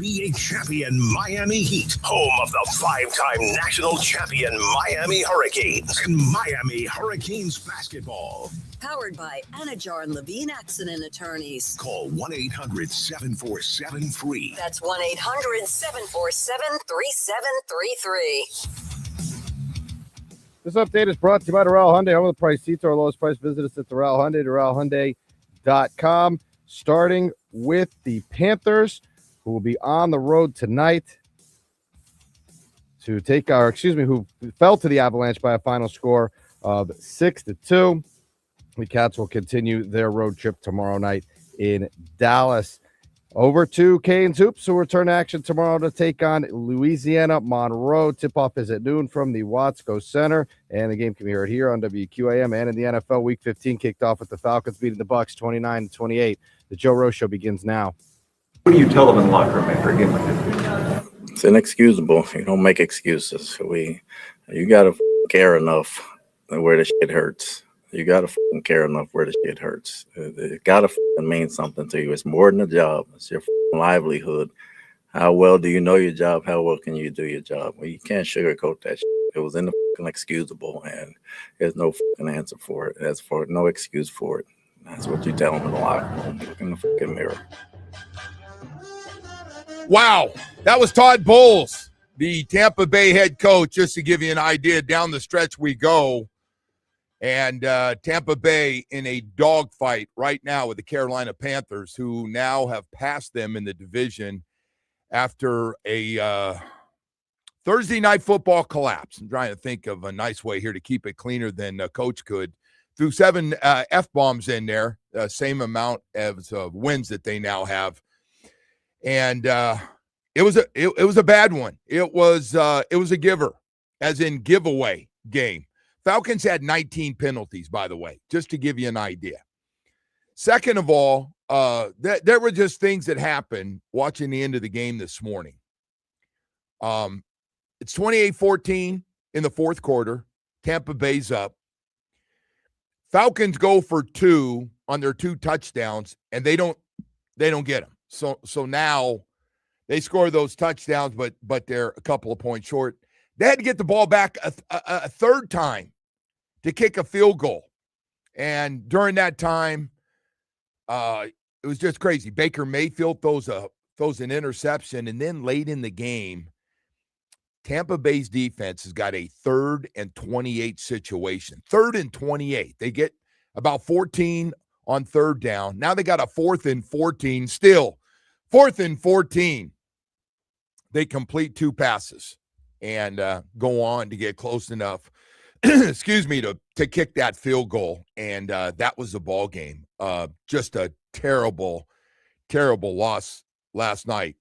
NBA champion Miami Heat, home of the 5-time national champion Miami Hurricanes, and Miami Hurricanes basketball. Powered by Anajar and Levine Accident Attorneys. Call 1-800-747-FREE. That's 1-800-747-3733. This update is brought to you by Doral Hyundai. Home of the price seats, our lowest price. Visit us at Doral Hyundai, DoralHyundai.com. Starting with the Panthers, who will be on the road tonight to take who fell to the Avalanche by a final score of 6-2. The Cats will continue their road trip tomorrow night in Dallas. Over to Canes Hoops, who return action tomorrow to take on Louisiana Monroe. Tip-off is at noon from the Watsco Center, and the game can be heard here on WQAM and in the NFL. Week 15 kicked off with the Falcons beating the Bucs 29-28. The Joe Rose Show begins now. What do you tell them in the locker room after a game like this? It's inexcusable. You don't make excuses. You got to care enough where the shit hurts. You got to care enough where the shit hurts. It got to mean something to you. It's more than a job. It's your livelihood. How well do you know your job? How well can you do your job? Well, you can't sugarcoat that shit. It was inexcusable, and there's no answer for it. There's no excuse for it. That's what you tell them in the locker room. Look in the fucking mirror. Wow. That was Todd Bowles, the Tampa Bay head coach, just to give you an idea. Down the stretch we go. And Tampa Bay in a dogfight right now with the Carolina Panthers, who now have passed them in the division after a Thursday night football collapse. I'm trying to think of a nice way here to keep it cleaner than Coach could. Threw 7 F-bombs in there, same amount as wins that they now have. And it was a bad one. It was a giver, as in giveaway game. Falcons had 19 penalties, by the way, just to give you an idea. Second of all, there were just things that happened watching the end of the game this morning. It's 28-14 in the fourth quarter. Tampa Bay's up. Falcons go for 2 on their 2 touchdowns, and they don't get them. So now they score those touchdowns, but they're a couple of points short. They had to get the ball back a third time to kick a field goal. And during that time, it was just crazy. Baker Mayfield throws an interception, and then late in the game, Tampa Bay's defense has got a 3rd and 28 situation. 3rd and 28. They get about 14 on 3rd down. Now they got a 4th and 14 still. 4th and 14. They complete 2 passes and go on to get close enough, excuse me, to kick that field goal. And that was the ball game. Just a terrible, terrible loss last night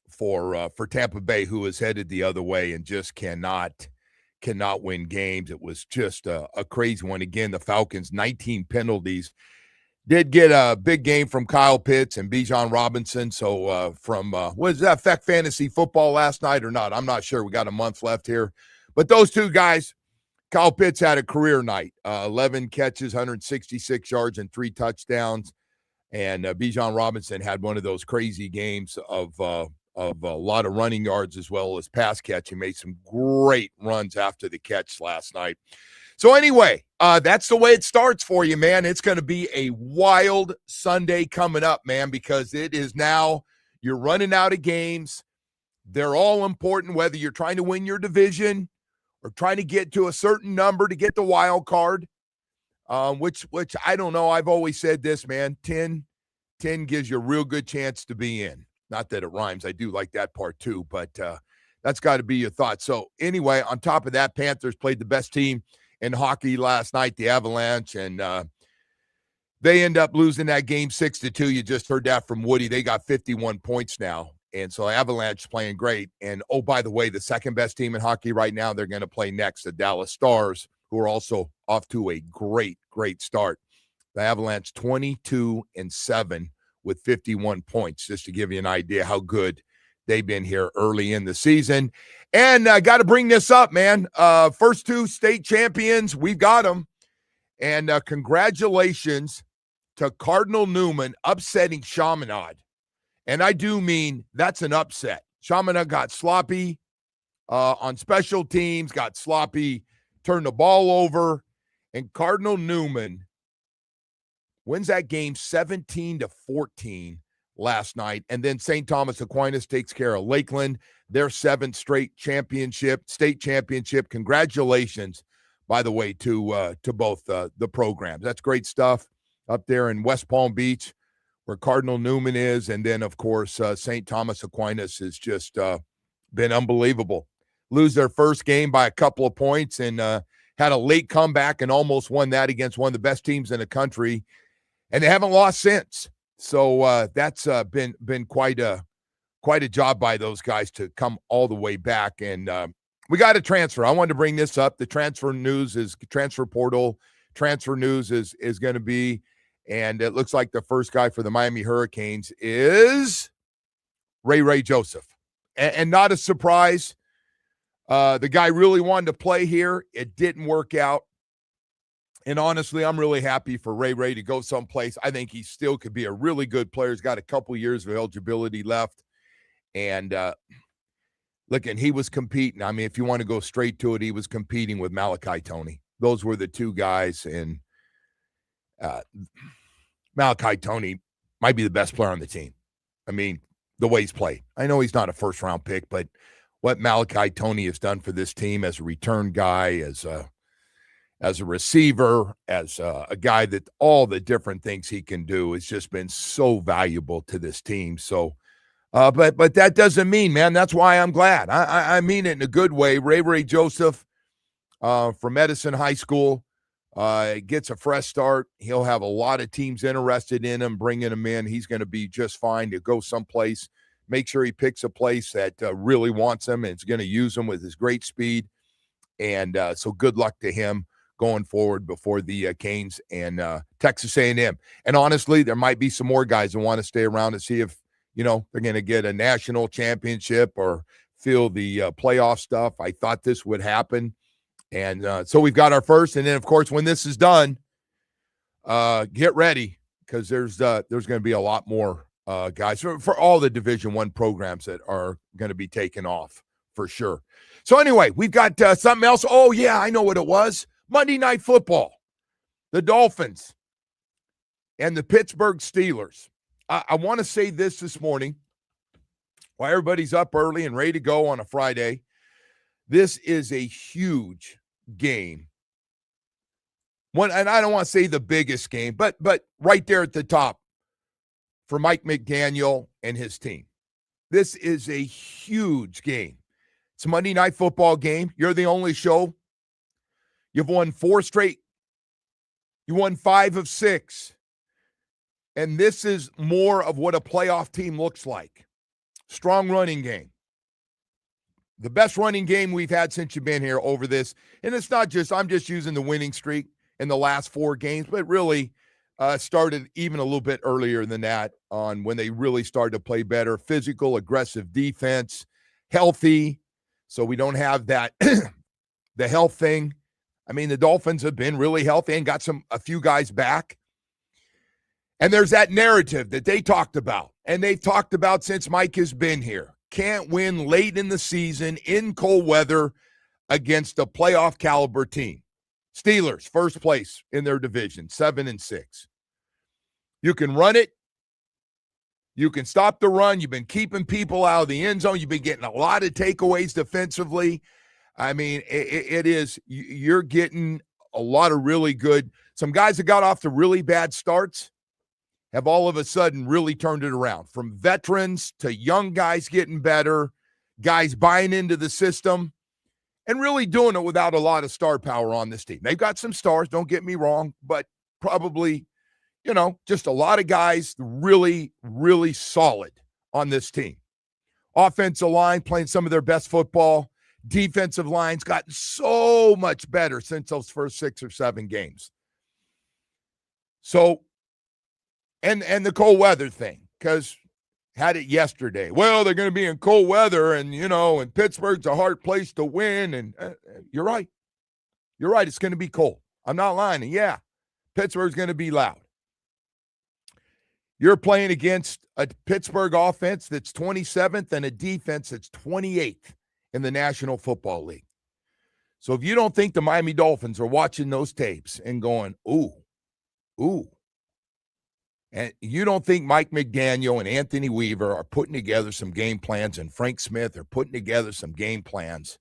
for Tampa Bay, who is headed the other way and just cannot win games. It was just a crazy one. Again, the Falcons, 19 penalties. Did get a big game from Kyle Pitts and Bijan Robinson. So does that affect fantasy football last night or not? I'm not sure. We got a month left here. But those 2 guys, Kyle Pitts had a career night, 11 catches, 166 yards, and 3 touchdowns. And Bijan Robinson had one of those crazy games of a lot of running yards as well as pass catch. He made some great runs after the catch last night. So anyway, that's the way it starts for you, man. It's going to be a wild Sunday coming up, man, because it is now you're running out of games. They're all important, whether you're trying to win your division or trying to get to a certain number to get the wild card, which I don't know. I've always said this, man, 10 gives you a real good chance to be in. Not that it rhymes. I do like that part too, but that's got to be your thought. So anyway, on top of that, Panthers played the best team in hockey last night, the Avalanche, and they end up losing that game 6-2. You just heard that from Woody. They got 51 points now, and so Avalanche playing great. And, oh, by the way, the second best team in hockey right now, they're going to play next, the Dallas Stars, who are also off to a great, great start. The Avalanche 22-7 with 51 points, just to give you an idea how good they've been here early in the season. And I got to bring this up, man. First 2 state champions, we've got them. And congratulations to Cardinal Newman upsetting Chaminade And I do mean that's an upset. Shamana got sloppy on special teams, got sloppy, turned the ball over, and Cardinal Newman wins that game 17-14 last night. And then St. Thomas Aquinas takes care of Lakeland, their 7th straight state championship. Congratulations, by the way, to both the programs. That's great stuff up there in West Palm Beach, where Cardinal Newman is. And then, of course, St. Thomas Aquinas has just been unbelievable. Lose their first game by a couple of points and had a late comeback and almost won that against one of the best teams in the country. And they haven't lost since. So that's been quite a job by those guys to come all the way back. And we got a transfer. I wanted to bring this up. The transfer news is transfer portal. Transfer news is going to be, and it looks like the first guy for the Miami Hurricanes is Ray Joseph. And not a surprise. The guy really wanted to play here. It didn't work out. And honestly, I'm really happy for Ray to go someplace. I think he still could be a really good player. He's got a couple years of eligibility left. And look, and he was competing. I mean, if you want to go straight to it, he was competing with Malachi Toney. Those were the two guys. And Malachi Toney might be the best player on the team. I mean, the way he's played. I know he's not a first-round pick, but what Malachi Toney has done for this team as a return guy, as a receiver, as a guy that all the different things he can do has just been so valuable to this team. So, but that doesn't mean, man, that's why I'm glad. I mean it in a good way. Ray Joseph from Edison High School gets a fresh start. He'll have a lot of teams interested in him, bringing him in. He's going to be just fine to go someplace. Make sure he picks a place that really wants him and is going to use him with his great speed. And so good luck to him going forward before the Canes and Texas A&M. And honestly, there might be some more guys that want to stay around to see if, they're going to get a national championship or feel the playoff stuff. I thought this would happen. And so we've got our first. And then, of course, when this is done, get ready because there's going to be a lot more guys for all the Division I programs that are going to be taken off for sure. So anyway, we've got something else. Oh, yeah, I know what it was. Monday Night Football, the Dolphins and the Pittsburgh Steelers. I want to say this morning while everybody's up early and ready to go on a Friday. This is a huge game. One, and I don't want to say the biggest game, but right there at the top for Mike McDaniel and his team. This is a huge game. It's a Monday Night Football game. You're the only show. You've won 4 straight. You won 5 of 6. And this is more of what a playoff team looks like. Strong running game. The best running game we've had since you've been here over this. And it's not just, I'm just using the winning streak in the last 4 games, but really started even a little bit earlier than that on when they really started to play better. Physical, aggressive defense, healthy. So we don't have that, the health thing. I mean, the Dolphins have been really healthy and got a few guys back. And there's that narrative that they talked about, and they've talked about since Mike has been here. Can't win late in the season in cold weather against a playoff caliber team. Steelers, first place in their division, 7-6. You can run it. You can stop the run. You've been keeping people out of the end zone. You've been getting a lot of takeaways defensively. I mean, it is, you're getting a lot of really good, some guys that got off to really bad starts have all of a sudden really turned it around. From veterans to young guys getting better, guys buying into the system, and really doing it without a lot of star power on this team. They've got some stars, don't get me wrong, but probably, just a lot of guys really, really solid on this team. Offensive line playing some of their best football. Defensive line's gotten so much better since those first 6 or 7 games. So, and the cold weather thing, because had it yesterday. Well, they're going to be in cold weather, and, and Pittsburgh's a hard place to win. And you're right. You're right. It's going to be cold. I'm not lying. And yeah, Pittsburgh's going to be loud. You're playing against a Pittsburgh offense that's 27th and a defense that's 28th in the National Football League. So if you don't think the Miami Dolphins are watching those tapes and going, ooh, and you don't think Mike McDaniel and Anthony Weaver are putting together some game plans and Frank Smith are putting together some game plans,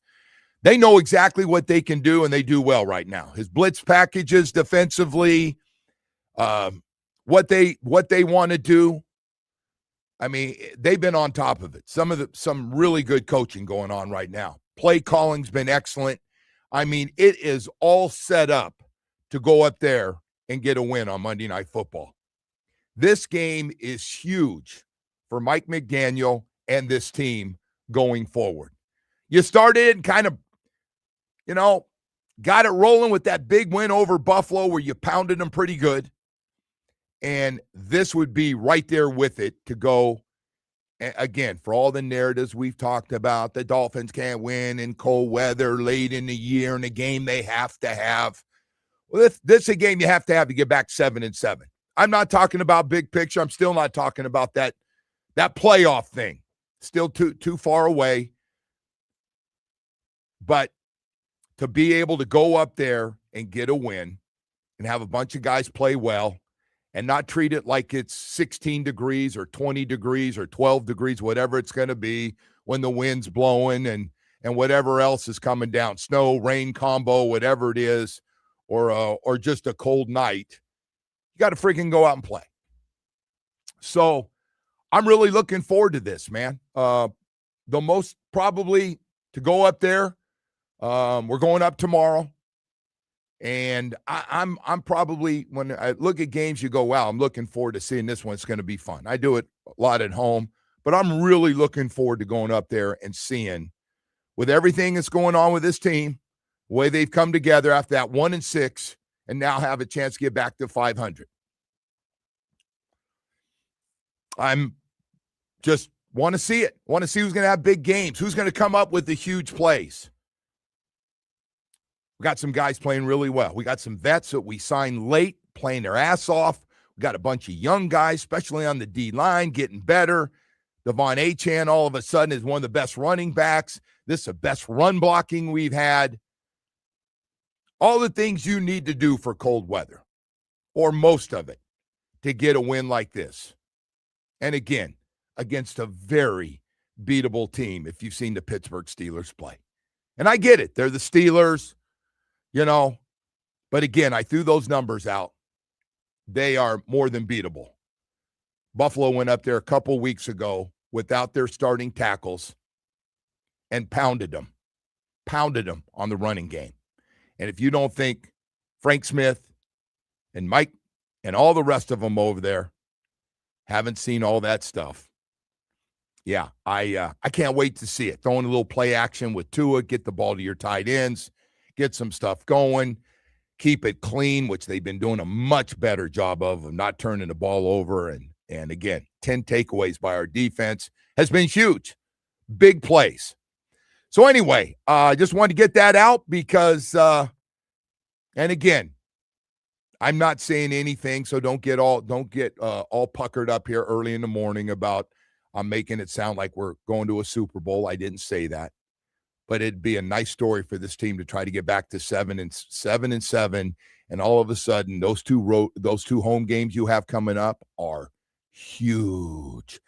they know exactly what they can do, and they do well right now. His blitz packages defensively, what they want to do. I mean, they've been on top of it. Some really good coaching going on right now. Play calling's been excellent. I mean, it is all set up to go up there and get a win on Monday Night Football. This game is huge for Mike McDaniel and this team going forward. You started and kind of, got it rolling with that big win over Buffalo where you pounded them pretty good. And this would be right there with it to go, again, for all the narratives we've talked about, the Dolphins can't win in cold weather late in the year in a game they have to have. Well, this is a game you have to get back 7-7. I'm not talking about big picture. I'm still not talking about that playoff thing. Still too far away. But to be able to go up there and get a win and have a bunch of guys play well and not treat it like it's 16 degrees or 20 degrees or 12 degrees, whatever it's going to be when the wind's blowing and whatever else is coming down, snow, rain combo, whatever it is, or just a cold night. You got to freaking go out and play. So I'm really looking forward to this, man. The most probably to go up there. We're going up tomorrow. And I'm probably, when I look at games, you go, wow, I'm looking forward to seeing this one. It's going to be fun. I do it a lot at home, but I'm really looking forward to going up there and seeing, with everything that's going on with this team, the way they've come together after that 1-6, and now have a chance to get back to 500. I'm just want to see it. Want to see who's going to have big games, who's going to come up with the huge plays. We got some guys playing really well. We got some vets that we signed late, playing their ass off. We got a bunch of young guys, especially on the D-line, getting better. Devon Achane all of a sudden is one of the best running backs. This is the best run blocking we've had. All the things you need to do for cold weather, or most of it, to get a win like this. And again, against a very beatable team if you've seen the Pittsburgh Steelers play. And I get it. They're the Steelers, but again, I threw those numbers out. They are more than beatable. Buffalo went up there a couple weeks ago without their starting tackles and pounded them on the running game. And if you don't think Frank Smith and Mike and all the rest of them over there haven't seen all that stuff, yeah, I can't wait to see it. Throwing a little play action with Tua, get the ball to your tight ends, get some stuff going, keep it clean, which they've been doing a much better job of not turning the ball over. And again, 10 takeaways by our defense has been huge. Big plays. So anyway, I just wanted to get that out because, and again, I'm not saying anything, so don't get all puckered up here early in the morning about I'm making it sound like we're going to a Super Bowl. I didn't say that, but it'd be a nice story for this team to try to get back to 7-7, and all of a sudden those two home games you have coming up are huge.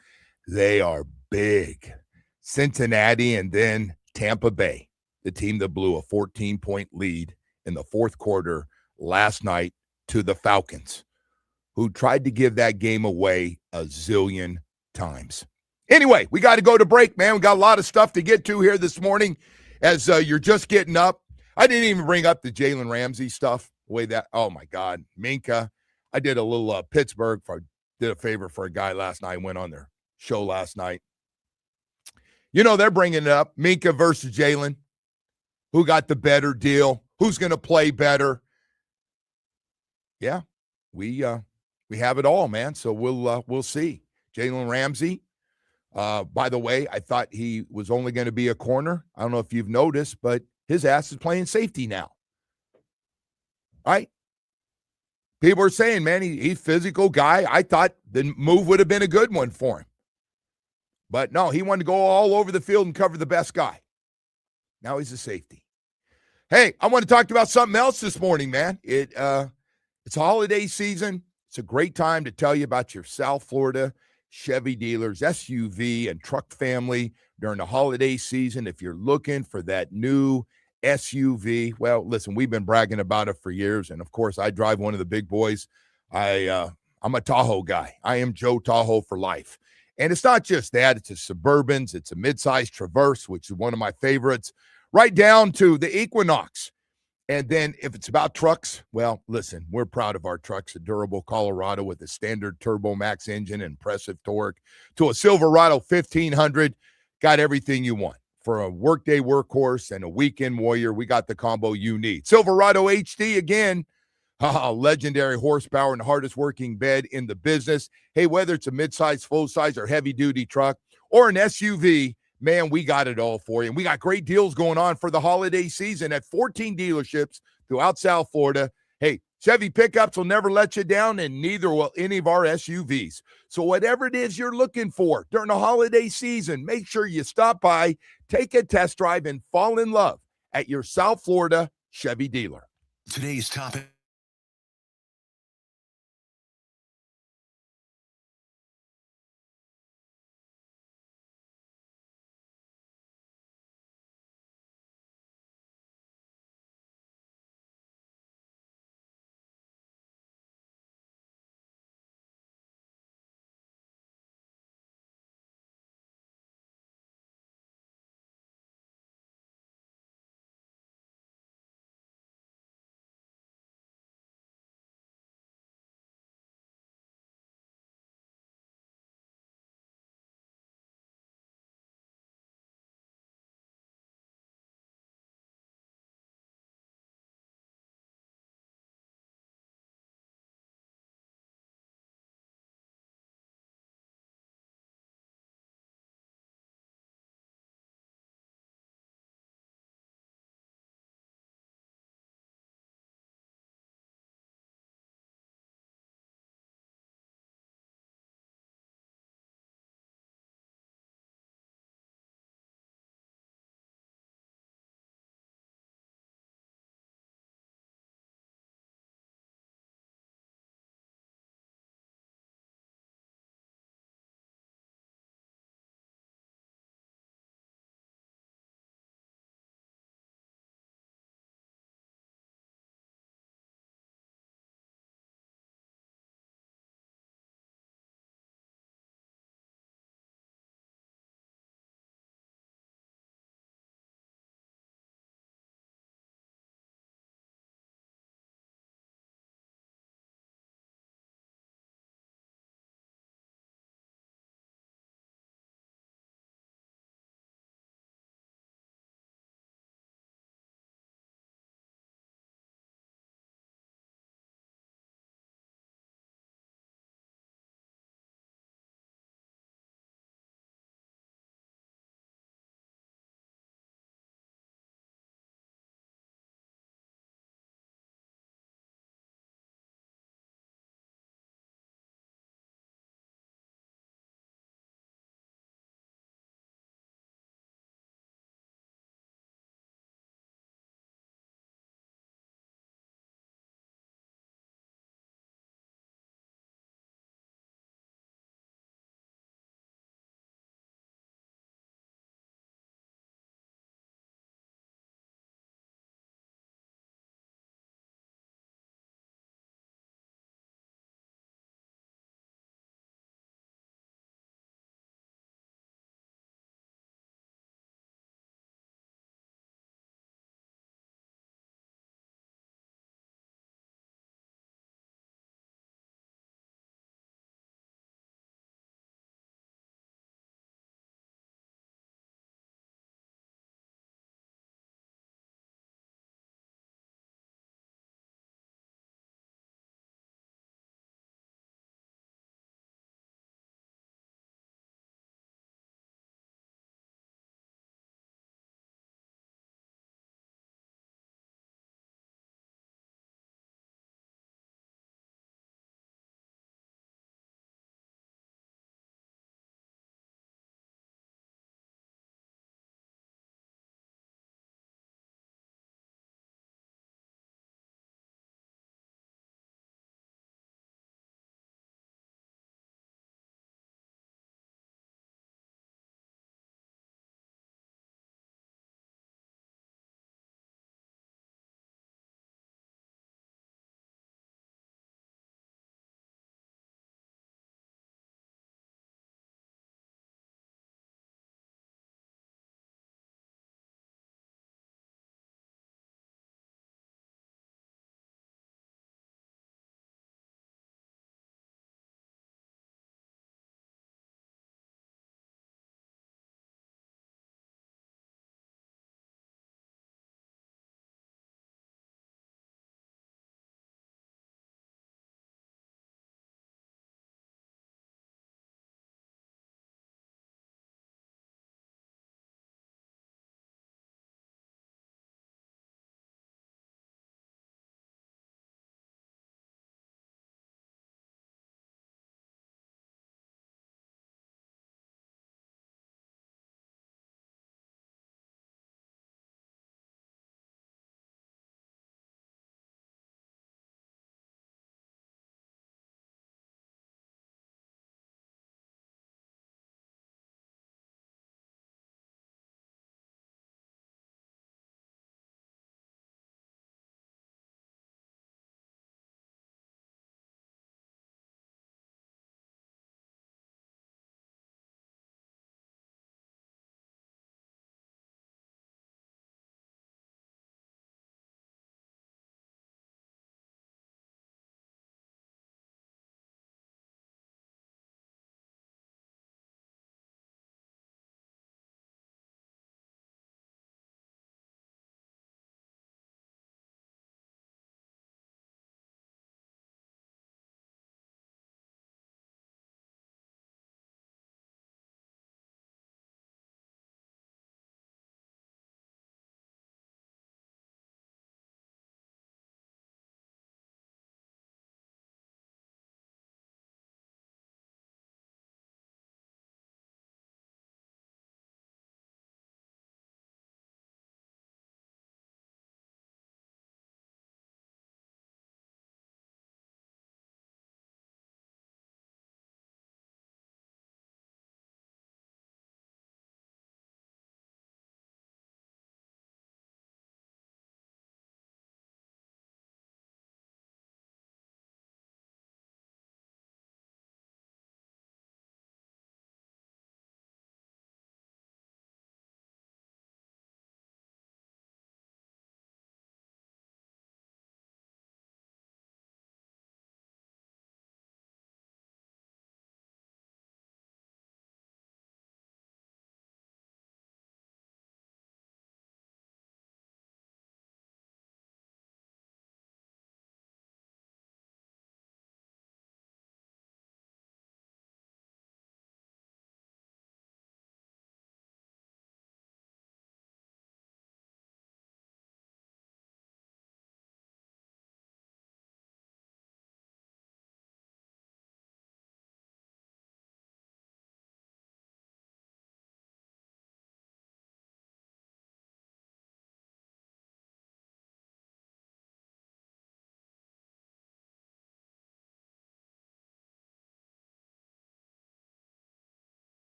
They are big. Cincinnati and then Tampa Bay, the team that blew a 14-point lead in the fourth quarter last night to the Falcons, who tried to give that game away a zillion times. Anyway, we got to go to break, man. We got a lot of stuff to get to here this morning as you're just getting up. I didn't even bring up the Jalen Ramsey stuff. Oh, my God. Minka. I did a little Pittsburgh. Did a favor for a guy last night. Went on their show last night. They're bringing it up. Minka versus Jalen. Who got the better deal? Who's going to play better? Yeah, we have it all, man. So we'll see. Jalen Ramsey. By the way, I thought he was only going to be a corner. I don't know if you've noticed, but his ass is playing safety now. All right? People are saying, man, he's physical guy. I thought the move would have been a good one for him. But no, he wanted to go all over the field and cover the best guy. Now he's a safety. Hey, I want to talk about something else this morning, man. It's holiday season. It's a great time to tell you about your South Florida Chevy dealers, SUV and truck family during the holiday season. If you're looking for that new SUV, well, listen, we've been bragging about it for years. And of course, I drive one of the big boys. I'm a Tahoe guy. I am Joe Tahoe for life. And it's not just that. It's a Suburbans. It's a midsize Traverse, which is one of my favorites, right down to the Equinox. And then if it's about trucks, well, listen, we're proud of our trucks, a durable Colorado with a standard Turbo Max engine, impressive torque, to a Silverado 1500. Got everything you want. For a workday workhorse and a weekend warrior, we got the combo you need. Silverado HD, again, legendary horsepower and hardest working bed in the business. Hey, whether it's a midsize, full-size, or heavy-duty truck or an SUV, man, we got it all for you. And we got great deals going on for the holiday season at 14 dealerships throughout South Florida. Hey, Chevy pickups will never let you down, and neither will any of our SUVs. So whatever it is you're looking for during the holiday season, make sure you stop by, take a test drive, and fall in love at your South Florida Chevy dealer. Today's topic.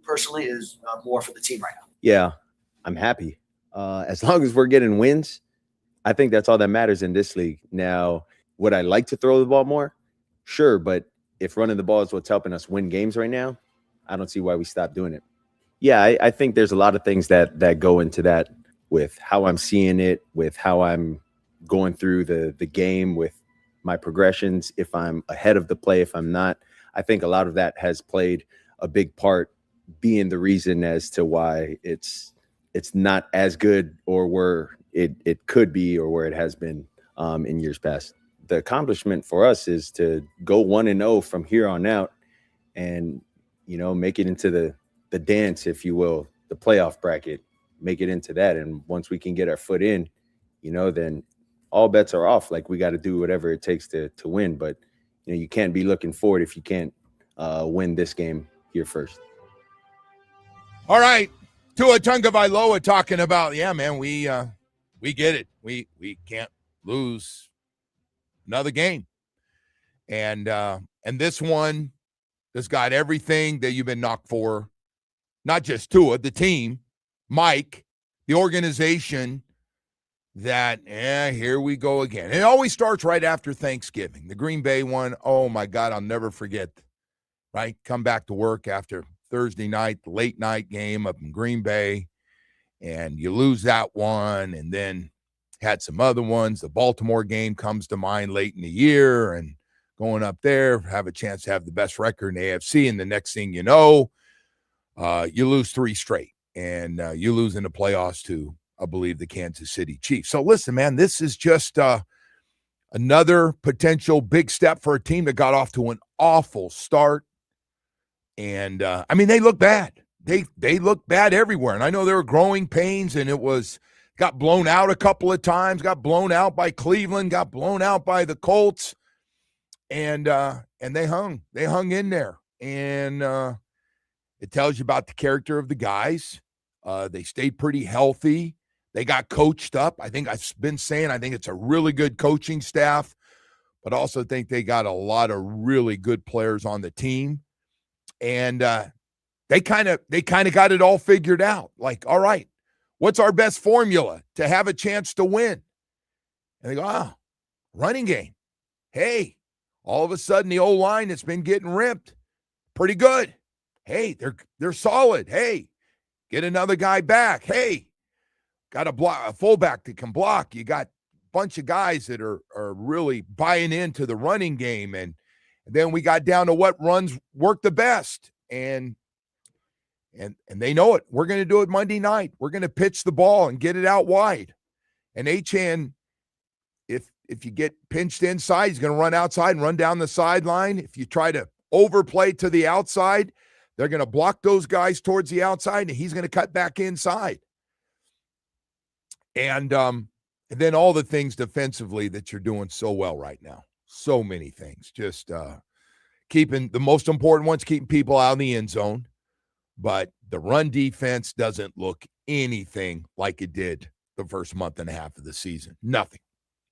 personally is more for the team right now. Yeah, I'm happy. As long as we're getting wins, I think that's all that matters in this league. Now, would I like to throw the ball more? Sure, but if running the ball is what's helping us win games right now, I don't see why we stop doing it. Yeah, I think there's a lot of things that go into that, with how I'm seeing it, with how I'm going through the game, with my progressions, if I'm ahead of the play, if I'm not. I think a lot of that has played a big part, being the reason as to why it's not as good or where it could be or where it has been in years past. The accomplishment for us is to go 1-0 from here on out and, make it into the dance, if you will, the playoff bracket, make it into that. And once we can get our foot in, then all bets are off. Like, we got to do whatever it takes to win. But, you can't be looking forward if you can't win this game here first. All right. Tua Tagovailoa talking about, yeah, man, we get it. We can't lose another game. And this one has got everything that you've been knocked for. Not just Tua, the team, Mike, the organization, that, here we go again. It always starts right after Thanksgiving. The Green Bay one, oh, my God, I'll never forget, right? Come back to work after Thursday night, the late night game up in Green Bay, and you lose that one, and then had some other ones. The Baltimore game comes to mind late in the year, and going up there, have a chance to have the best record in the AFC, and the next thing you know, you lose 3 straight, and you lose in the playoffs to, I believe, the Kansas City Chiefs. So listen, man, this is just another potential big step for a team that got off to an awful start. And, they look bad. They look bad everywhere. And I know there were growing pains, and got blown out a couple of times, got blown out by Cleveland, got blown out by the Colts. And they hung in there. And it tells you about the character of the guys. They stayed pretty healthy. They got coached up. I think I've been saying, I think it's a really good coaching staff, but also think they got a lot of really good players on the team. And they kind of got it all figured out. Like, all right, what's our best formula to have a chance to win? And they go, running game. Hey, all of a sudden the O-line that's been getting ripped, pretty good. Hey, they're solid. Hey, get another guy back. Hey, got a fullback that can block. You got a bunch of guys that are really buying into the running game. And then we got down to what runs work the best. And they know it. We're going to do it Monday night. We're going to pitch the ball and get it out wide. And Achane, if you get pinched inside, he's going to run outside and run down the sideline. If you try to overplay to the outside, they're going to block those guys towards the outside, and he's going to cut back inside. And then all the things defensively that you're doing so well right now. So many things. Just keeping the most important ones, keeping people out of the end zone. But the run defense doesn't look anything like it did the first month and a half of the season. Nothing.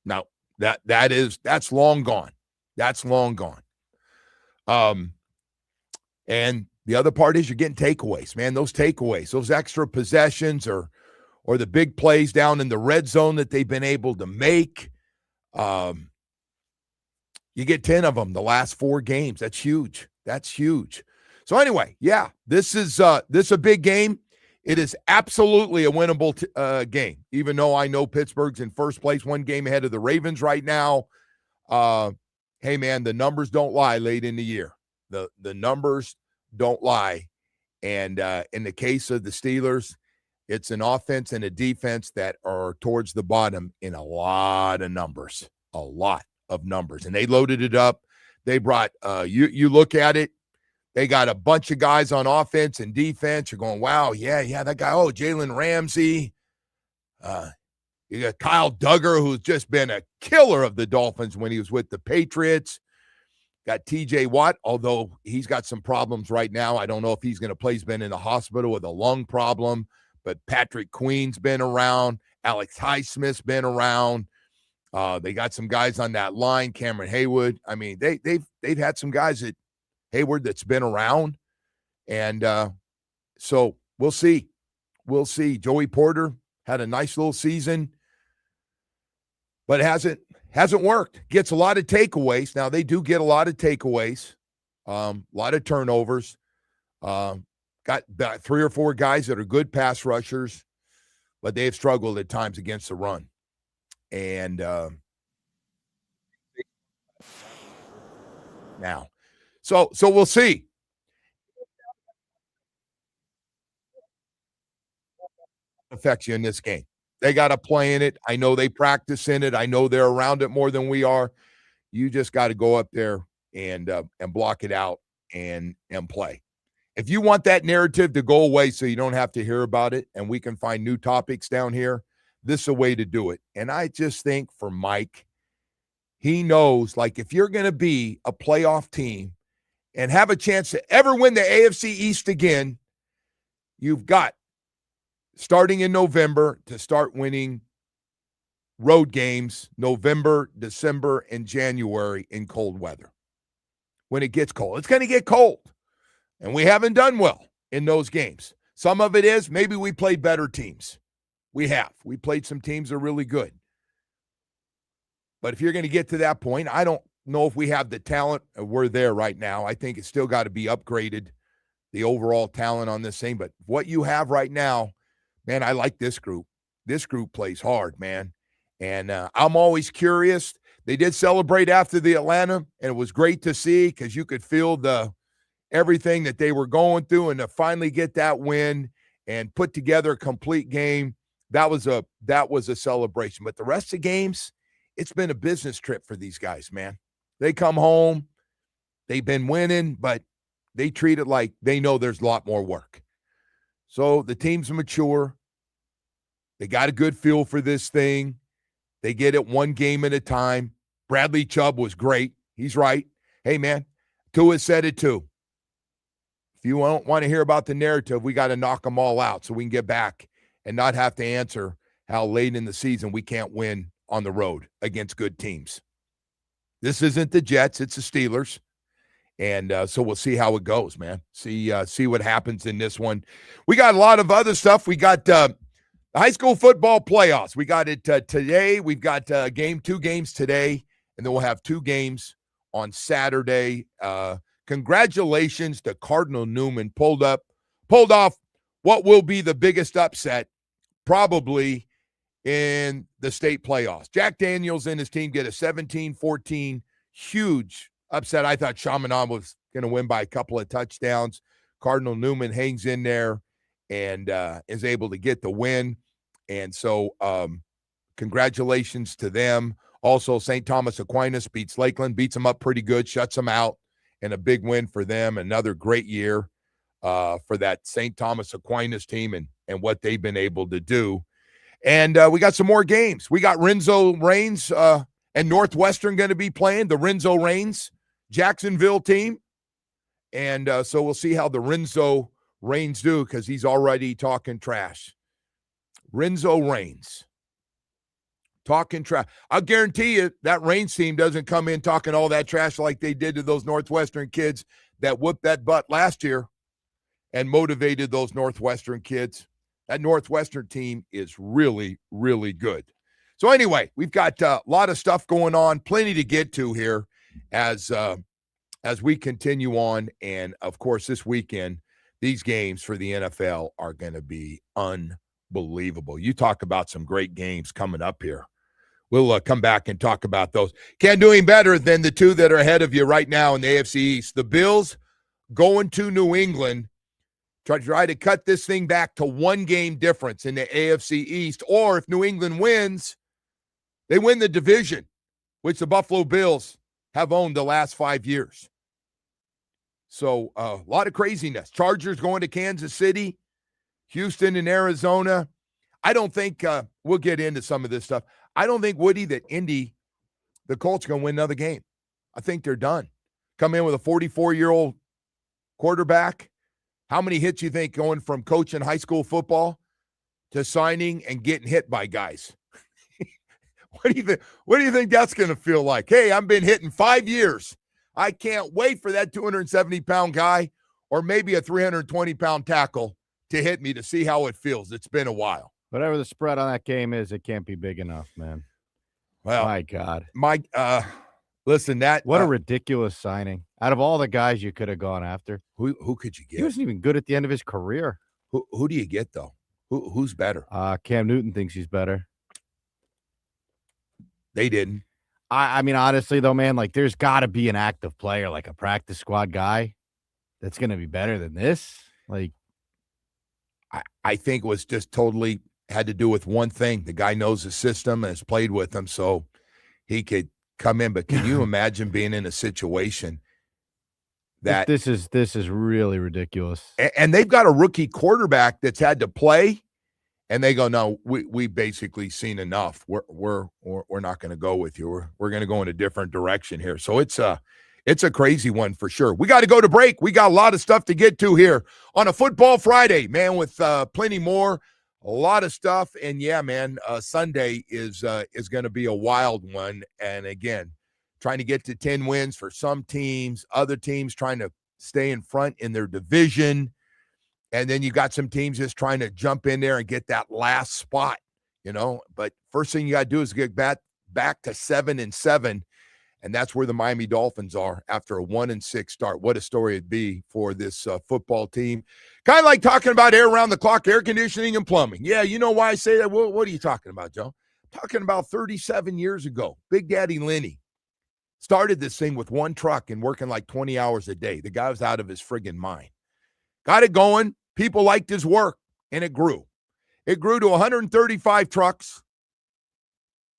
Now, that's long gone. That's long gone. And the other part is you're getting takeaways, man. Those takeaways, those extra possessions or the big plays down in the red zone that they've been able to make. You get 10 of them the last 4 games. That's huge. That's huge. So anyway, yeah, this is a big game. It is absolutely a winnable game, even though I know Pittsburgh's in first place, 1 game ahead of the Ravens right now. Hey, man, the numbers don't lie late in the year. The numbers don't lie. And in the case of the Steelers, it's an offense and a defense that are towards the bottom in a lot of numbers, And they loaded it up. They brought you look at it. They got a bunch of guys on offense and defense. You're going, wow, yeah, that guy. Oh, Jalen Ramsey. You got Kyle Duggar, who's just been a killer of the Dolphins when he was with the Patriots. Got TJ Watt, although he's got some problems right now. I don't know if he's going to play. He's been in the hospital with a lung problem. But Patrick Queen's been around. Alex Highsmith's been around. They got some guys on that line. Cameron Haywood. I mean, they've had some guys that Hayward that's been around, and So we'll see. We'll see. Joey Porter had a nice little season, but hasn't worked. Gets a lot of takeaways. Now, they do get a lot of takeaways, a lot of turnovers. Got 3 or 4 guys that are good pass rushers, but they have struggled at times against the run. And now, so we'll see. Affects you in this game. They got to play in it. I know they practice in it. I know they're around it more than we are. You just got to go up there and block it out and play. If you want that narrative to go away so you don't have to hear about it and we can find new topics down here, this is a way to do it. And I just think for Mike, he knows, like, if you're going to be a playoff team and have a chance to ever win the AFC East again, you've got, starting in November, to start winning road games November, December, and January in cold weather. When it gets cold, it's going to get cold. And we haven't done well in those games. Some of it is maybe we played better teams. We have. We played some teams that are really good. But if you're going to get to that point, I don't know if we have the talent. We're there right now. I think it's still got to be upgraded, the overall talent on this thing. But what you have right now, man, I like this group. This group plays hard, man. And I'm always curious. They did celebrate after the Atlanta, and it was great to see because you could feel everything that they were going through, and to finally get that win and put together a complete game, that was a celebration. But the rest of the games, it's been a business trip for these guys, man. They come home, they've been winning, but they treat it like they know there's a lot more work. So the team's mature. They got a good feel for this thing. They get it one game at a time. Bradley Chubb was great. He's right. Hey, man, Tua said it too. If you don't want to hear about the narrative, we got to knock them all out so we can get back and not have to answer how late in the season we can't win on the road against good teams. This isn't the Jets, it's the Steelers. And so we'll see how it goes, man. See what happens in this one. We got a lot of other stuff. We got the high school football playoffs. We got it today. We've got 2 games today, and then we'll have 2 games on Saturday. Congratulations to Cardinal Newman. Pulled off what will be the biggest upset probably in the state playoffs. Jack Daniels and his team get a 17-14 huge upset. I thought Chaminade was going to win by a couple of touchdowns. Cardinal Newman hangs in there and is able to get the win. And so congratulations to them. Also, St. Thomas Aquinas beats Lakeland, beats them up pretty good, shuts them out. And a big win for them. Another great year for that St. Thomas Aquinas team and what they've been able to do. And we got some more games. We got Renzo Reigns and Northwestern going to be playing, the Renzo Reigns Jacksonville team. And so we'll see how the Renzo Reigns do because he's already talking trash. Renzo Reigns. Talking trash. I'll guarantee you that Reigns team doesn't come in talking all that trash like they did to those Northwestern kids that whooped that butt last year and motivated those Northwestern kids. That Northwestern team is really, really good. So anyway, we've got a lot of stuff going on, plenty to get to here as we continue on. And, of course, this weekend, these games for the NFL are going to be unbelievable. You talk about some great games coming up here. We'll come back and talk about those. Can't do any better than the 2 that are ahead of you right now in the AFC East. The Bills going to New England to try to cut this thing back to 1 game difference in the AFC East. Or if New England wins, they win the division, which the Buffalo Bills have owned the last 5 years. So a lot of craziness. Chargers going to Kansas City, Houston and Arizona. I don't think we'll get into some of this stuff. I don't think, Woody, that Indy, the Colts, are going to win another game. I think they're done. Come in with a 44-year-old quarterback. How many hits you think going from coaching high school football to signing and getting hit by guys? What do you think? What do you think that's going to feel like? Hey, I've been hitting 5 years. I can't wait for that 270-pound guy or maybe a 320-pound tackle to hit me to see how it feels. It's been a while. Whatever the spread on that game is, it can't be big enough, man. Well, my God. Listen, what a ridiculous signing. Out of all the guys you could have gone after. Who could you get? He wasn't even good at the end of his career. Who do you get, though? Who's better? Cam Newton thinks he's better. They didn't. I mean, honestly, though, man, like, there's got to be an active player, like a practice squad guy, that's going to be better than this. Like, I think it was just totally had to do with one thing. The guy knows the system and has played with them, so he could come in. But can you imagine being in a situation that this is really ridiculous? And they've got a rookie quarterback that's had to play, and they go, no, we basically seen enough. We're not going to go with you. We're going to go in a different direction here. So it's a crazy one for sure. We got to go to break. We got a lot of stuff to get to here on a Football Friday, man, with plenty more, a lot of stuff. And yeah, man, Sunday is going to be a wild one. And again, trying to get to 10 wins for some teams, other teams trying to stay in front in their division. And then you got some teams just trying to jump in there and get that last spot, But first thing you got to do is get back to 7-7. And that's where the Miami Dolphins are after a 1-6 start. What a story it'd be for this football team. Kind of like talking about air around the clock, air conditioning and plumbing. Yeah, you know why I say that? What are you talking about, Joe? I'm talking about 37 years ago. Big Daddy Lenny started this thing with one truck and working like 20 hours a day. The guy was out of his friggin' mind. Got it going. People liked his work, and it grew. It grew to 135 trucks,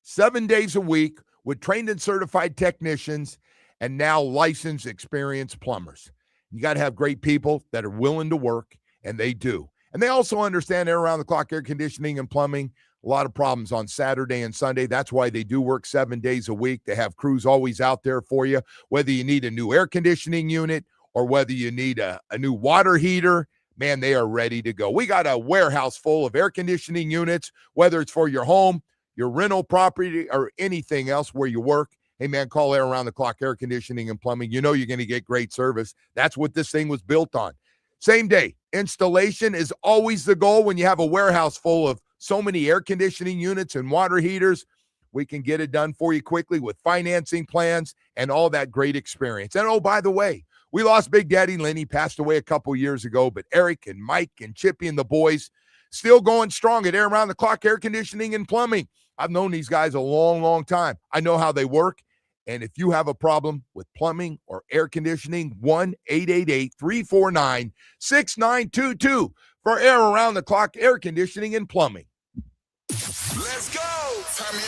7 days a week, with trained and certified technicians and now licensed, experienced plumbers. You got to have great people that are willing to work, and they do. And they also understand around-the-clock air conditioning and plumbing. A lot of problems on Saturday and Sunday. That's why they do work 7 days a week. They have crews always out there for you, whether you need a new air conditioning unit or whether you need a new water heater. Man, they are ready to go. We got a warehouse full of air conditioning units, whether it's for your home, your rental property, or anything else where you work. Hey, man, call Air Around the Clock Air Conditioning and Plumbing. You know you're going to get great service. That's what this thing was built on. Same day. Installation is always the goal when you have a warehouse full of so many air conditioning units and water heaters. We can get it done for you quickly with financing plans and all that great experience. And, oh, by the way, we lost Big Daddy Lenny, passed away a couple years ago, but Eric and Mike and Chippy and the boys still going strong at Air Around the Clock Air Conditioning and Plumbing. I've known these guys a long, long time. I know how they work. And if you have a problem with plumbing or air conditioning, 1-888-349-6922 for Air Around the Clock Air Conditioning and Plumbing. Let's go. Time me up.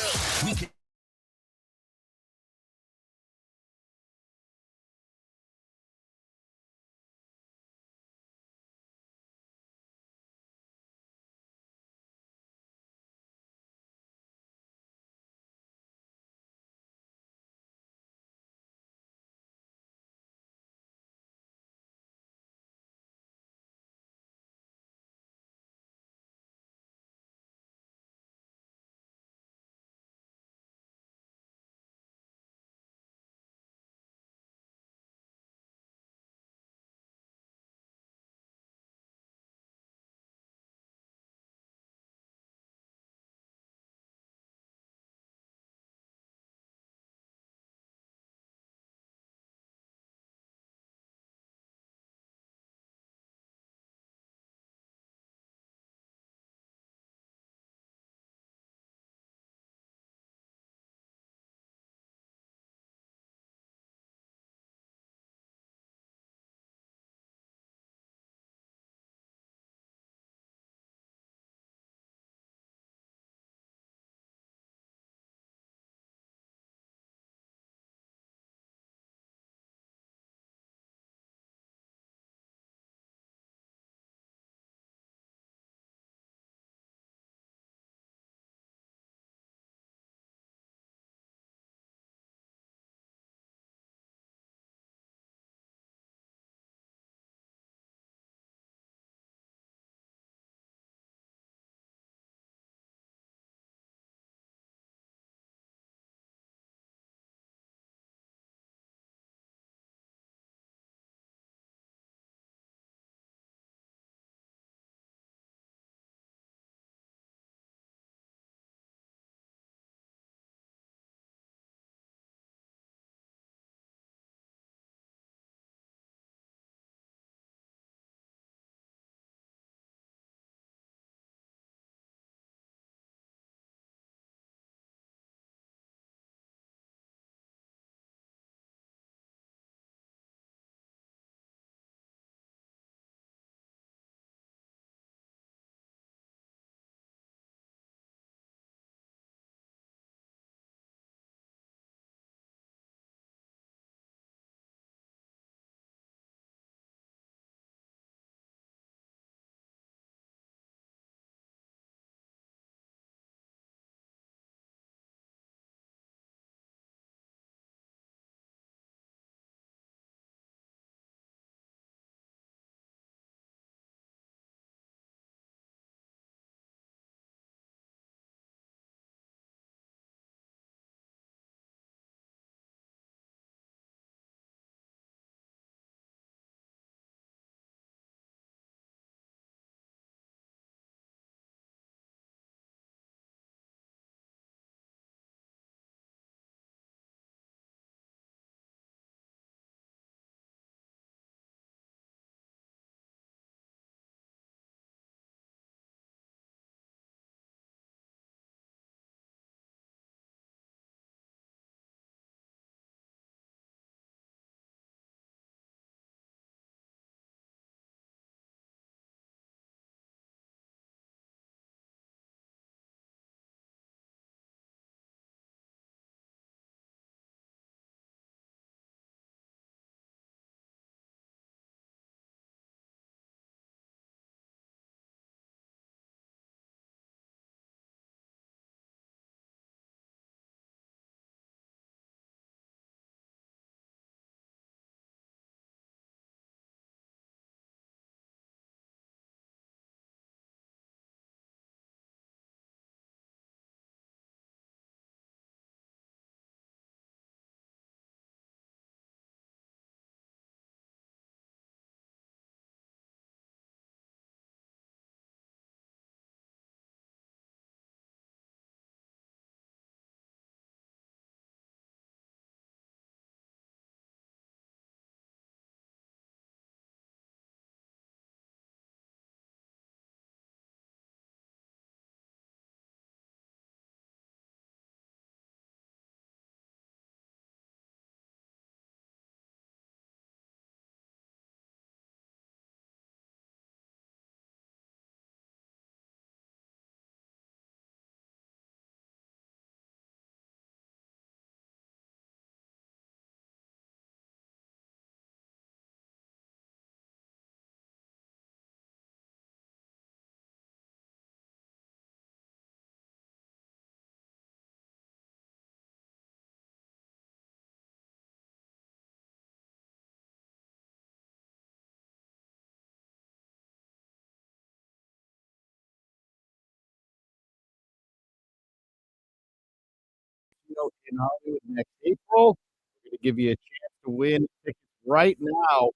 show in Hollywood next April. We're going to give you a chance to win tickets right now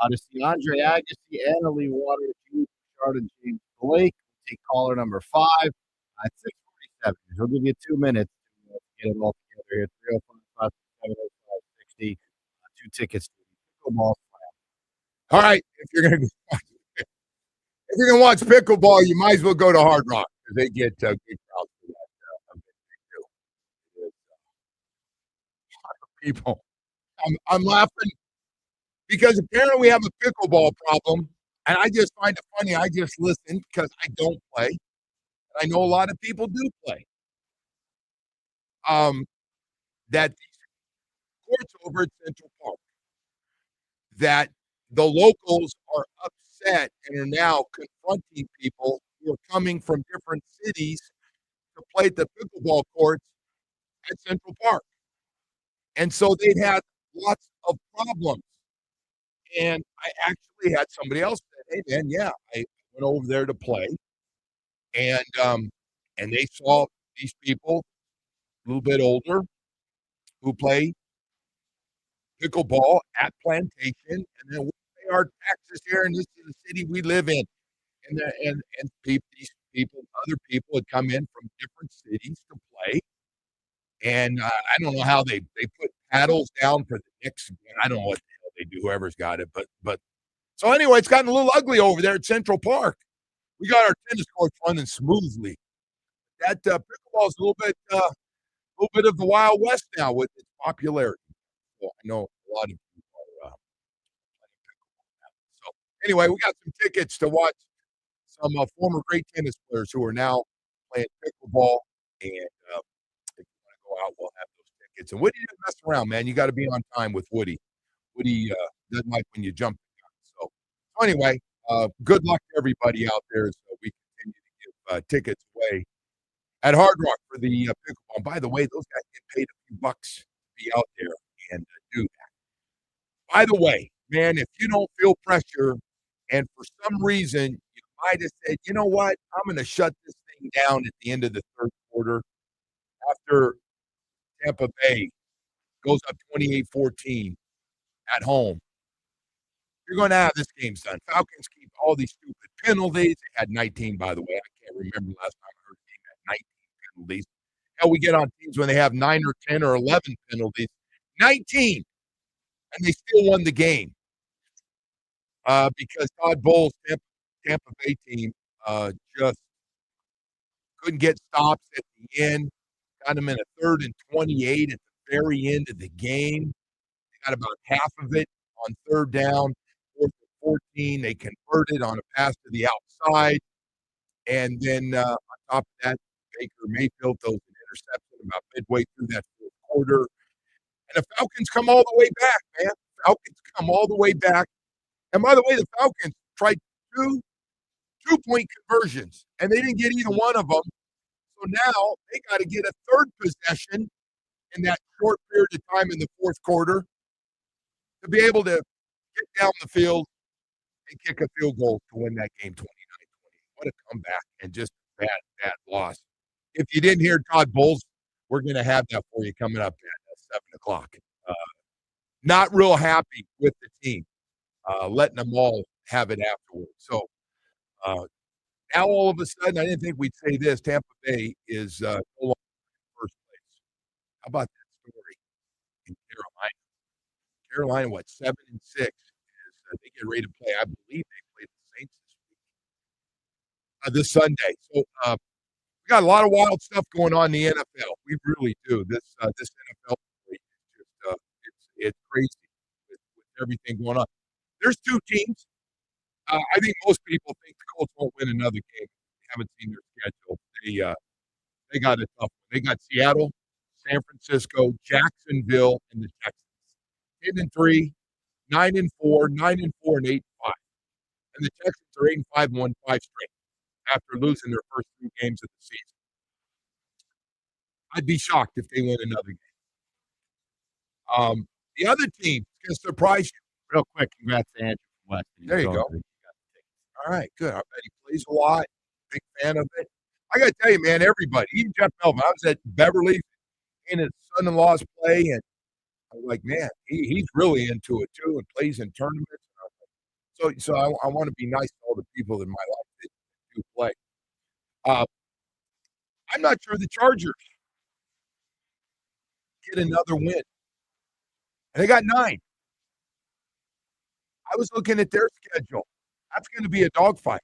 to see Andre Agassi, Annalie Waters, Richard, and James Blake. Take caller number 5 at 6:47. We'll give you 2 minutes to get it all together here. 305 705 2 tickets to the pickleball slam. All right, if you're gonna watch pickleball, you might as well go to Hard Rock because they get good crowds for that event too. A lot of people. I'm laughing because apparently we have a pickleball problem, and I just find it funny. I just listen because I don't play. I know a lot of people do play. That these courts over at Central Park, that the locals are upset and are now confronting people who are coming from different cities to play at the pickleball courts at Central Park. And so they've had lots of problems. And I actually had somebody else say, hey, man, yeah, I went over there to play. And they saw these people a little bit older who play pickleball at Plantation, and then we pay our taxes here, and this is the city we live in. And these people, other people had come in from different cities to play. And I don't know how they put paddles down for the Knicks. I don't know what the hell they do, whoever's got it. But so anyway, it's gotten a little ugly over there at Central Park. We got our tennis courts running smoothly. That pickleball is a little bit of the Wild West now with its popularity. Well, I know a lot of people are playing pickleball now. So anyway, we got some tickets to watch some former great tennis players who are now playing pickleball. And if you want to go out, we'll have those tickets. And Woody doesn't mess around, man. You got to be on time with Woody. Woody doesn't like when you jump the gun. So anyway, good luck to everybody out there as we continue to give tickets away at Hard Rock for the pickleball. And by the way, those guys get paid a few bucks to be out there and do that. By the way, man, if you don't feel pressure and for some reason you might have said, you know what, I'm going to shut this thing down at the end of the third quarter after Tampa Bay goes up 28-14 at home, you're going to have this game done. Falcons keep all these stupid penalties. They had 19, by the way. I can't remember the last time I heard a team had 19 penalties. Hell, we get on teams when they have 9 or 10 or 11 penalties. 19! And they still won the game because Todd Bowles' Tampa Bay team just couldn't get stops at the end. Got them in a 3rd and 28 at the very end of the game. They got about half of it on 3rd down, 4th and 14. They converted on a pass to the outside. And then on top of that, Baker Mayfield throws an interception about midway through that 4th quarter. And the Falcons come all the way back, man. Falcons come all the way back. And by the way, the Falcons tried two-point conversions, and they didn't get either one of them. So now they got to get a 3rd possession in that short period of time in the 4th quarter to be able to get down the field and kick a field goal to win that game 29-20. What a comeback and just a bad loss. If you didn't hear Todd Bowles, we're going to have that for you coming up at 7 o'clock. Not real happy with the team, letting them all have it afterwards. So now all of a sudden, I didn't think we'd say this. Tampa Bay is no longer in first place. How about that story in Carolina? Carolina, 7-6? They get ready to play. I believe they play the Saints this Sunday. So we got a lot of wild stuff going on in the NFL. We really do. This NFL is just it's crazy with everything going on. There's 2 teams. I think most people think the Colts won't win another game. They haven't seen their schedule. They got a tough one. They got Seattle, San Francisco, Jacksonville, and the Texans. 10-3, 9-4, 9-4, and 8-5. And the Texans are 8-5 and won 5 straight after losing their first 3 games of the season. I'd be shocked if they win another game. The other team is going to surprise you. Real quick, congrats to Andrew from West. There you go. All right, good. I bet he plays a lot. Big fan of it. I got to tell you, man, everybody, even Jeff Melvin, I was at Beverly and his son-in-law's play, and I'm like, man, he's really into it too, and plays in tournaments. So I want to be nice to all the people in my life that do play. Uh, I'm not sure the Chargers get another win, and they got 9. I was looking at their schedule. That's going to be a dogfight.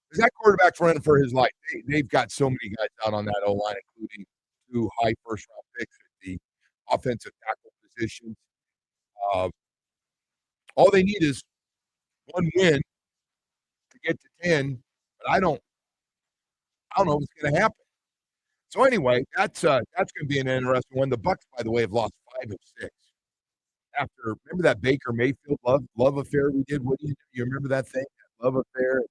Because that quarterback's running for his life. They've got so many guys out on that O-line, including 2 high first-round picks at the offensive tackle positions. All they need is one win to get to 10, but I don't know what's going to happen. So anyway, that's going to be an interesting one. The Bucs, by the way, have lost 5 of 6. After, remember that Baker Mayfield love affair we did? Woody, you remember that thing? That love affair,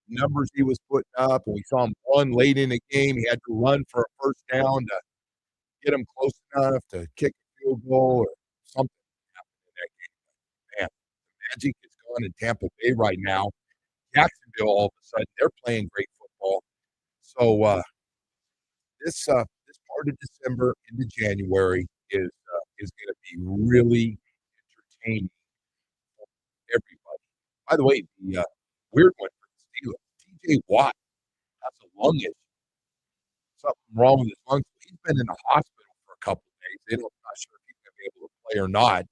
numbers he was putting up, and we saw him run late in the game. He had to run for a first down to get him close enough to kick a field goal or something happened in that game. Man, the magic is gone in Tampa Bay right now. Jacksonville, all of a sudden, they're playing great football. So this part of December into January is going to be really entertaining for everybody. By the way, the weird one for the Steelers, T.J. Watt has a lung issue. Something wrong with his lungs. He's been in the hospital for a couple of days. They're not sure if he's going to be able to play or not,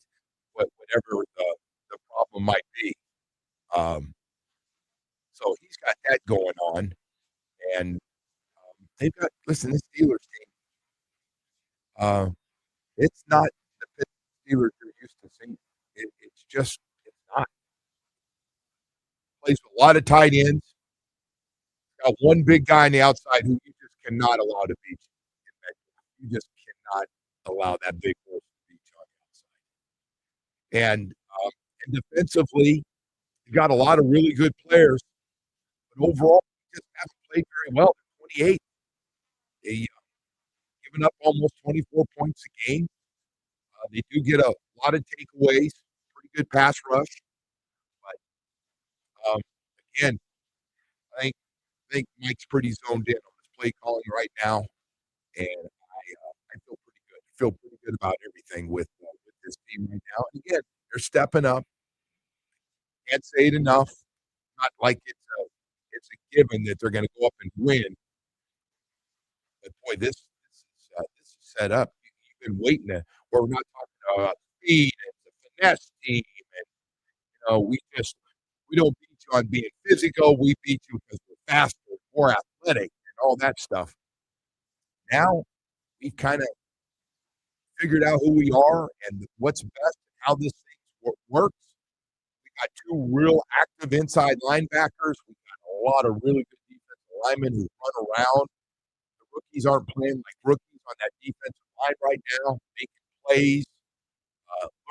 but whatever the problem might be. So he's got that going on. And they've got, listen, this Steelers team, it's not the Pittsburgh Steelers you're used to seeing. It's not. Plays with a lot of tight ends. Got one big guy on the outside who you just cannot allow to beat you. You just cannot allow that big horse to beat you on the outside. And defensively, you got a lot of really good players, but overall, you just haven't played very well. 28. They given up almost 24 points a game. They do get a lot of takeaways, pretty good pass rush. But again, I think Mike's pretty zoned in on his play calling right now, and I feel pretty good. I feel pretty good about everything with this team right now. And again, they're stepping up. Can't say it enough. Not like it's a given that they're going to go up and win. But boy, this is set up. You've been waiting to. We're not talking about speed and the finesse team, and we don't beat you on being physical. We beat you because we're faster, more athletic, and all that stuff. Now we've kind of figured out who we are and what's best and how this thing works. We got 2 real active inside linebackers. We got a lot of really good defensive linemen who run around. The rookies aren't playing like rookies on that defensive line right now, making plays.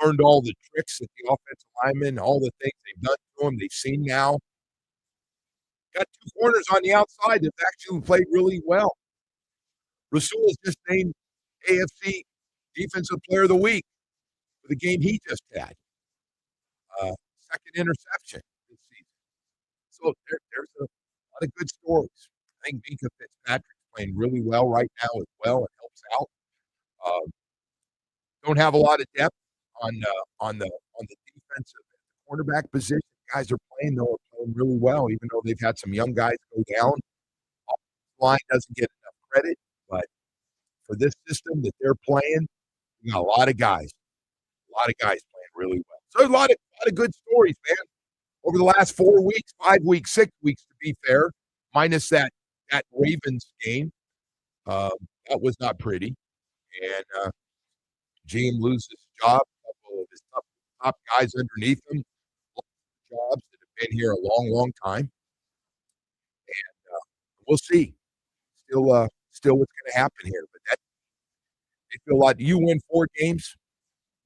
Learned all the tricks that the offensive linemen, all the things they've done to them, they've seen now. Got 2 corners on the outside that actually played really well. Rasul is just named AFC Defensive Player of the Week for the game he just had. Second interception this season. So there's a lot of good stories. I think Minka Fitzpatrick's playing really well right now as well. It helps out. Don't have a lot of depth on the defensive cornerback position. Guys are playing really well, even though they've had some young guys go down. Line doesn't get enough credit, but for this system that they're playing, you got a lot of guys playing really well. So a lot of good stories, man. Over the last 4 weeks, 5 weeks, 6 weeks, to be fair, minus that Ravens game. That was not pretty. And GM loses his job. A couple of his top guys underneath him lost jobs that have been here a long, long time. And we'll see. Still what's going to happen here. But they feel like you win 4 games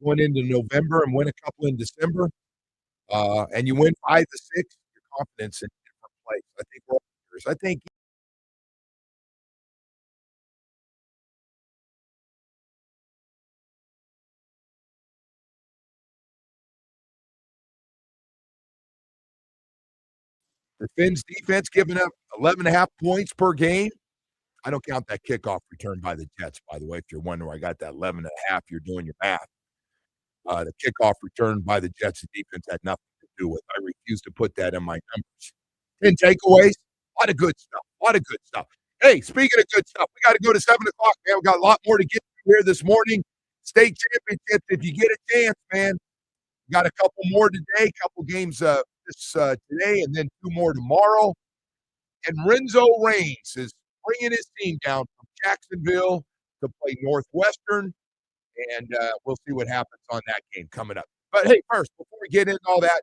going into November and win a couple in December, and you win 5 to 6, your confidence in a different place. I think we're all serious. I think the Finns defense giving up 11.5 points per game. I don't count that kickoff return by the Jets, by the way, if you're wondering where I got that 11.5, you're doing your math. The kickoff return by the Jets defense had nothing to do with it. I refuse to put that in my numbers. 10 takeaways, a lot of good stuff, a lot of good stuff. Hey, speaking of good stuff, we got to go to 7 o'clock, man. We got a lot more to get to here this morning. State championships, if you get a chance, man. Got a couple more today, couple games today, and then 2 more tomorrow. And Renzo Reigns is bringing his team down from Jacksonville to play Northwestern, and we'll see what happens on that game coming up. But, hey, first, before we get into all that,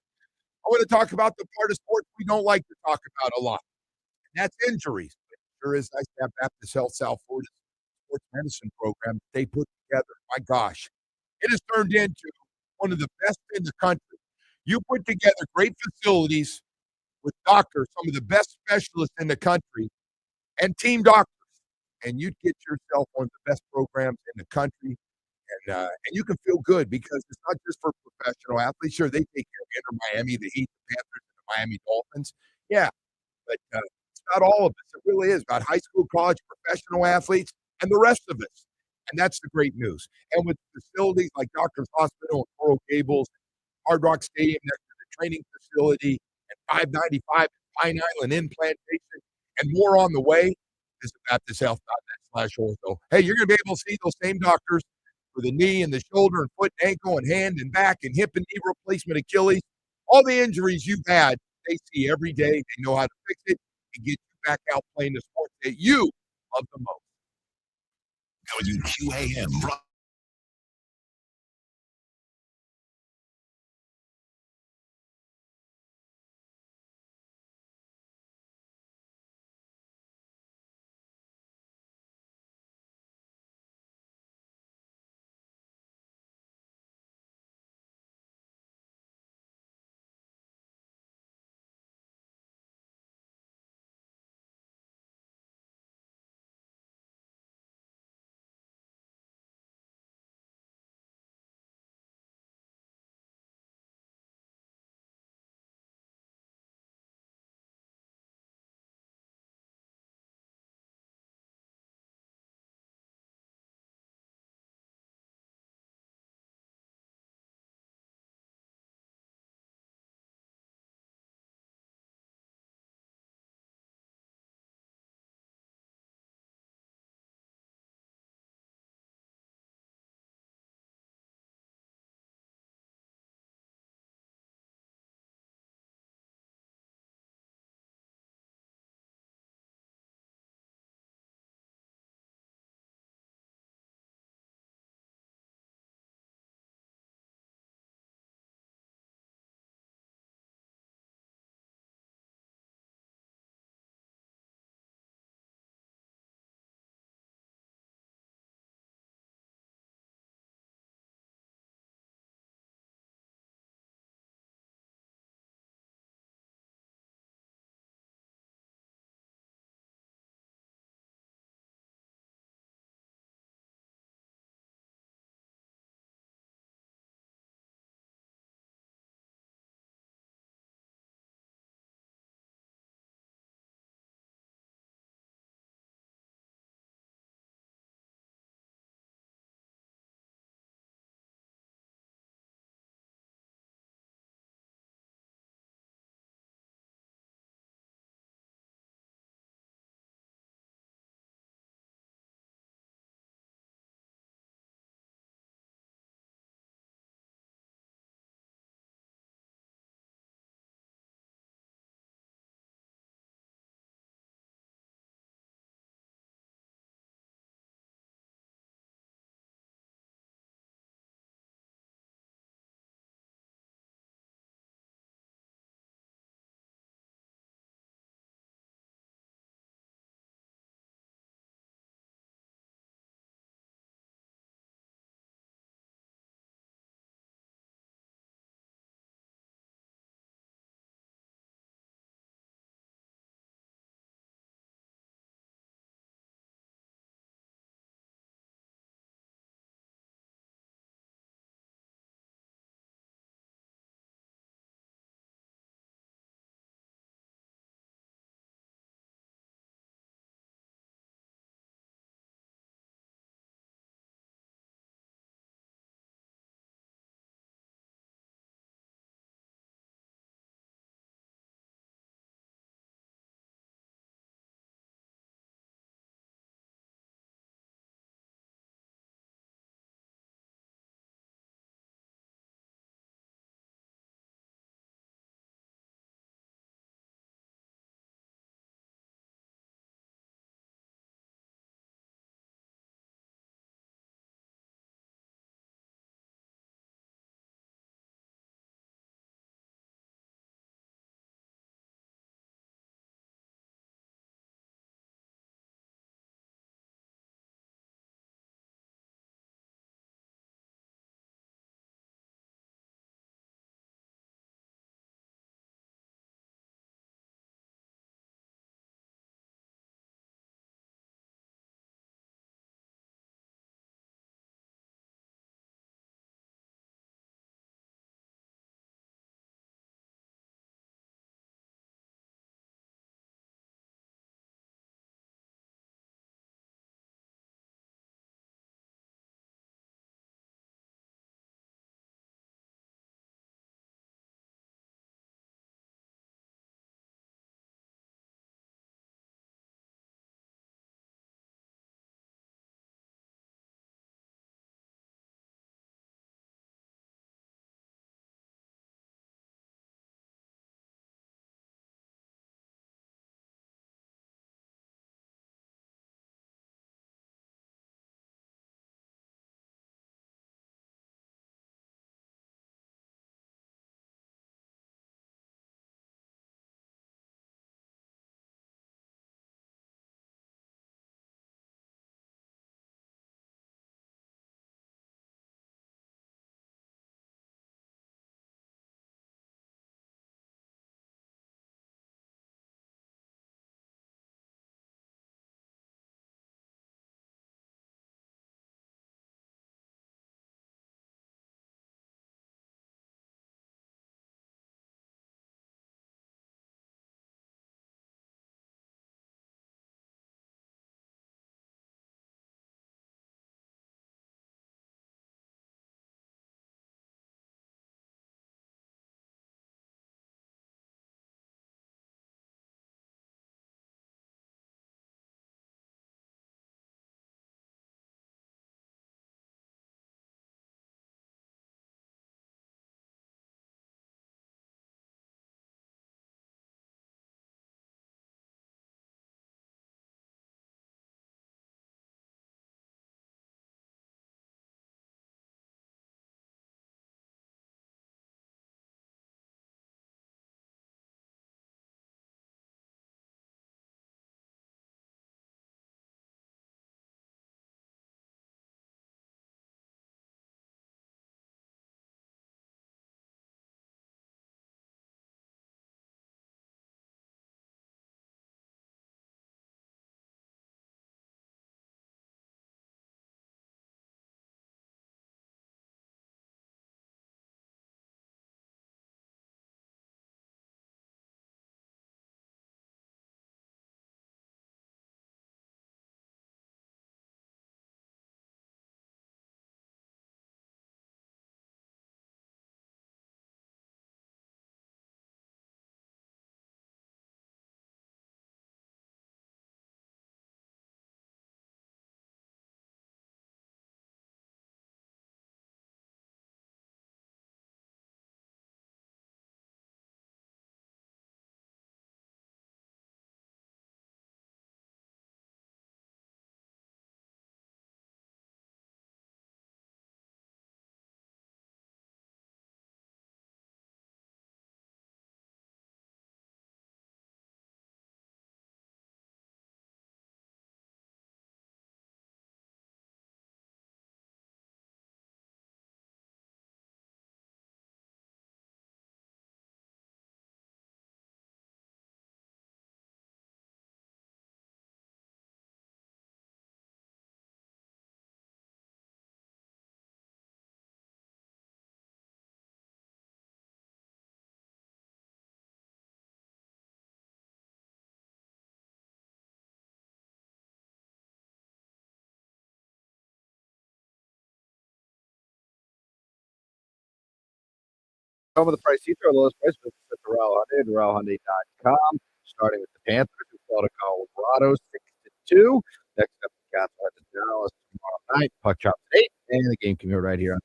I want to talk about the part of sports we don't like to talk about a lot, and that's injuries. It sure is nice to have Baptist Health South Florida's sports medicine program they put together. My gosh, it has turned into one of the best in the country. You put together great facilities with doctors, some of the best specialists in the country, and team doctors, and you'd get yourself one of the best programs in the country. And you can feel good because it's not just for professional athletes. Sure, they take care of Inter Miami, the Heat, the Panthers, and the Miami Dolphins. Yeah, but it's not all of us. It really is about high school, college, professional athletes, and the rest of us. And that's the great news. And with facilities like Doctors Hospital and Coral Gables, Hard Rock Stadium next to the training facility, and 595 Pine Island in Plantation, and more on the way, visit BaptistHealth.net/ortho. Hey, you're going to be able to see those same doctors for the knee and the shoulder and foot and ankle and hand and back and hip and knee replacement, Achilles, all the injuries you've had, they see every day. They know how to fix it and get you back out playing the sport that you love the most. WQAM Home of the price. You throw the lowest price business at DoralHyundai.com. Starting with the Panthers, who fell to Colorado 6-2. Next up, the Cats head to Dallas tomorrow night. Puck drops at 8, and the game can be right here on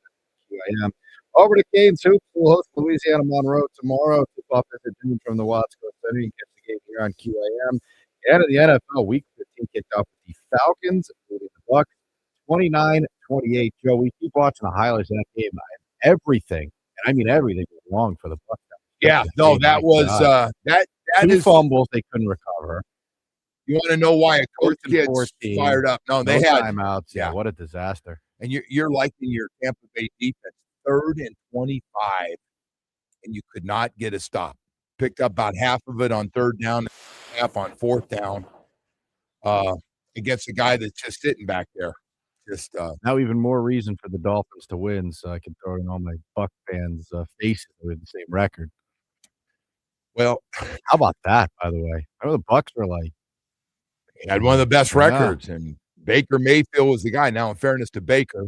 QIM. Over to Canes Hoops. We'll host Louisiana Monroe tomorrow. Tip-off is at noon from the Watsco Center. You can catch the game here on QIM. And in the NFL, Week 15 kicked off with the Falcons, including the Bucs, 29-28. Joe, we keep watching the highlights of that game. Everything, and I mean everything, was wrong for the Bucs. Yeah, no, that was that Two is fumbles they couldn't recover. You want to know why a coach gets 14, fired up? No, they no had timeouts. Yeah, what a disaster. And you're liking your Tampa Bay defense, 3rd and 25, and you could not get a stop. Picked up about half of it on 3rd down, half on 4th down, against a guy that's just sitting back there. Just now, even more reason for the Dolphins to win, so I can throw it in all my Buck fans' faces with the same record. Well, how about that? By the way, I know the Bucks were like had one of the best records, and Baker Mayfield was the guy. Now, in fairness to Baker,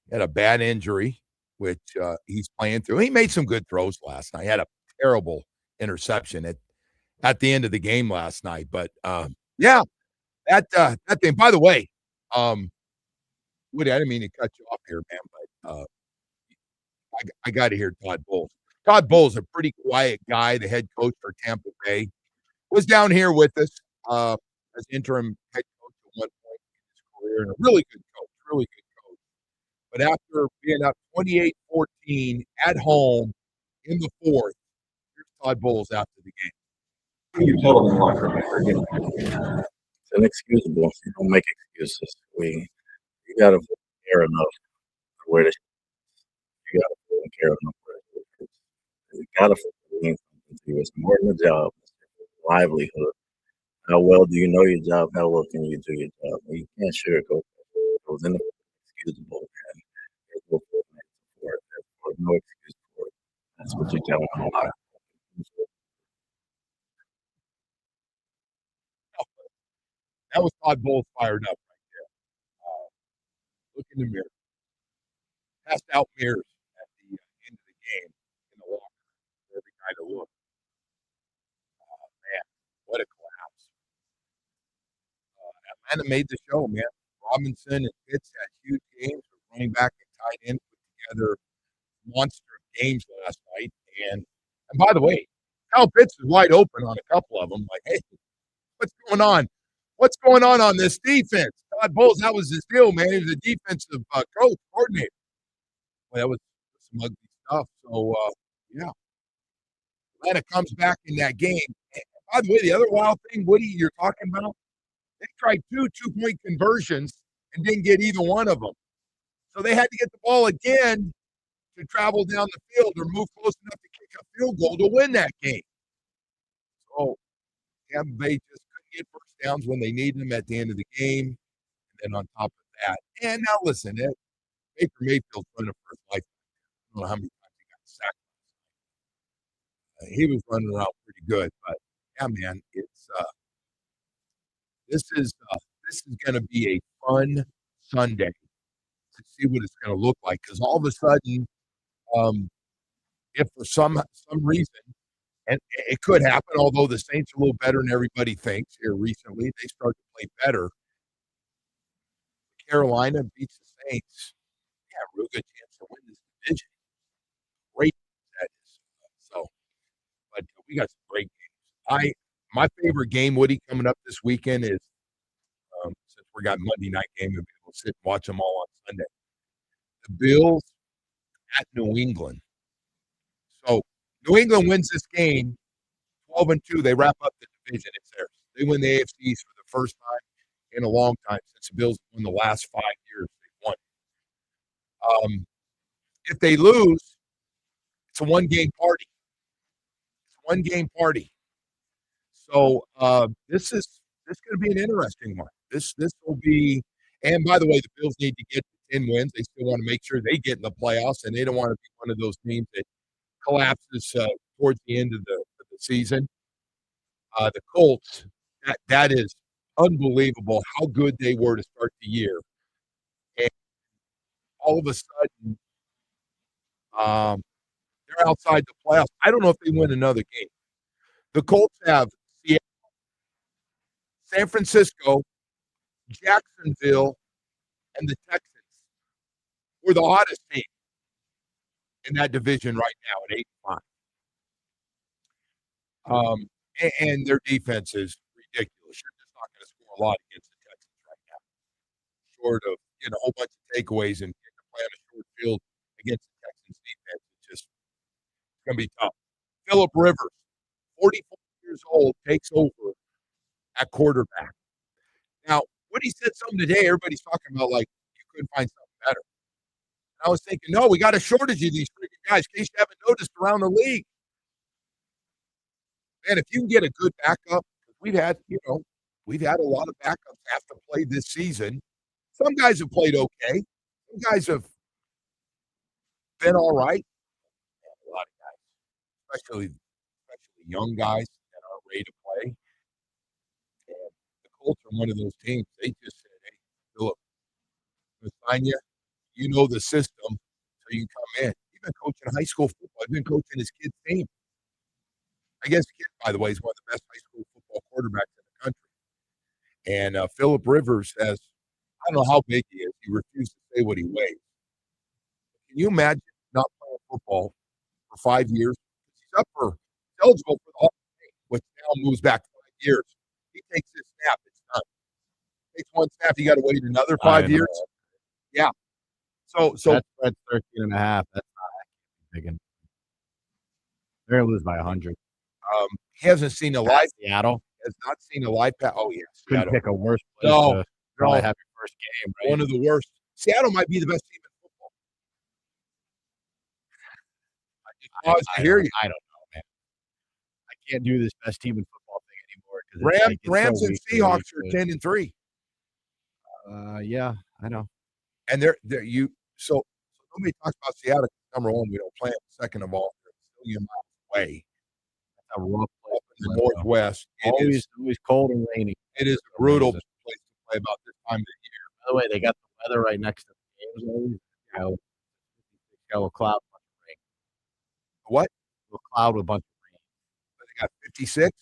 he had a bad injury, which he's playing through. He made some good throws last night. He had a terrible interception at the end of the game last night. But yeah, that thing. By the way, Woody, I didn't mean to cut you off here, man, but I got to hear Todd Bowles. Todd Bowles, a pretty quiet guy, the head coach for Tampa Bay, was down here with us as interim head coach at one point in his career, and a really good coach. But after being up 28-14 at home in the 4th, here's Todd Bowles after the game. You tell them in the locker room after again. It's inexcusable. You don't make excuses. You got to care enough for where the you got to care enough for it. You got to mean something to you. It's more than a job. It's a livelihood. How well do you know your job? How well can you do your job? You can't sugarcoat it. It was inexcusable, and there's no for it. There's no excuse for it. That's what you tell them a lot. That was Todd Bowles fired up right there. Look in the mirror. Passed out mirrors at the end of the game in the locker for every guy to look. Man, what a collapse. Atlanta made the show, man. Robinson and Pitts had huge games. Running back and tight end put together monster games last night. And by the way, Kyle Pitts is wide open on a couple of them. Like, hey, what's going on? What's going on this defense? Todd Bowles, that was his deal, man. He was a defensive coordinator. Well, that was some ugly stuff. So, yeah. Atlanta comes back in that game. And by the way, the other wild thing, Woody, you're talking about, they tried 2 2-point conversions and didn't get either one of them. So they had to get the ball again to travel down the field or move close enough to kick a field goal to win that game. So Tampa Bay just couldn't get first downs when they needed them at the end of the game. And then on top of that, and now listen, Baker Mayfield's running for his life. I don't know how many times he got sacked. He was running around pretty good, but yeah, man, it's this is going to be a fun Sunday to see what it's going to look like, because all of a sudden, if for some reason, and it could happen, although the Saints are a little better than everybody thinks here recently, they start to play better. Carolina beats the Saints. Yeah, real good chance to win this division. Great, that is. So, but we got some great games. My favorite game, Woody, coming up this weekend is, since we got Monday night game, and we'll sit and watch them all on Sunday. The Bills at New England. So New England wins this game 12-2. They wrap up the division. It's theirs. They win the AFC East for the first time in a long time since the Bills won the last 5 years. They won. If they lose, it's a one-game party. It's a one-game party. So this is going to be an interesting one. This will be. And by the way, the Bills need to get 10 wins. They still want to make sure they get in the playoffs, and they don't want to be one of those teams that collapses towards the end of the season. The Colts, that is unbelievable how good they were to start the year. And all of a sudden, they're are outside the playoffs. I don't know if they win another game. The Colts have Seattle, San Francisco, Jacksonville, and the Texans. We're the hottest team in that division right now at 8-5. And their defense is ridiculous. You're just not going to score a lot against the Texans right now. Short of getting a whole bunch of takeaways and getting to play on a short field against the Texans defense, it's going to be tough. Phillip Rivers, 44 years old, takes over at quarterback. Now, when he said something today, everybody's talking about like you couldn't find something better. And I was thinking, no, we got a shortage of these freaking guys. In case you haven't noticed around the league. Man, if you can get a good backup, we've had a lot of backups have to play this season. Some guys have played okay. Some guys have been all right. A lot of guys, especially young guys that are ready to play. And the Colts are one of those teams. They just said, "Hey, Phillip, we'll sign you. You know the system, so you can come in." You've been coaching high school football. I've been coaching his kid's team. I guess the kid, by the way, is one of the best high school football quarterbacks in the country. And Phillip Rivers has, I don't know how big he is. He refused to say what he weighs. Can you imagine not playing football for 5 years? He's eligible for the Hall of Fame, which now moves back 5 years. He takes his snap, it's done. Takes one snap, you got to wait another 5 years. Yeah. So that's 13.5. That's not big enough. They're gonna lose by 100. He hasn't seen a live. Seattle has not seen a live pass. Oh yeah, couldn't Seattle. pick a worse place No, to probably have your first game. Right? One of the worst. Seattle might be the best team in football. I just hear you. I don't know, man. I can't do this best team in football thing anymore. Rams and Seahawks are 10-3. Yeah, I know. And so nobody talks about Seattle. Number one, we don't play them. Second of all, they're a million miles away. That's a rough place in the Northwest. Always cold and rainy. It is a brutal place to play about this time of the year. By the way, they got the weather right next to the games. Always, got a little cloud, a bunch of rain. What? A little cloud with a bunch of rain. They got 56.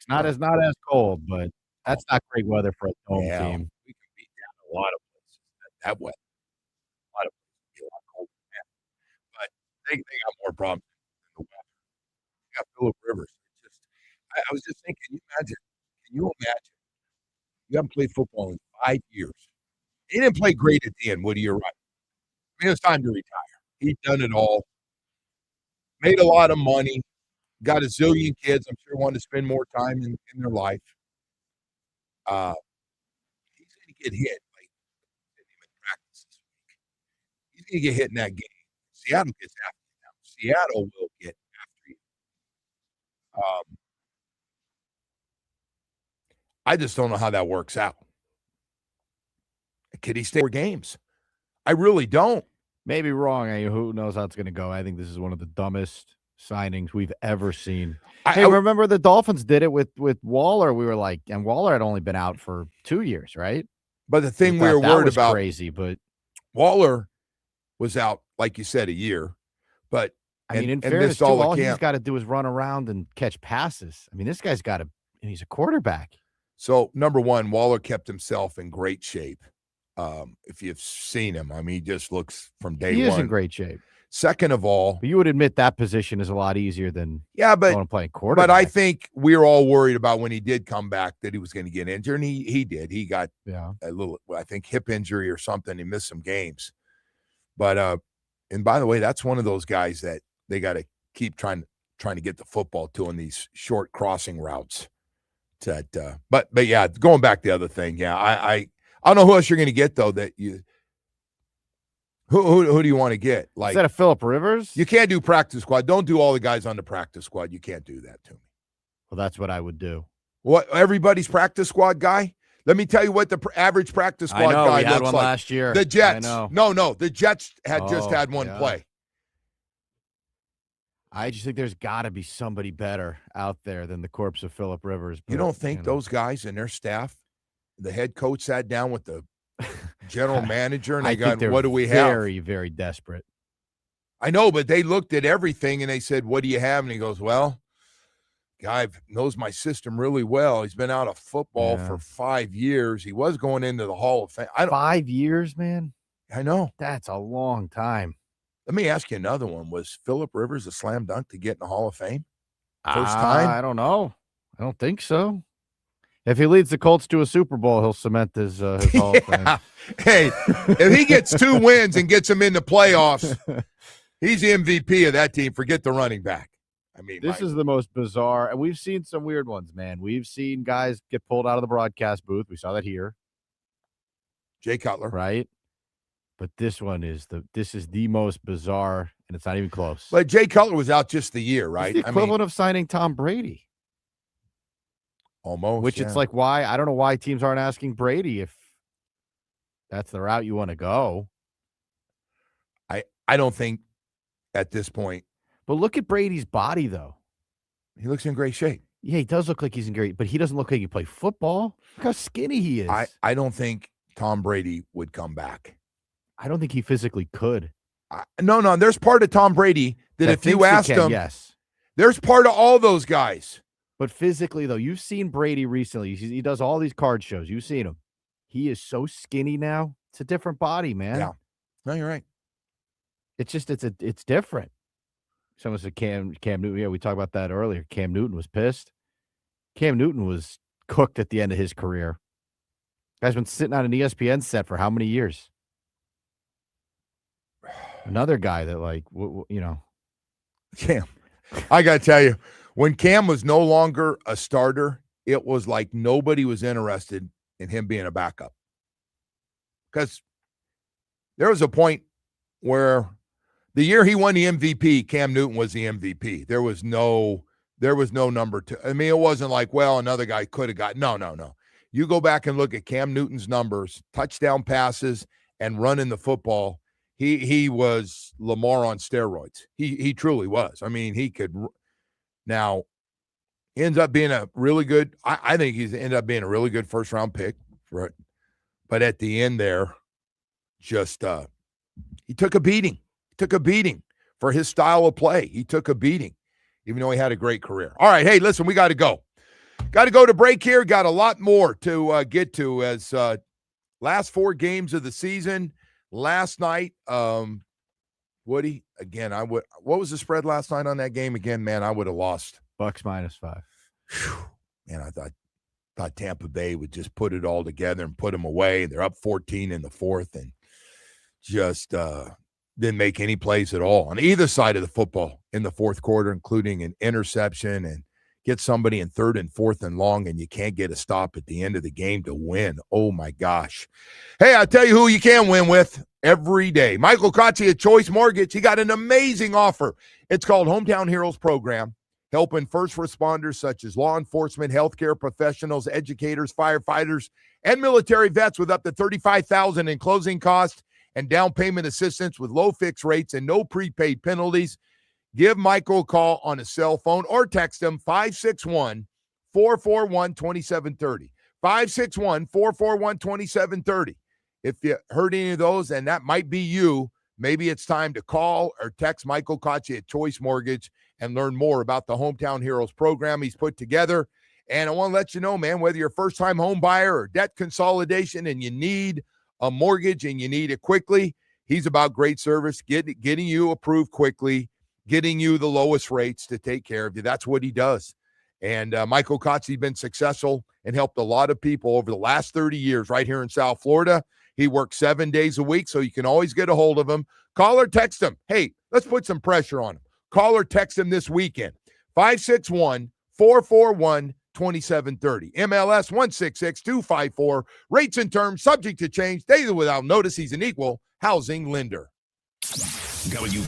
Not as cold, but that's not great weather for a home team. We can beat down a lot of places that way. A lot of places be a lot colder than that. But they got more problems than the weather. They got Phillip Rivers. I was just thinking, can you imagine? You haven't played football in 5 years. He didn't play great at the end, Woody, you're right. I mean, it was time to retire. He'd done it all. Made a lot of money. Got a zillion kids. I'm sure wanted to spend more time in their life. He's going to get hit. Like, didn't even practice this week. He's going to get hit in that game. Seattle gets after you now. Seattle will get after you. I just don't know how that works out. Could he stay 4 games? I really don't. Maybe wrong. Who knows how it's going to go? I think this is one of the dumbest signings we've ever seen. Remember the Dolphins did it with Waller. We were like, and Waller had only been out for 2 years, right? But the thing we were worried about, crazy, but Waller was out, like you said, a year. But I mean, in fairness, too, all he's got to do is run around and catch passes. I mean, this guy's got he's a quarterback. So, number one, Waller kept himself in great shape. If you've seen him, I mean, he just looks from day one. He is in great shape. Second of all, but you would admit that position is a lot easier than playing quarterback. But I think we were all worried about when he did come back that he was going to get injured, and he did. He got a little, I think, hip injury or something. He missed some games. But and by the way, that's one of those guys that they got to keep trying to get the football to in these short crossing routes. But yeah, going back to the other thing, yeah, I don't know who else you're going to get though. That you, who do you want to get? Like, is that a Phillip Rivers? You can't do practice squad. Don't do all the guys on the practice squad. You can't do that to me. Well, that's what I would do. What, everybody's practice squad guy? Let me tell you what the average practice squad guy we had looks one like. last year. The Jets. I know. No, the Jets just had one play. I just think there's got to be somebody better out there than the corpse of Phillip Rivers. You don't think those guys and their staff, the head coach sat down with the general manager and they got, what do we have? Very, very desperate. I know, but they looked at everything and they said, what do you have? And he goes, well, guy knows my system really well. He's been out of football for 5 years. He was going into the Hall of Fame. 5 years, man? I know. That's a long time. Let me ask you another one. Was Phillip Rivers a slam dunk to get in the Hall of Fame? First time? I don't know. I don't think so. If he leads the Colts to a Super Bowl, he'll cement his Hall of Fame. Hey, if he gets 2 wins and gets them in the playoffs, he's the MVP of that team. Forget the running back. I mean, this is the most bizarre, and we've seen some weird ones, man. We've seen guys get pulled out of the broadcast booth. We saw that here. Jay Cutler. Right? But this one is the most bizarre, and it's not even close. But Jay Cutler was out just the year, right? It's the equivalent of signing Tom Brady. Almost. Which it's like, why? I don't know why teams aren't asking Brady if that's the route you want to go. I don't think at this point. But look at Brady's body, though. He looks in great shape. Yeah, he does look like he's in great, but he doesn't look like he play football. Look how skinny he is. I don't think Tom Brady would come back. I don't think he physically could. No. There's part of Tom Brady that if you asked him, yes. There's part of all those guys. But physically, though, you've seen Brady recently. He does all these card shows. You've seen him. He is so skinny now. It's a different body, man. Yeah. No, you're right. It's just it's different. Someone said Cam Newton. Yeah, we talked about that earlier. Cam Newton was pissed. Cam Newton was cooked at the end of his career. Guy's been sitting on an ESPN set for how many years? Another guy that, Cam. I got to tell you, when Cam was no longer a starter, it was like nobody was interested in him being a backup. Because there was a point where the year he won the MVP, Cam Newton was the MVP. There was no number 2. I mean, it wasn't like, well, another guy could have got. No. You go back and look at Cam Newton's numbers, touchdown passes, and running the football. He was Lamar on steroids. He truly was. I mean, he could. Now, he ends up being a really good. I think he's ended up being a really good first round pick. Right, but at the end there, just he took a beating. Took a beating for his style of play. He took a beating, even though he had a great career. All right, hey, listen, we got to go. Got to go to break here. Got a lot more to get to as last 4 games of the season. Last night, Woody, again, what was the spread last night on that game? Again, man, I would have lost. Bucks -5. Man, I thought Tampa Bay would just put it all together and put them away. They're up 14 in the 4th and just didn't make any plays at all on either side of the football in the 4th quarter, including an interception, and get somebody in 3rd and 4th and long, and you can't get a stop at the end of the game to win. Oh, my gosh. Hey, I'll tell you who you can win with every day. Michael Kotze at Choice Mortgage. He got an amazing offer. It's called Hometown Heroes Program, helping first responders such as law enforcement, healthcare professionals, educators, firefighters, and military vets with up to $35,000 in closing costs and down payment assistance with low fixed rates and no prepaid penalties. Give Michael a call on his cell phone or text him 561-441-2730. 561-441-2730. If you heard any of those, and that might be you, maybe it's time to call or text Michael Kotze at Choice Mortgage and learn more about the Hometown Heroes program he's put together. And I want to let you know, man, whether you're a first-time home buyer or debt consolidation and you need a mortgage and you need it quickly, he's about great service, getting you approved quickly, getting you the lowest rates to take care of you. That's what he does. And Michael Kotze has been successful and helped a lot of people over the last 30 years right here in South Florida. He works 7 days a week, so you can always get a hold of him. Call or text him. Hey, let's put some pressure on him. Call or text him this weekend. 561-441-2730. MLS 166254. Rates and terms subject to change. Daily without notice. He's an equal housing lender. W.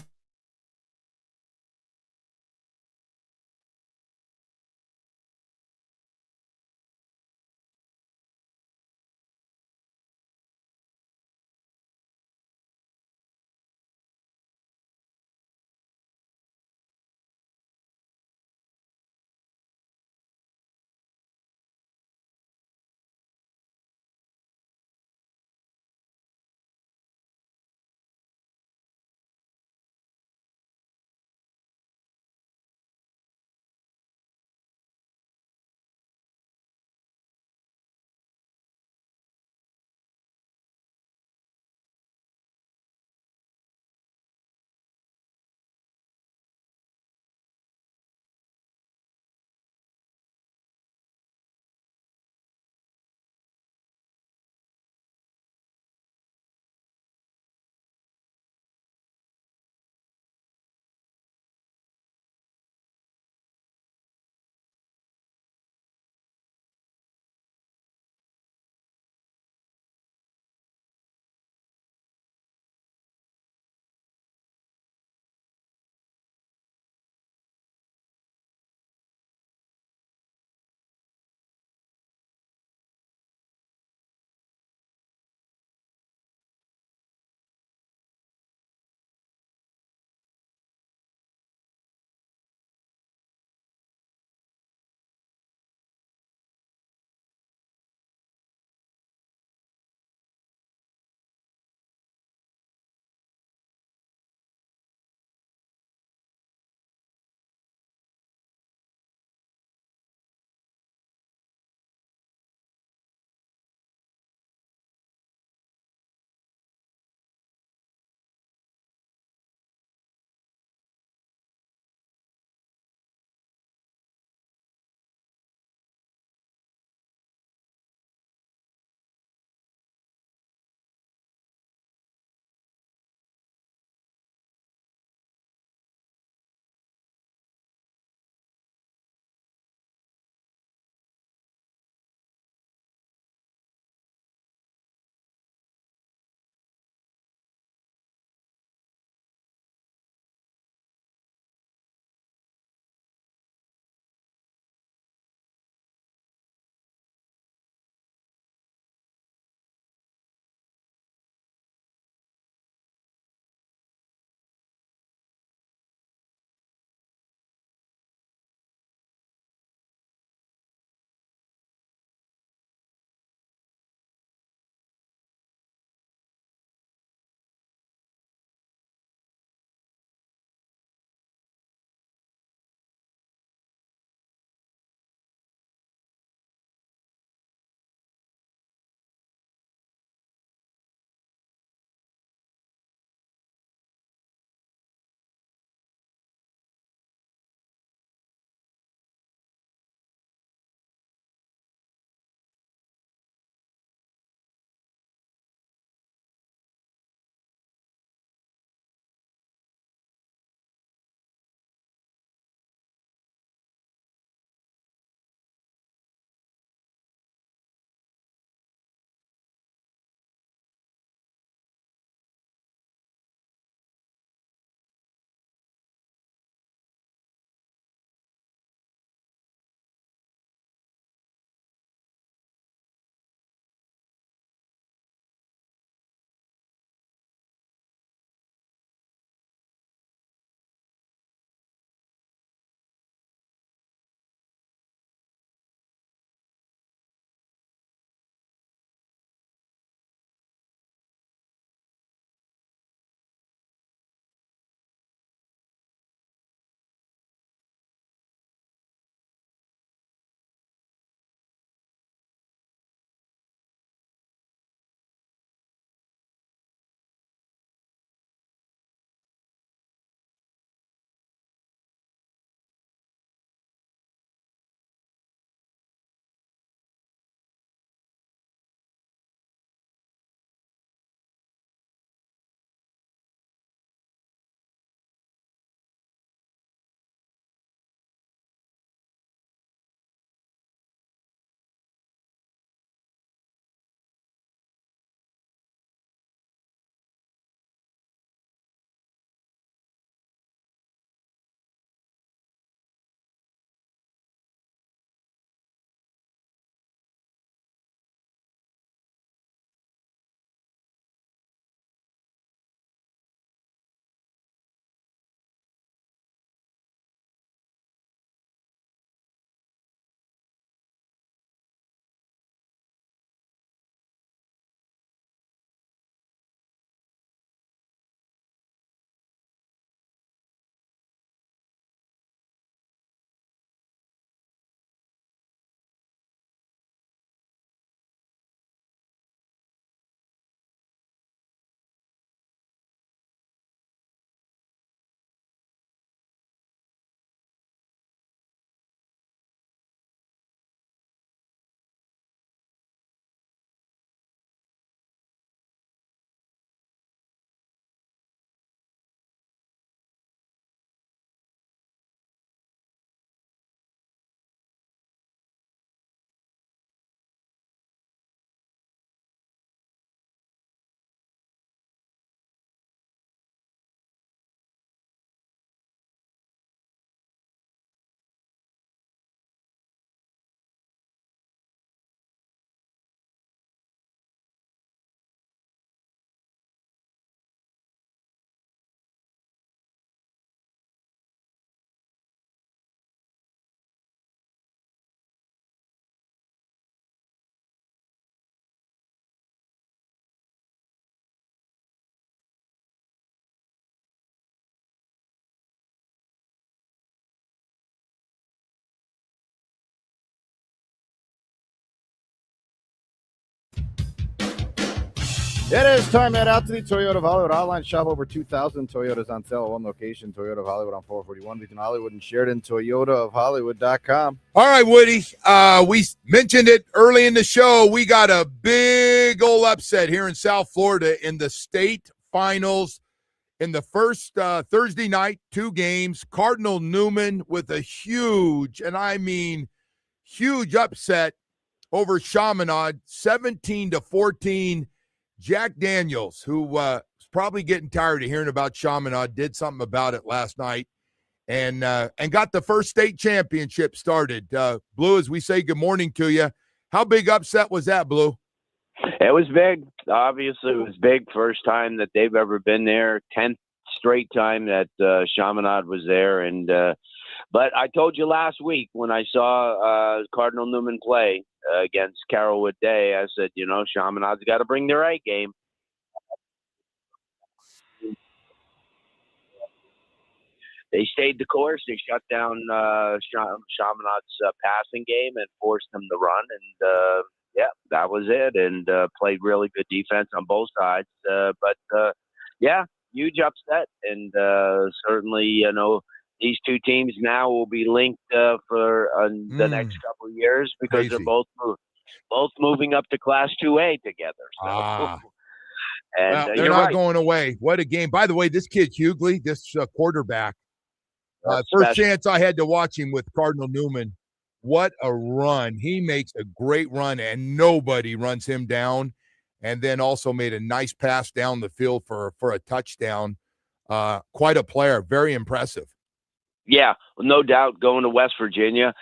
It is time to head out to the Toyota of Hollywood online shop. Over 2,000 Toyotas on sale at one location. Toyota of Hollywood on 441 between Hollywood and Sheridan. ToyotaofHollywood.com. All right, Woody. We mentioned it early in the show. We got a big old upset here in South Florida in the state finals. In the first Thursday night, 2 games, Cardinal Newman with a huge, and I mean huge upset over Chaminade, 17-14. Jack Daniels, who was probably getting tired of hearing about Chaminade, did something about it last night and got the first state championship started. Blue, as we say good morning to you, how big upset was that, Blue? It was big. Obviously, it was big. First time that they've ever been there. 10th straight time that Chaminade was there. And but I told you last week when I saw Cardinal Newman play against Carrollwood Day, I said, Chaminade's got to bring their A game. They stayed the course. They shut down Chaminade's passing game and forced them to run. And, that was it. And played really good defense on both sides. But huge upset. And certainly, these two teams now will be linked for the next couple of years because they're both moving up to Class 2A together. So. And they're not going away. What a game. By the way, this kid, Hughley, this quarterback, first chance I had to watch him with Cardinal Newman, what a run. He makes a great run, and nobody runs him down, and then also made a nice pass down the field for a touchdown. Quite a player. Very impressive. Yeah, no doubt. Going to West Virginia,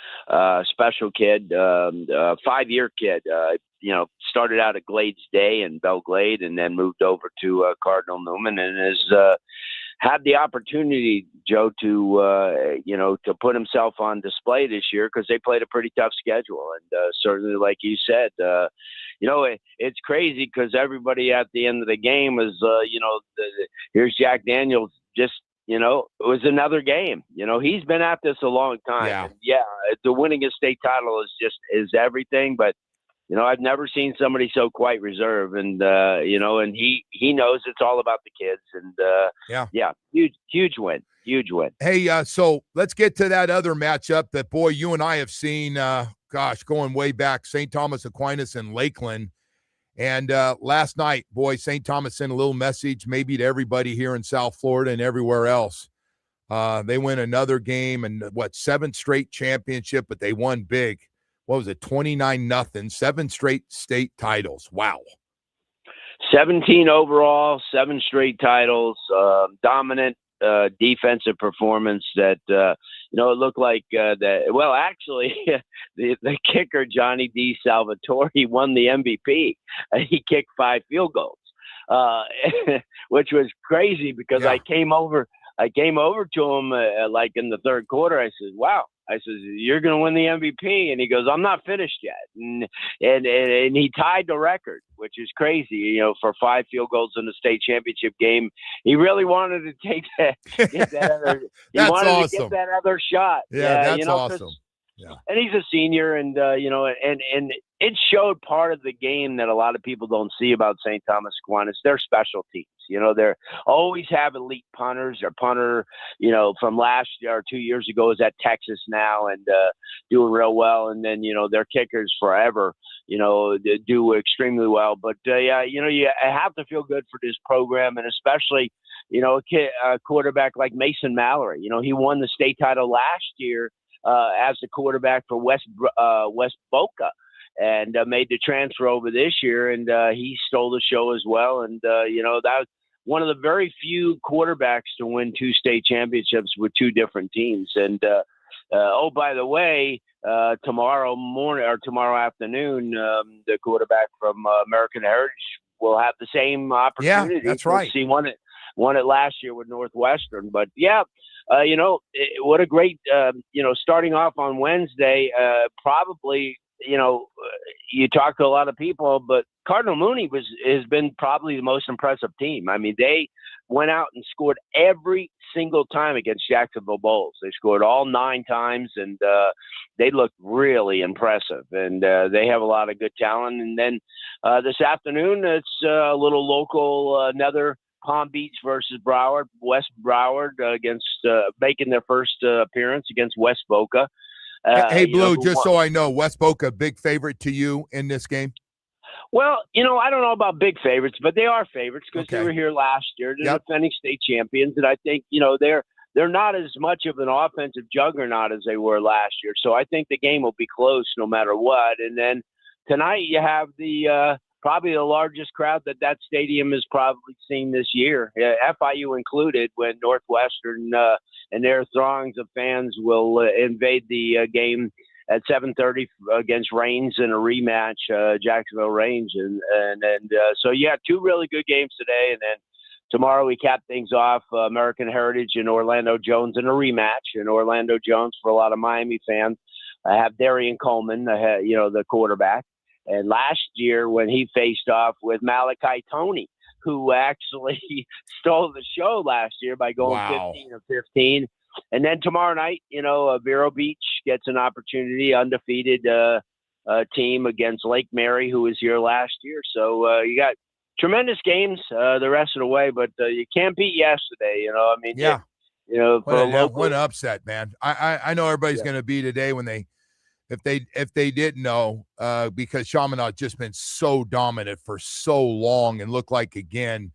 special kid, 5-year kid. Started out at Glades Day in Belle Glade and then moved over to Cardinal Newman and has had the opportunity, Joe, to put himself on display this year because they played a pretty tough schedule. And certainly, like you said, it's crazy because everybody at the end of the game is, here's Jack Daniels just, it was another game. He's been at this a long time. Yeah. And the winning a state title is everything. But, I've never seen somebody so quite reserved. And, and he knows it's all about the kids. And, huge win. Huge win. Hey, so let's get to that other matchup that, boy, you and I have seen, going way back, St. Thomas Aquinas and Lakeland. And last night, boy, St. Thomas sent a little message maybe to everybody here in South Florida and everywhere else. They win another game and 7th straight championship, but they won big. What was it, 29-0, 7 straight state titles. Wow. 17 overall, 7 straight titles, dominant defensive performance that, it looked like actually the kicker, Johnny D. Salvatore, he won the MVP. He kicked 5 field goals, which was crazy because I came over to him like in the third quarter. I said, wow. I said, you're going to win the MVP. And he goes, I'm not finished yet. And he tied the record, which is crazy, for 5 field goals in the state championship game. He really wanted to get that other, to get that other shot. Yeah, that's awesome. Yeah. And he's a senior and it showed part of the game that a lot of people don't see about St. Thomas Aquinas. Their special teams. They're always have elite punters. Their punter, from last year or 2 years ago is at Texas now and doing real well. And then, their kickers forever, do extremely well. But, you have to feel good for this program and especially, a quarterback like Mason Mallory. He won the state title last year as the quarterback for West Boca. And made the transfer over this year, and he stole the show as well. And, that was one of the very few quarterbacks to win 2 state championships with 2 different teams. And, by the way, tomorrow morning or tomorrow afternoon, the quarterback from American Heritage will have the same opportunity. Yeah, that's right. He won it last year with Northwestern. But, what a great, starting off on Wednesday, probably – you talk to a lot of people, but Cardinal Mooney has been probably the most impressive team. I mean, they went out and scored every single time against Jacksonville Bulls. They scored all 9 times, and they looked really impressive. And they have a lot of good talent. And then this afternoon, it's a little local, another Palm Beach versus Broward. West Broward against making their first appearance against West Boca. Hey, Blue, just so I know, West Boca, big favorite to you in this game? Well, I don't know about big favorites, but they are favorites because they were here last year. They're defending state champions, and I think, they're not as much of an offensive juggernaut as they were last year. So I think the game will be close no matter what. And then tonight you have the probably the largest crowd that stadium has probably seen this year, FIU included, when Northwestern and their throngs of fans will invade the game at 7:30 against Reigns in a rematch, Jacksonville Reigns. And so you have 2 really good games today. And then tomorrow we cap things off, American Heritage and Orlando Jones in a rematch. And Orlando Jones, for a lot of Miami fans, have Darian Coleman, the quarterback. And last year when he faced off with Malachi Toney, who actually stole the show last year by going 15-15. And then tomorrow night, Vero Beach gets an opportunity, undefeated team against Lake Mary, who was here last year. So you got tremendous games the rest of the way, but you can't beat yesterday. What an upset, man. I know everybody's going to be today when if they didn't know, because Chaminade's just been so dominant for so long and looked like, again,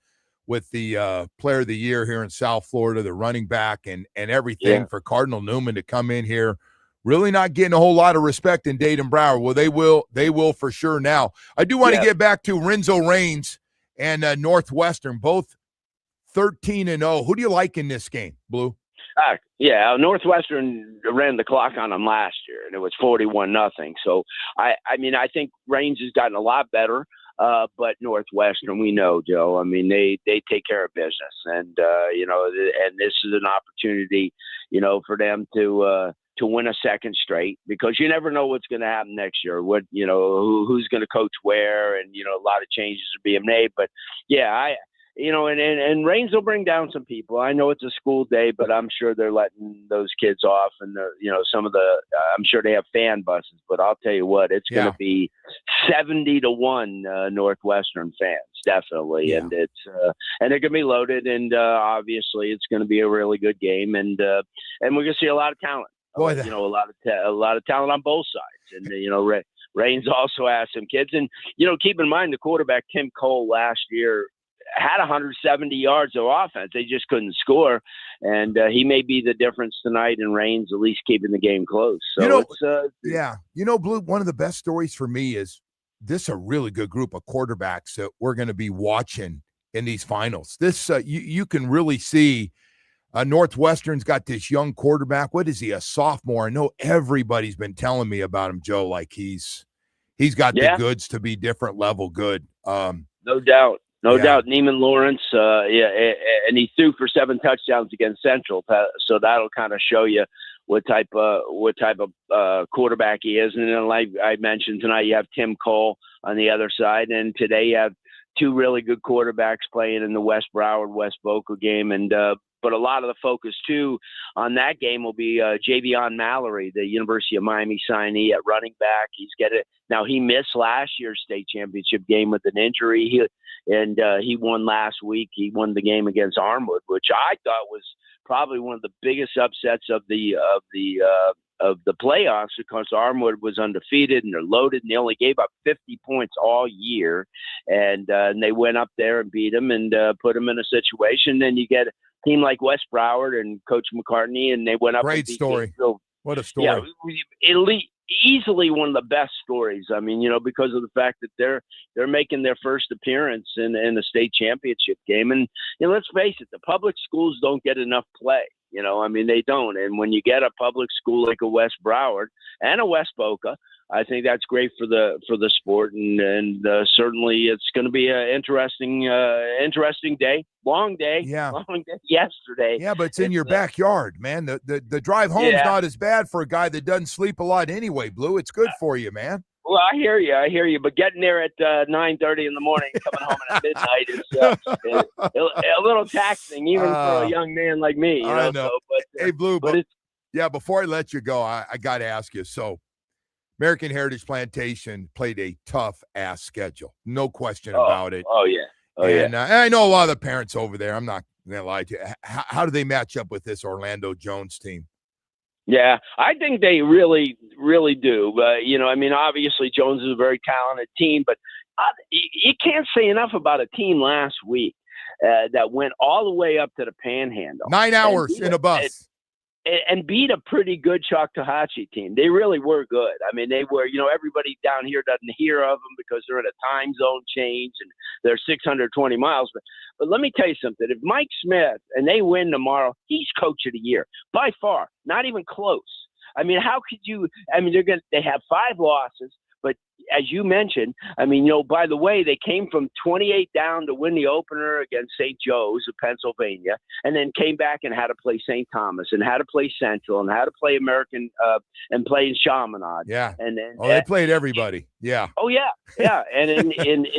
with the player of the year here in South Florida, the running back and everything, for Cardinal Newman to come in here, really not getting a whole lot of respect in Dayton Broward. Well, they will for sure now. I do want to get back to Renzo Reigns and Northwestern, both 13-0. Who do you like in this game, Blue? Northwestern ran the clock on them last year, and it was 41-0. So, I think Reigns has gotten a lot better. But Northwestern, we know, Joe, they take care of business, and and this is an opportunity, for them to win a second straight, because you never know what's going to happen next year. Who's going to coach where, and a lot of changes are being made. But and Reigns will bring down some people. I know it's a school day, but I'm sure they're letting those kids off, and some of the I'm sure they have fan buses. But I'll tell you what, it's going to be 70-1 Northwestern fans, definitely, and it's and they're going to be loaded, and obviously it's going to be a really good game, and we're going to see a lot of talent. A lot of talent on both sides, and Reigns also has some kids, and keep in mind the quarterback Tim Cole last year had 170 yards of offense. They just couldn't score, and he may be the difference tonight in Reigns at least keeping the game close. So Blue, one of the best stories for me is this a really good group of quarterbacks that we're going to be watching in these finals. This you can really see Northwestern's got this young quarterback. What is he, a sophomore? I know everybody's been telling me about him, Joe, like he's got the goods to be different level good. No doubt. No doubt, Neiman Lawrence, and he threw for 7 touchdowns against Central, so that'll kind of show you what type of quarterback he is. And then, like I mentioned tonight, you have Tim Cole on the other side, and today you have 2 really good quarterbacks playing in the West Broward West Boca game, and but a lot of the focus too on that game will be Javion Mallory, the University of Miami signee at running back. He missed last year's state championship game with an injury. He won last week. He won the game against Armwood, which I thought was probably one of the biggest upsets of the playoffs, because Armwood was undefeated and they're loaded, and they only gave up 50 points all year, and they went up there and beat them and put them in a situation. Then you get a team like West Broward and Coach McCartney, and they went up. Great story. What a story! Yeah, easily one of the best stories. Because of the fact that they're making their first appearance in the state championship game, and let's face it, the public schools don't get enough play. They don't. And when you get a public school like a West Broward and a West Boca, I think that's great for the sport, and certainly it's going to be an interesting day, long day yesterday. Yeah, but it's in your backyard, man. The drive home's not as bad for a guy that doesn't sleep a lot anyway, Blue. It's good for you, man. Well, I hear you. But getting there at 9:30 in the morning, coming home at midnight is a little taxing, even for a young man like me. You know? I know. So, but, hey, Blue, but it's, yeah, before I let you go, I got to ask you. So, American Heritage Plantation played a tough-ass schedule. No question about it. Oh, yeah. And I know a lot of the parents over there. I'm not going to lie to you. How do they match up with this Orlando Jones team? Yeah, I think they really, really do. But, obviously Jones is a very talented team, but you can't say enough about a team last week that went all the way up to the Panhandle. 9 hours in a bus. And beat a pretty good Choctawhatchee team. They really were good. I mean, they were, everybody down here doesn't hear of them because they're in a time zone change and they're 620 miles. But let me tell you something. If Mike Smith and they win tomorrow, he's coach of the year by far, not even close. I mean, how could you? I mean, they have 5 losses. But as you mentioned, by the way, they came from 28 down to win the opener against St. Joe's of Pennsylvania, and then came back and had to play St. Thomas and had to play Central and had to play American and play in Chaminade. Yeah. And then, they played everybody. Yeah. Oh, yeah. Yeah. And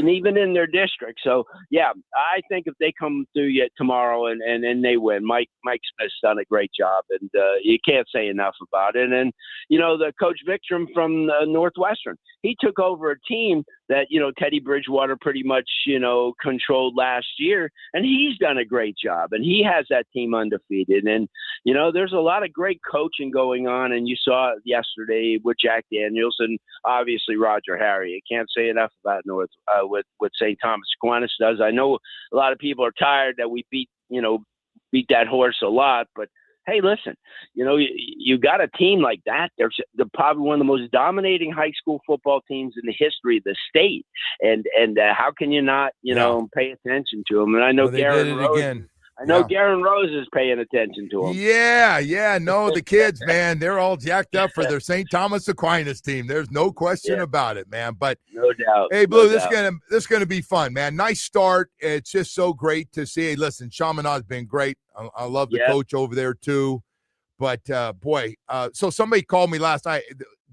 even in their district. So, yeah, I think if they come through yet tomorrow and they win, Mike Smith's done a great job, and you can't say enough about it. And, the Coach Victram from Northwestern, he took over a team that, Teddy Bridgewater pretty much, controlled last year, and he's done a great job, and he has that team undefeated. And, there's a lot of great coaching going on, and you saw it yesterday with Jack Daniels and obviously Roger Harry. I can't say enough about what St. Thomas Aquinas does. I know a lot of people are tired that we beat that horse a lot, but hey, listen, you got a team like that. They're probably one of the most dominating high school football teams in the history of the state. And how can you not, pay attention to them? And I know Garen Rose is paying attention to them. Yeah. No, the kids, man, they're all jacked up for their St. Thomas Aquinas team. There's no question about it, man. But no doubt. Hey, Blue, this is gonna be fun, man. Nice start. It's just so great to see. Hey, listen, Chaminade's been great. I love the coach over there too. But so somebody called me last night.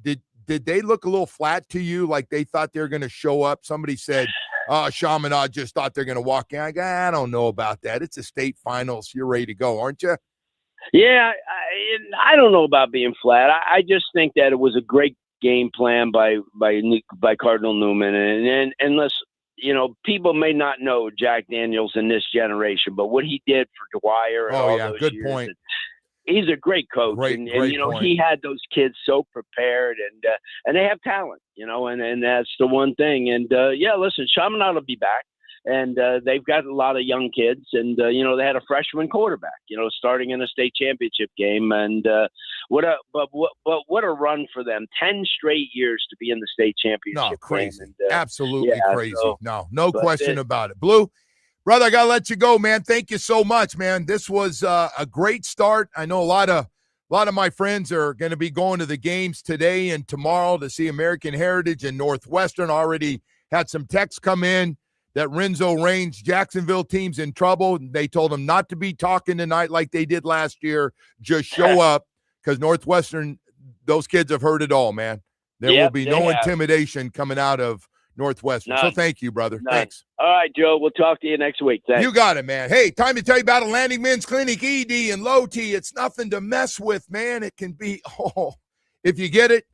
Did they look a little flat to you? Like they thought they were going to show up? Somebody said, Chaminade just thought they're going to walk in. I go, I don't know about that. It's a state finals. You're ready to go, aren't you? Yeah, I don't know about being flat. I just think that it was a great game plan by Cardinal Newman. And let's, people may not know Jack Daniels in this generation, but what he did for Dwyer and all those good years, point. He's a great coach, Great point. He had those kids so prepared, and they have talent, and that's the one thing. And listen, Chaminade will be back, and they've got a lot of young kids, and they had a freshman quarterback, starting in a state championship game, and what a run for them! 10 straight years to be in the state championship. No, crazy, game. absolutely crazy. So, no question about it, Blue. Brother, I got to let you go, man. Thank you so much, man. This was a great start. I know a lot of my friends are going to be going to the games today and tomorrow to see American Heritage and Northwestern. Already had some texts come in that Renzo Range Jacksonville team's in trouble. They told them not to be talking tonight like they did last year. Just show up because Northwestern, those kids have heard it all, man. There will be no intimidation coming out of Northwestern. So thank you, brother. None. Thanks. All right, Joe. We'll talk to you next week. Thanks. You got it, man. Hey, time to tell you about Atlantic Men's Clinic ED and Low T. It's nothing to mess with, man. It can be, if you get it.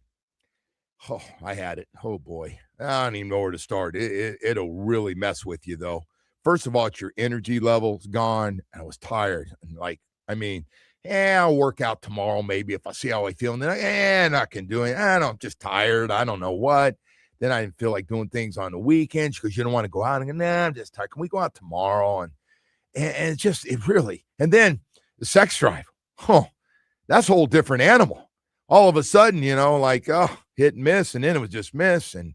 Oh, I had it. Oh, boy. I don't even know where to start. It'll really mess with you, though. First of all, it's your energy level's gone. I was tired. I'll work out tomorrow maybe if I see how I feel. And then I can do it. I'm just tired. I don't know what. Then I didn't feel like doing things on the weekends because you don't want to go out and go, I'm just tired. Can we go out tomorrow? And it really. And then the sex drive. That's a whole different animal. All of a sudden, hit and miss. And then it was just miss and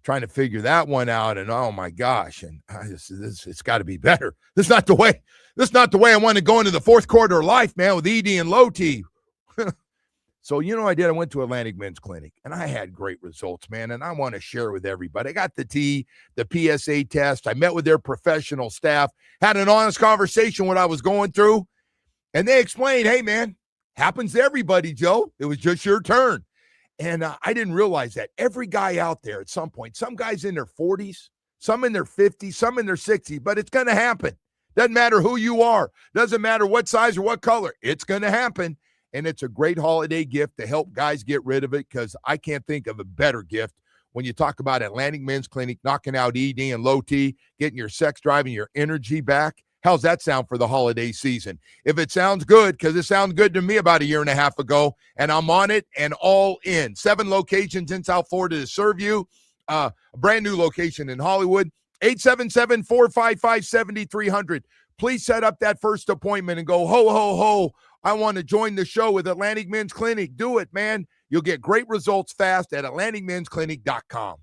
trying to figure that one out. And oh my gosh. And it's got to be better. This is not the way I want to go into the fourth quarter of life, man, with ED and Low T. So, I did. I went to Atlantic Men's Clinic, and I had great results, man, and I want to share with everybody. I got the PSA test. I met with their professional staff, had an honest conversation what I was going through, and they explained, hey, man, happens to everybody, Joe. It was just your turn. And I didn't realize that every guy out there at some point, some guys in their 40s, some in their 50s, some in their 60s, but it's going to happen. Doesn't matter who you are. Doesn't matter what size or what color. It's going to happen. And it's a great holiday gift to help guys get rid of it, because I can't think of a better gift when you talk about Atlantic Men's Clinic, knocking out ED and low T, getting your sex drive and your energy back. How's that sound for the holiday season? If it sounds good, because it sounded good to me about a year and a half ago, and I'm on it and all in. 7 locations in South Florida to serve you. A brand new location in Hollywood. 877-455-7300. Please set up that first appointment and go, ho, ho, ho. I want to join the show with Atlantic Men's Clinic. Do it, man. You'll get great results fast at AtlanticMen'sClinic.com.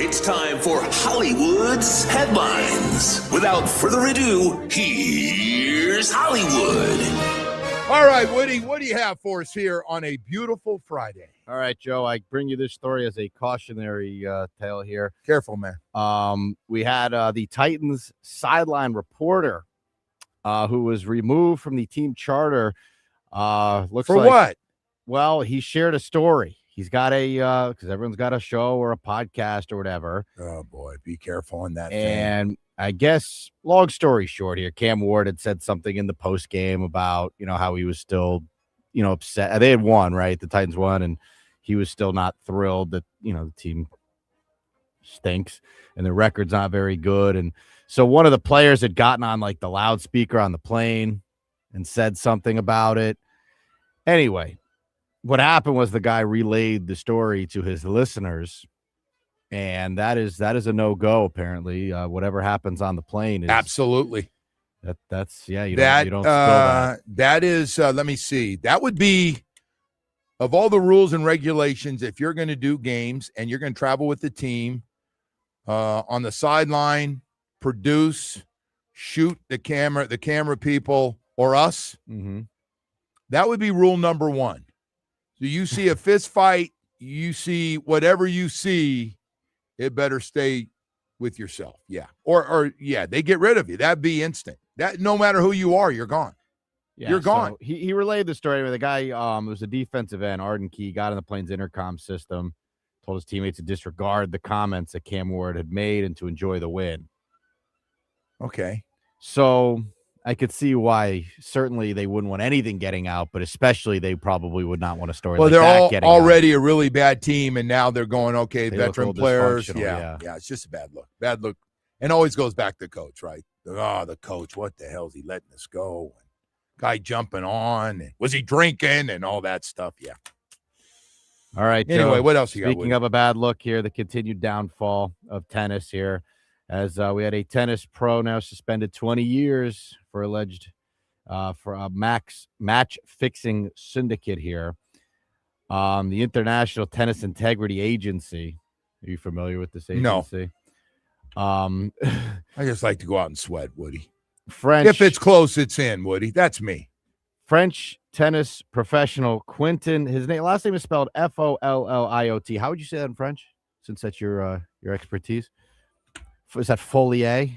It's time for Hollywood's headlines. Without further ado, here's Hollywood. All right, Woody, what do you have for us here on a beautiful Friday? All right, Joe, I bring you this story as a cautionary tale here. Careful, man. We had the Titans sideline reporter who was removed from the team charter. Looks For like, what? Well, he shared a story. He's got a because everyone's got a show or a podcast or whatever. Oh boy, be careful on that. And I guess, long story short, here, Cam Ward had said something in the post game about how he was still upset. They had won, right? The Titans won, and he was still not thrilled that the team stinks and the record's not very good. And so one of the players had gotten on like the loudspeaker on the plane and said something about it. Anyway, what happened was the guy relayed the story to his listeners, and that is a no-go, apparently. Whatever happens on the plane is absolutely. That's you don't spill that. That is, let me see. That would be, of all the rules and regulations, if you're going to do games and you're going to travel with the team on the sideline, produce, shoot the camera people, or us, that would be rule number one. So you see a fist fight, you see whatever you see, it better stay with yourself. Yeah. Or they get rid of you. That'd be instant. That no matter who you are, you're gone. Yeah, you're gone. So he relayed the story where the guy, it was a defensive end, Arden Key, got on the plane's intercom system, told his teammates to disregard the comments that Cam Ward had made and to enjoy the win. Okay. So I could see why certainly they wouldn't want anything getting out, but especially they probably would not want a story like that getting out. They're already a really bad team, and now they're going, okay, veteran players. Yeah, it's just a bad look. Bad look. And always goes back to coach, right? The coach, what the hell is he letting us go? Guy jumping on. And was he drinking and all that stuff? Yeah. All right. Anyway, Joe, what else you got? Speaking of a bad look here, the continued downfall of tennis here, as we had a tennis pro now suspended 20 years for alleged for a match fixing syndicate here. The International Tennis Integrity Agency. Are you familiar with this agency? No. I just like to go out and sweat, Woody. French. If it's close, it's in, Woody. That's me. French tennis professional Quentin. His last name is spelled Folliot. How would you say that in French? Since that's your expertise. Is that Follier?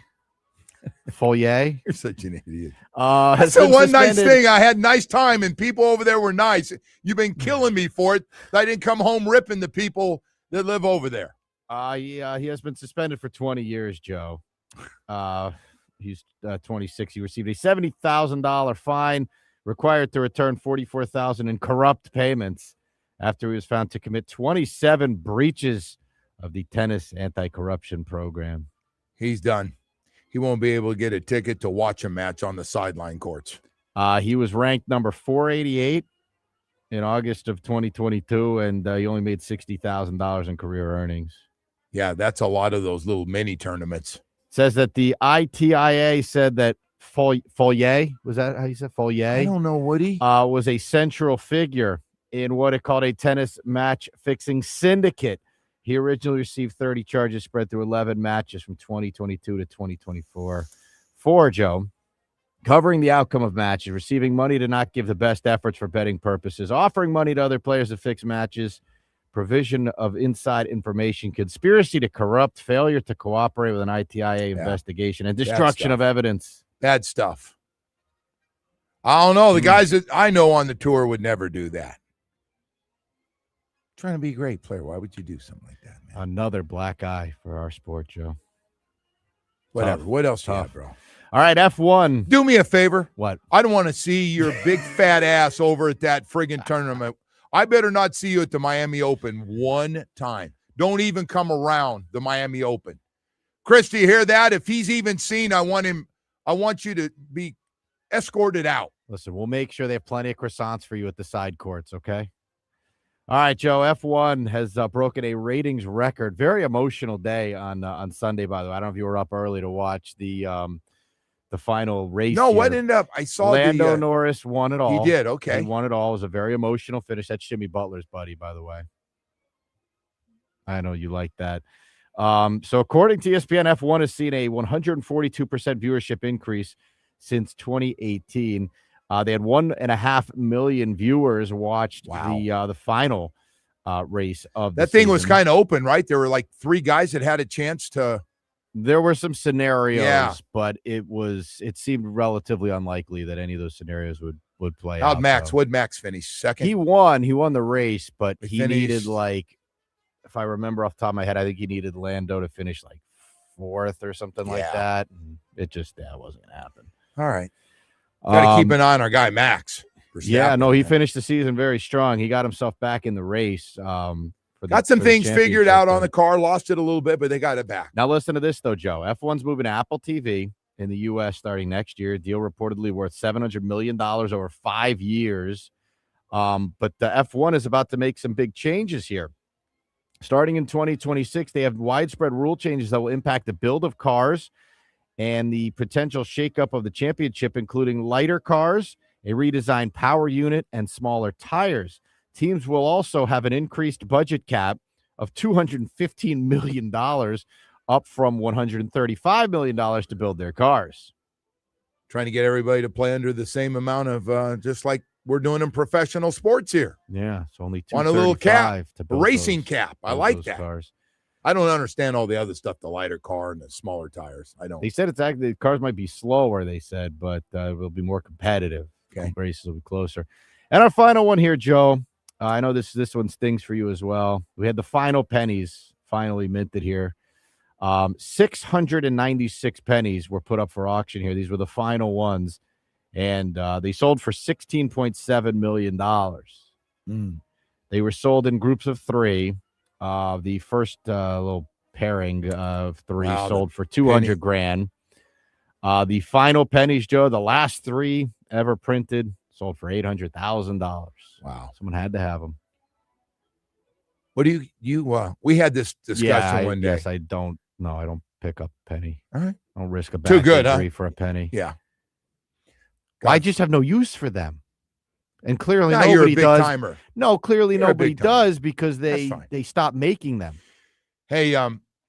Follier? You're such an idiot. That's the one nice thing. I had a nice time, and people over there were nice. You've been killing me for it. I didn't come home ripping the people that live over there. He has been suspended for 20 years, Joe. He's 26. He received a $70,000 fine, required to return $44,000 in corrupt payments after he was found to commit 27 breaches of the tennis anti-corruption program. He's done. He won't be able to get a ticket to watch a match on the sideline courts. He was ranked number 488 in August of 2022, and he only made $60,000 in career earnings. Yeah, that's a lot of those little mini tournaments. It says that the ITIA said that Follier, was that how you said Follier? I don't know, Woody. Was a central figure in what it called a tennis match fixing syndicate. He originally received 30 charges spread through 11 matches from 2022 to 2024 for Joe, covering the outcome of matches, receiving money to not give the best efforts for betting purposes, offering money to other players to fix matches, provision of inside information, conspiracy to corrupt, failure to cooperate with an ITIA investigation, and destruction of evidence. Bad stuff. I don't know. The guys that I know on the tour would never do that. Trying to be a great player. Why would you do something like that, man? Another black eye for our sport, Joe. Whatever. Tough. What else you have, bro? All right, F1. Do me a favor. What? I don't want to see your big fat ass over at that friggin' tournament. I better not see you at the Miami Open one time. Don't even come around the Miami Open. Chris, do you hear that? If he's even seen, I want you to be escorted out. Listen, we'll make sure they have plenty of croissants for you at the side courts, okay? All right, Joe, F1 has broken a ratings record. Very emotional day on Sunday, by the way. I don't know if you were up early to watch the final race. No, what ended up? I saw Lando Norris won it all. He did, okay. He won it all. It was a very emotional finish. That's Jimmy Butler's buddy, by the way. I know you like that. So according to ESPN, F1 has seen a 142% viewership increase since 2018. They had 1.5 million viewers watched the final race of the That thing was season. kind of open, right? There were like 3 guys that had a chance to. There were some scenarios, but it seemed relatively unlikely that any of those scenarios would play out. How'd Max? Would Max finish second? He won the race, but he finished, needed, like, if I remember off the top of my head, I think he needed Lando to finish like 4th or something like that. And it just wasn't gonna happen. All right. Got to keep an eye on our guy, Max. Yeah, no, he finished the season very strong. He got himself back in the race. Got some things figured out on the car, lost it a little bit, but they got it back. Now listen to this, though, Joe. F1's moving to Apple TV in the U.S. starting next year. Deal reportedly worth $700 million over 5 years. But the F1 is about to make some big changes here. Starting in 2026, they have widespread rule changes that will impact the build of cars and the potential shakeup of the championship, including lighter cars, a redesigned power unit, and smaller tires. Teams will also have an increased budget cap of $215 million, up from $135 million to build their cars. Trying to get everybody to play under the same amount of, just like we're doing in professional sports here. Yeah, it's only $235 on a little cap, to a racing cap. I like that. Cars. I don't understand all the other stuff, the lighter car and the smaller tires. I don't. They said the cars might be slower, they said, but it will be more competitive. Okay. Races will be closer. And our final one here, Joe. I know this one stings for you as well. We had the final pennies finally minted here. 696 pennies were put up for auction here. These were the final ones. And they sold for $16.7 million. They were sold in groups of 3. The first little pairing of 3 sold for $200,000. The final pennies, Joe, the last 3 ever printed, sold for $800,000. Wow. Someone had to have them. What do you we had this discussion one day. Yes, I don't pick up a penny. All right. I don't risk a Too back good, injury for a penny. Yeah. I just have no use for them. And clearly Now nobody you're a big does. timer. No, clearly You're a nobody big timer. does because they stopped making them. Hey,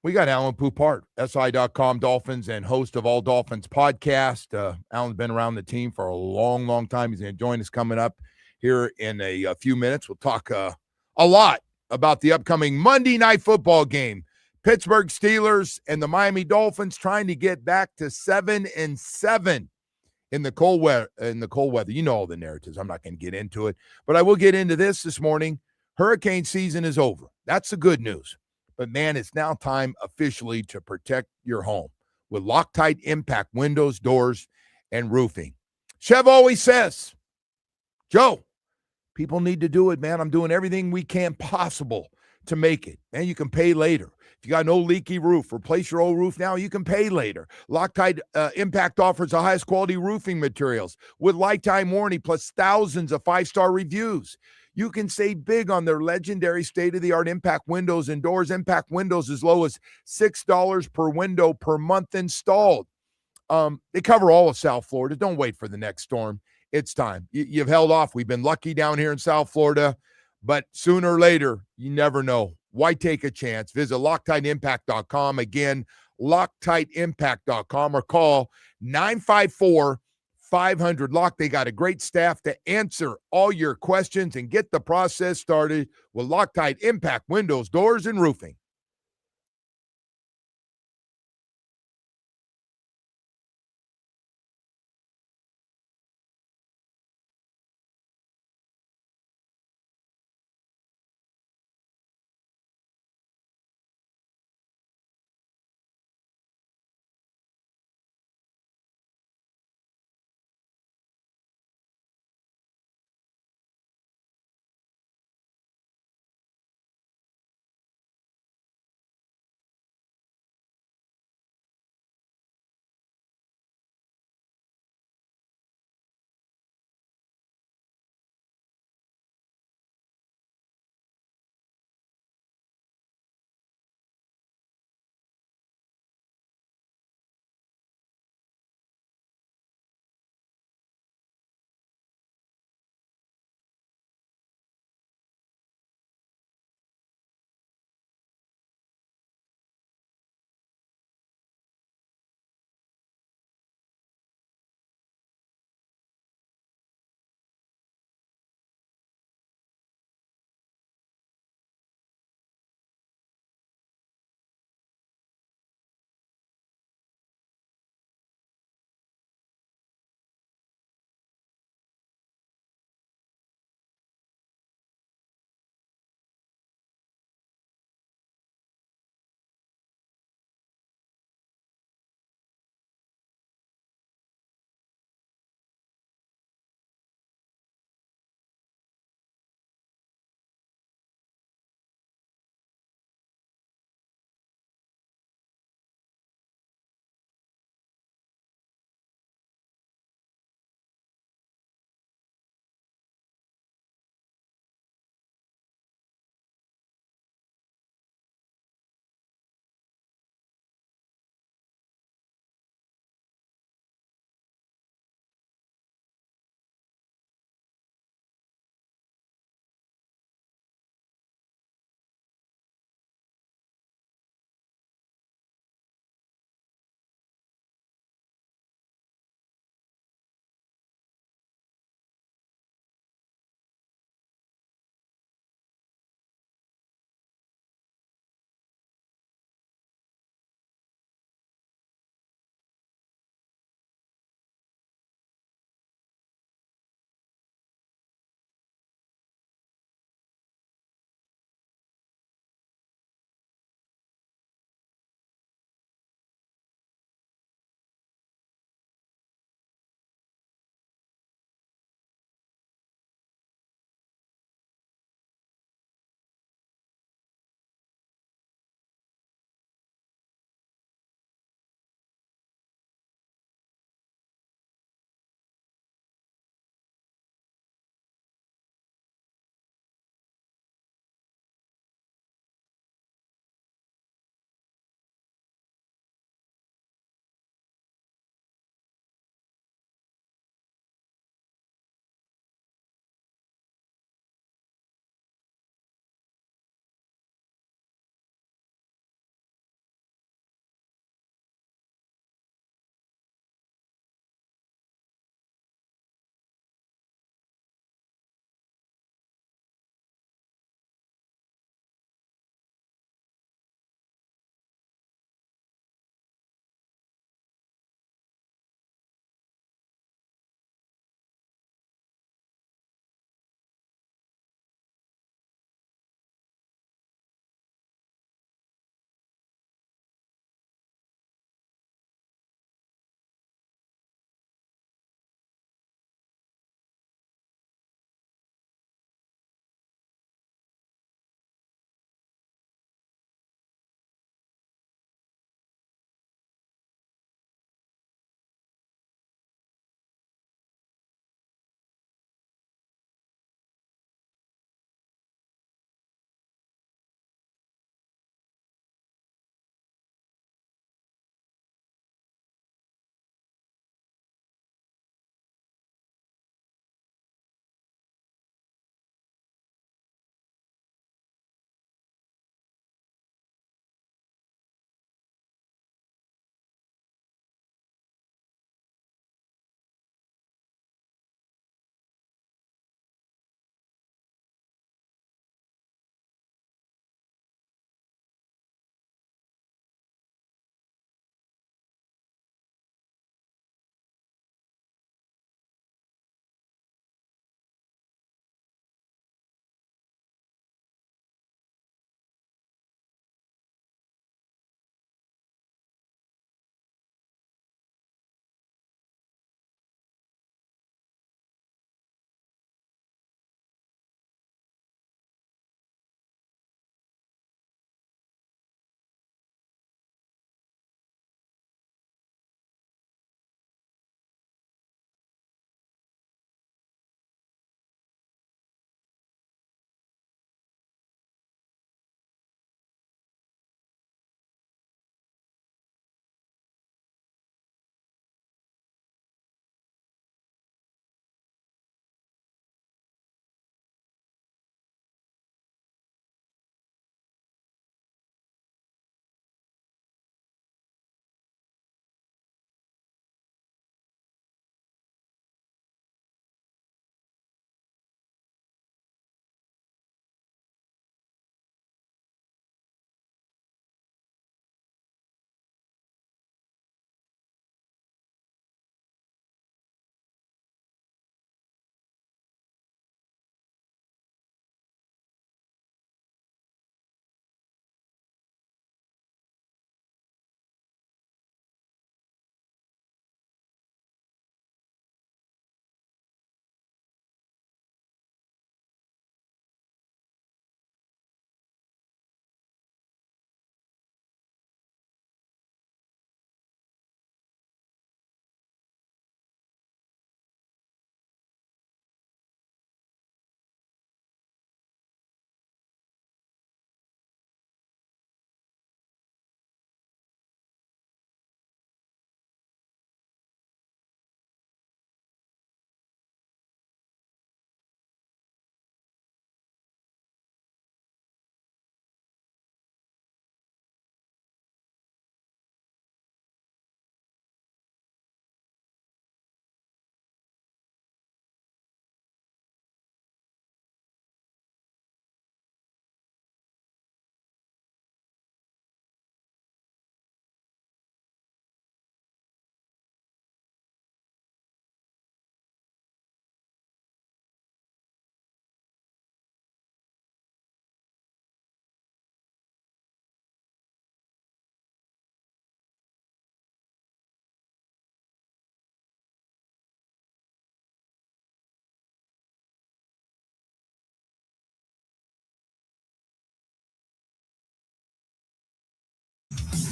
we got Alan Poupart, SI.com Dolphins and host of All Dolphins podcast. Alan's been around the team for a long, long time. He's going to join us coming up here in a few minutes. We'll talk a lot about the upcoming Monday Night Football game. Pittsburgh Steelers and the Miami Dolphins trying to get back to 7-7 in the cold weather. You know all the narratives. I'm not going to get into it, but I will get into this morning. Hurricane season is over. That's the good news. But, man, it's now time officially to protect your home with Loctite Impact windows, doors, and roofing. Chev always says, Joe, people need to do it, man. I'm doing everything we can possible to make it. Man, you can pay later. If you got no leaky roof, replace your old roof now, you can pay later. Loctite Impact offers the highest quality roofing materials with lifetime warranty plus thousands of 5-star reviews. You can save big on their legendary state-of-the-art Impact windows and doors. Impact windows as low as $6 per window per month installed. They cover all of South Florida. Don't wait for the next storm. It's time. You've held off. We've been lucky down here in South Florida, but sooner or later, you never know. Why take a chance? Visit LoctiteImpact.com. Again, LoctiteImpact.com or call 954-500-LOCK. They got a great staff to answer all your questions and get the process started with Loctite Impact windows, doors, and roofing.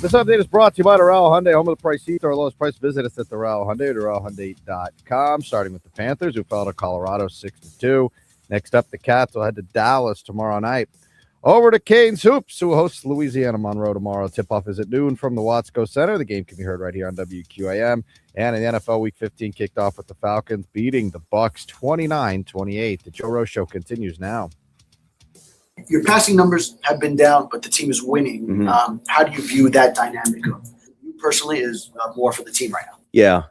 This update is brought to you by Doral Hyundai, home of the price seats. Our lowest price. Visit us at Doral Hyundai, DoralHyundai.com. Starting with the Panthers, who fell to Colorado 6-2. Next up, the Cats will head to Dallas tomorrow night. Over to Canes Hoops, who hosts Louisiana Monroe tomorrow. Tip-off is at noon from the Watsco Center. The game can be heard right here on WQAM. And in the NFL, Week 15 kicked off with the Falcons beating the Bucs 29-28. The Joe Rose Show continues now. Your passing numbers have been down, but the team is winning. Mm-hmm. How do you view that dynamic? You personally is more for the team right now. Yeah,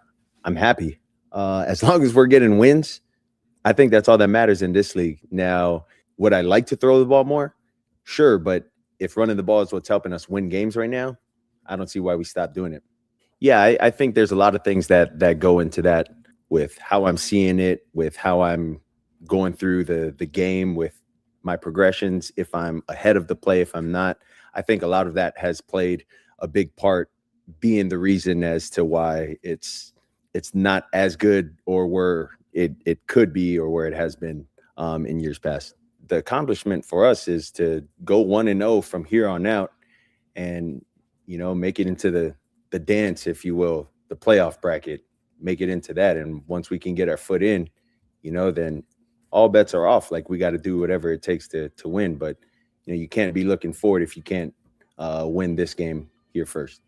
I'm happy. As long as we're getting wins, I think that's all that matters in this league. Now, would I like to throw the ball more? Sure, but if running the ball is what's helping us win games right now, I don't see why we stop doing it. Yeah, I think there's a lot of things that go into that, with how I'm seeing it, with how I'm going through the game, with my progressions, if I'm ahead of the play, if I'm not. I think a lot of that has played a big part, being the reason as to why it's not as good or where it could be or where it has been in years past. The accomplishment for us is to go 1-0 from here on out and, make it into the dance, if you will, the playoff bracket, make it into that. And once we can get our foot in, then all bets are off. Like, we got to do whatever it takes to win. But, you can't be looking forward if you can't win this game here first.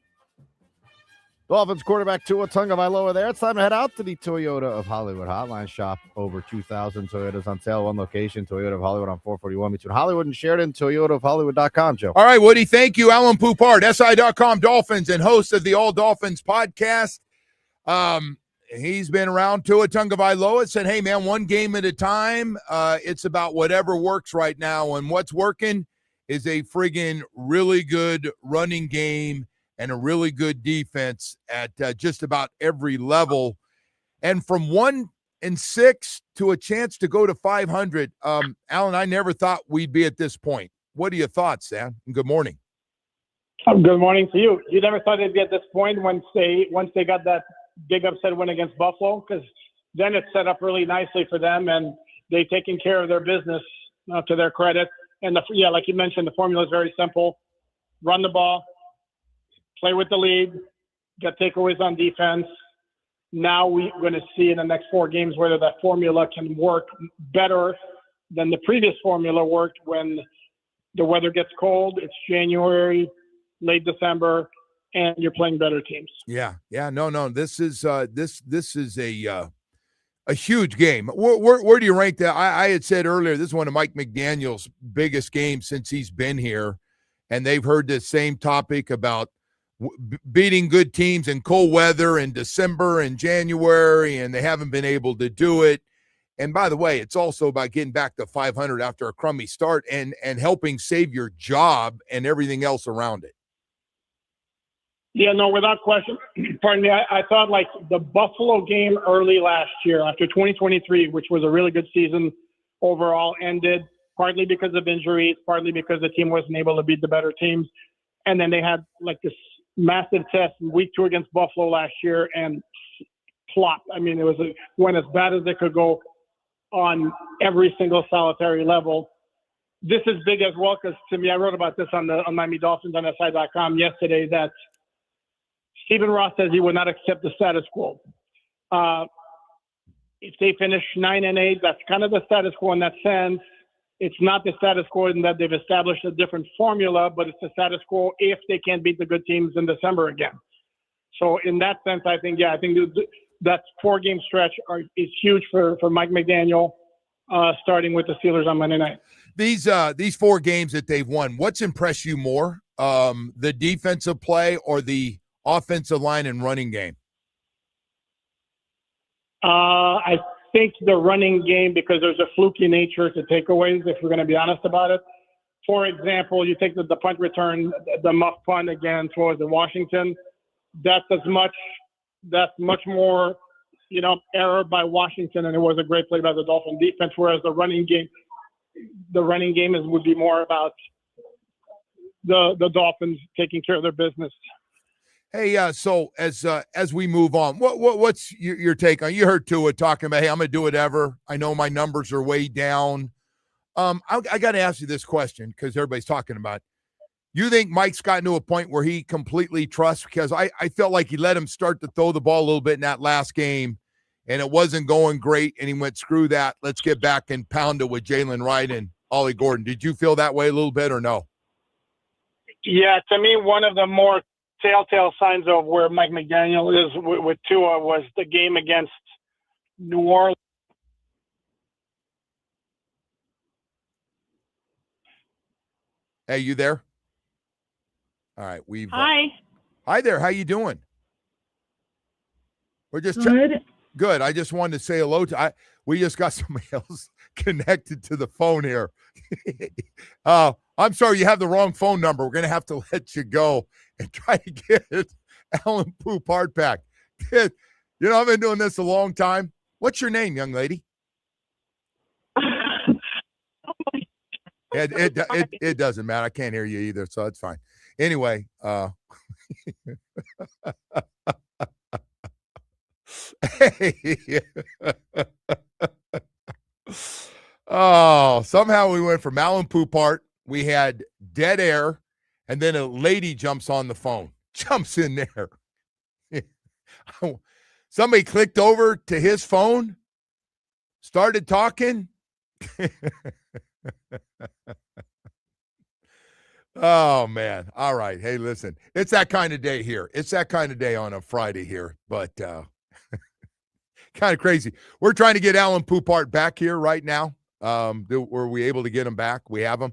Dolphins quarterback Tua Tagovailoa there. It's time to head out to the Toyota of Hollywood hotline. Shop over 2,000 Toyotas on sale. One location, Toyota of Hollywood on 441 between Hollywood and Sheridan. ToyotaofHollywood.com, Joe. All right, Woody, thank you. Alan Poupart, SI.com Dolphins and host of the All Dolphins podcast. He's been around. Tua Tagovailoa said, hey, man, one game at a time. It's about whatever works right now. And what's working is a friggin' really good running game and a really good defense at just about every level. And from 1-6 to a chance to go to 500, Alan, I never thought we'd be at this point. What are your thoughts, Sam? And good morning. Good morning to you. You never thought they'd be at this point once they got that big upset win against Buffalo, because then it set up really nicely for them, and they've taken care of their business to their credit. And like you mentioned, the formula is very simple: run the ball, play with the lead, get takeaways on defense. Now we're going to see in the next 4 games whether that formula can work better than the previous formula worked when the weather gets cold. It's January, late December, and you're playing better teams. Yeah. No. This is a huge game. Where do you rank that? I had said earlier, this is one of Mike McDaniel's biggest games since he's been here, and they've heard the same topic about beating good teams in cold weather in December and January, and they haven't been able to do it. And by the way, it's also about getting back to 500 after a crummy start and helping save your job and everything else around it. Yeah, no, without question. Pardon me. I thought like the Buffalo game early last year after 2023, which was a really good season overall, ended partly because of injuries, partly because the team wasn't able to beat the better teams. And then they had like this massive test in week 2 against Buffalo last year and plopped. I mean, went as bad as it could go on every single solitary level. This is big as well because, to me, I wrote about this on Miami Dolphins on SI.com yesterday, that Stephen Ross says he would not accept the status quo. If they finish 9-8, that's kind of the status quo in that sense. It's not the status quo in that they've established a different formula, but it's the status quo if they can't beat the good teams in December again. So in that sense, I think that 4-game stretch is huge for Mike McDaniel, starting with the Steelers on Monday night. These 4 games that they've won, what's impressed you more, the defensive play or the offensive line and running game? I think the running game, because there's a fluky nature to takeaways, if we're going to be honest about it. For example, you take the punt return, the muff punt again towards the Washington. That's much more, error by Washington, and it was a great play by the Dolphin defense. Whereas the running game would be more about the Dolphins taking care of their business. Hey, so as we move on, what's your take on? You heard Tua talking about, hey, I'm gonna do whatever. I know my numbers are way down. I got to ask you this question because everybody's talking about it. You think Mike's gotten to a point where he completely trusts? Because I felt like he let him start to throw the ball a little bit in that last game, and it wasn't going great, and he went, screw that. Let's get back and pound it with Jalen Wright and Ollie Gordon. Did you feel that way a little bit or no? Yeah, to me, one of the more telltale signs of where Mike McDaniel is with Tua was the game against New Orleans. Hey, you there? All right, Hi. Hi there. How you doing? We're just Good. Good. I just wanted to say hello to. We just got somebody else connected to the phone here. I'm sorry, you have the wrong phone number. We're gonna have to let you go and try to get Alan Poop hard pack. You know, I've been doing this a long time. What's your name, young lady? It doesn't matter. I can't hear you either, so it's fine. Anyway, oh, somehow we went from Alan Poupart. We had dead air, and then a lady jumps on the phone, jumps in there. Somebody clicked over to his phone, started talking. Oh, man. All right. Hey, listen, it's that kind of day here. It's that kind of day on a Friday here, but kind of crazy. We're trying to get Alan Poupart back here right now. Were we able to get him back? We have him.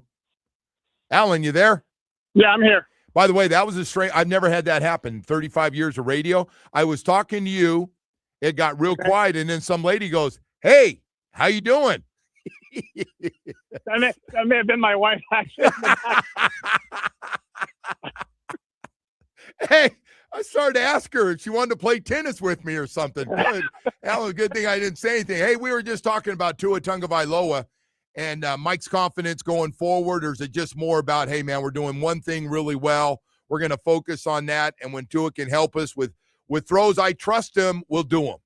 Alan, you there? Yeah, I'm here. By the way, that was a strange. I've never had that happen. 35 years of radio. I was talking to you. It got real quiet, and then some lady goes, "Hey, how you doing?" That may have been my wife, actually. Hey, I started to ask her if she wanted to play tennis with me or something. Good. Alan, good thing I didn't say anything. Hey, we were just talking about Tua Tagovailoa and Mike's confidence going forward, or is it just more about, hey, man, we're doing one thing really well. We're going to focus on that, and when Tua can help us with throws, I trust him, we'll do them.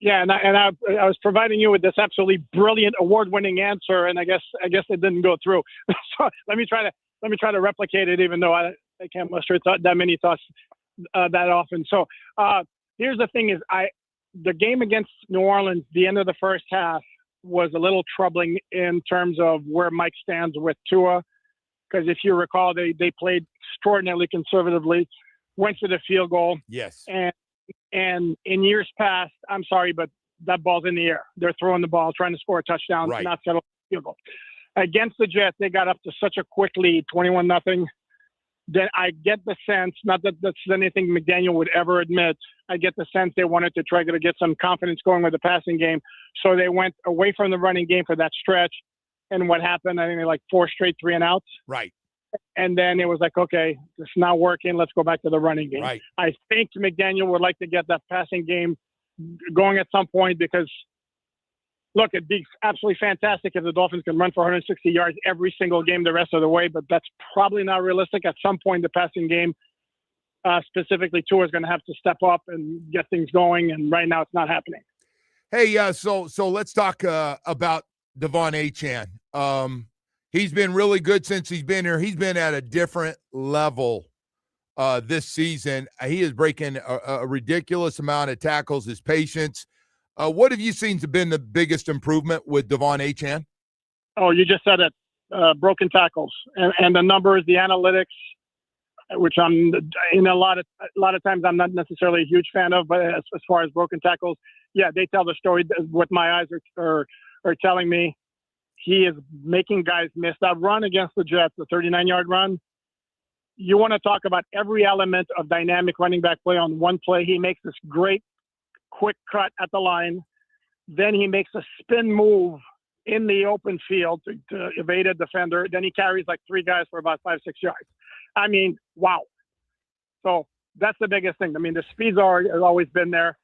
Yeah, and I was providing you with this absolutely brilliant, award-winning answer, and I guess it didn't go through. So let me try to replicate it, even though I can't muster that many thoughts that often. So here's the thing: the game against New Orleans, the end of the first half, was a little troubling in terms of where Mike stands with Tua, because if you recall, they played extraordinarily conservatively, went for the field goal. Yes. And in years past, I'm sorry, but that ball's in the air. They're throwing the ball, trying to score a touchdown, right, not settle the field goal. Against the Jets, they got up to such a quick lead, 21-0. Then I get the sense, not that that's anything McDaniel would ever admit, I get the sense they wanted to try to get some confidence going with the passing game. So they went away from the running game for that stretch. And what happened, I think they like 4 straight 3-and-outs. Right. And then it was like, okay, it's not working. Let's go back to the running game. Right. I think McDaniel would like to get that passing game going at some point because, look, it'd be absolutely fantastic if the Dolphins can run for 160 yards every single game the rest of the way, but that's probably not realistic. At some point, the passing game, specifically Tua, is going to have to step up and get things going, and right now it's not happening. Hey, so let's talk about Devon Achane. He's been really good since he's been here. He's been at a different level this season. He is breaking a ridiculous amount of tackles, his patience. What have you seen has been the biggest improvement with Devon Achane? Oh, you just said it. Broken tackles and the numbers, the analytics, which I'm in a lot of times I'm not necessarily a huge fan of, but as far as broken tackles, yeah, they tell the story. What my eyes are telling me. He is making guys miss. That run against the Jets, the 39-yard run, you want to talk about every element of dynamic running back play on one play. He makes this great quick cut at the line. Then he makes a spin move in the open field to evade a defender. Then he carries like 3 guys for about 5-6 yards. I mean, wow. So that's the biggest thing. I mean, the speed's has always been there.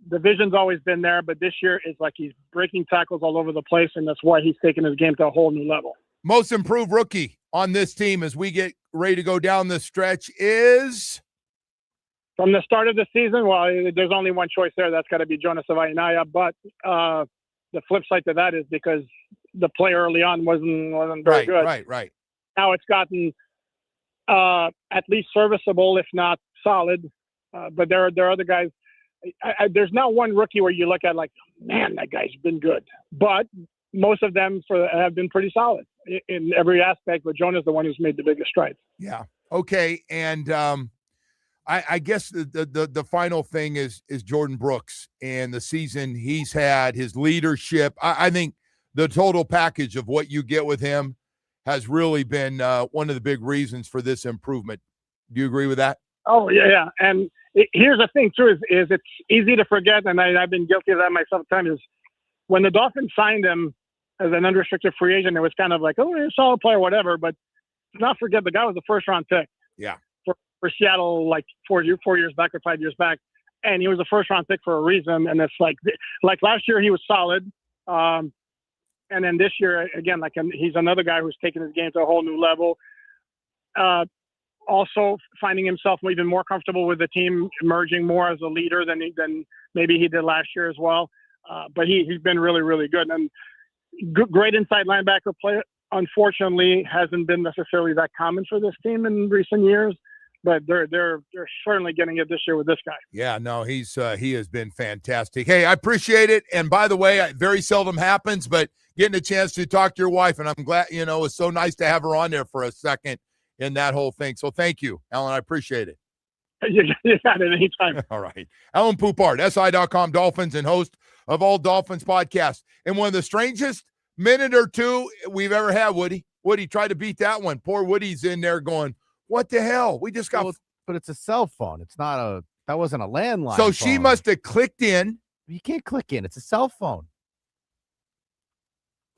The vision's always been there, but this year is like he's breaking tackles all over the place, and that's why he's taking his game to a whole new level. Most improved rookie on this team as we get ready to go down the stretch is? From the start of the season, well, there's only one choice there. That's got to be Jonas Avainaya, but the flip side to that is because the play early on wasn't very good. Right. Now it's gotten at least serviceable, if not solid. But there are other guys. There's not one rookie where you look at like, man, that guy's been good. But most of them have been pretty solid in every aspect. But Jonah's the one who's made the biggest strides. Yeah. Okay. And I guess the final thing is Jordan Brooks and the season he's had, his leadership. I think the total package of what you get with him has really been one of the big reasons for this improvement. Do you agree with that? Oh, yeah. And here's the thing, too, is it's easy to forget, and I've been guilty of that myself at times, is when the Dolphins signed him as an unrestricted free agent, it was kind of like, oh, he's a solid player, whatever. But not forget, the guy was a first-round pick. Yeah. For Seattle, like 4 years back or 5 years back. And he was a first-round pick for a reason. And it's like last year, he was solid. And then this year, again, he's another guy who's taken his game to a whole new level. Also finding himself even more comfortable with the team, emerging more as a leader than maybe he did last year as well. But he's been really, really good. And great inside linebacker play, unfortunately, hasn't been necessarily that common for this team in recent years. But they're certainly getting it this year with this guy. Yeah, no, he has been fantastic. Hey, I appreciate it. And by the way, it very seldom happens, but getting a chance to talk to your wife, and I'm glad, it's so nice to have her on there for a second in that whole thing. So thank you, Alan. I appreciate it. You got it anytime. All right. Alan Poupart, SI.com Dolphins and host of all Dolphins podcasts. And one of the strangest minute or two we've ever had, Woody. Woody tried to beat that one. Poor Woody's in there going, what the hell? We just got. But it's a cell phone. It's not that wasn't a landline. So she phone. must have clicked in. You can't click in. It's a cell phone.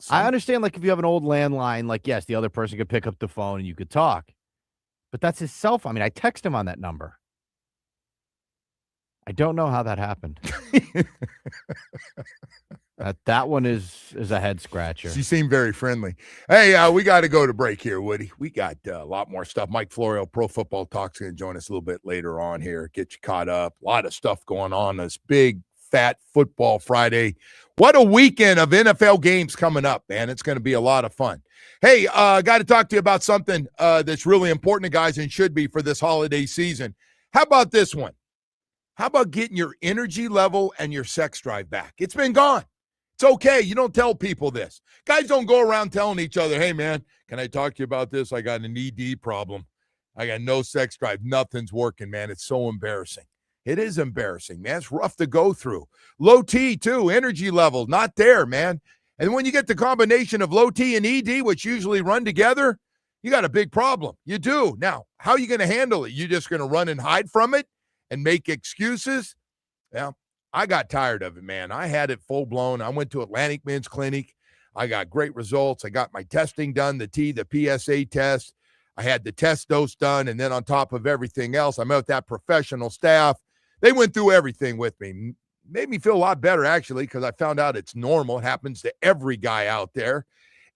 I understand, like, if you have an old landline, like, yes, the other person could pick up the phone and you could talk. But that's his cell phone. I mean, I text him on that number. I don't know how that happened. That one is a head scratcher. She seemed very friendly. Hey, we got to go to break here, Woody. We got a lot more stuff. Mike Florio, Pro Football Talk's going to join us a little bit later on here, get you caught up. A lot of stuff going on this big, fat Football Friday. What a weekend of NFL games coming up, man. It's going to be a lot of fun. Hey, got to talk to you about something that's really important to guys and should be for this holiday season. How about this one? How about getting your energy level and your sex drive back? It's been gone. It's okay. You don't tell people this. Guys don't go around telling each other, hey, man, can I talk to you about this? I got an ED problem. I got no sex drive. Nothing's working, man. It's so embarrassing. It is embarrassing, man. It's rough to go through. Low T, too. Energy level, not there, man. And when you get the combination of low T and ED, which usually run together, you got a big problem. You do. Now, how are you going to handle it? You just going to run and hide from it and make excuses? Yeah. I got tired of it, man. I had it full blown. I went to Atlantic Men's Clinic. I got great results. I got my testing done, the PSA test. I had the test dose done. And then on top of everything else, I met with that professional staff. They went through everything with me. Made me feel a lot better, actually, because I found out it's normal. It happens to every guy out there.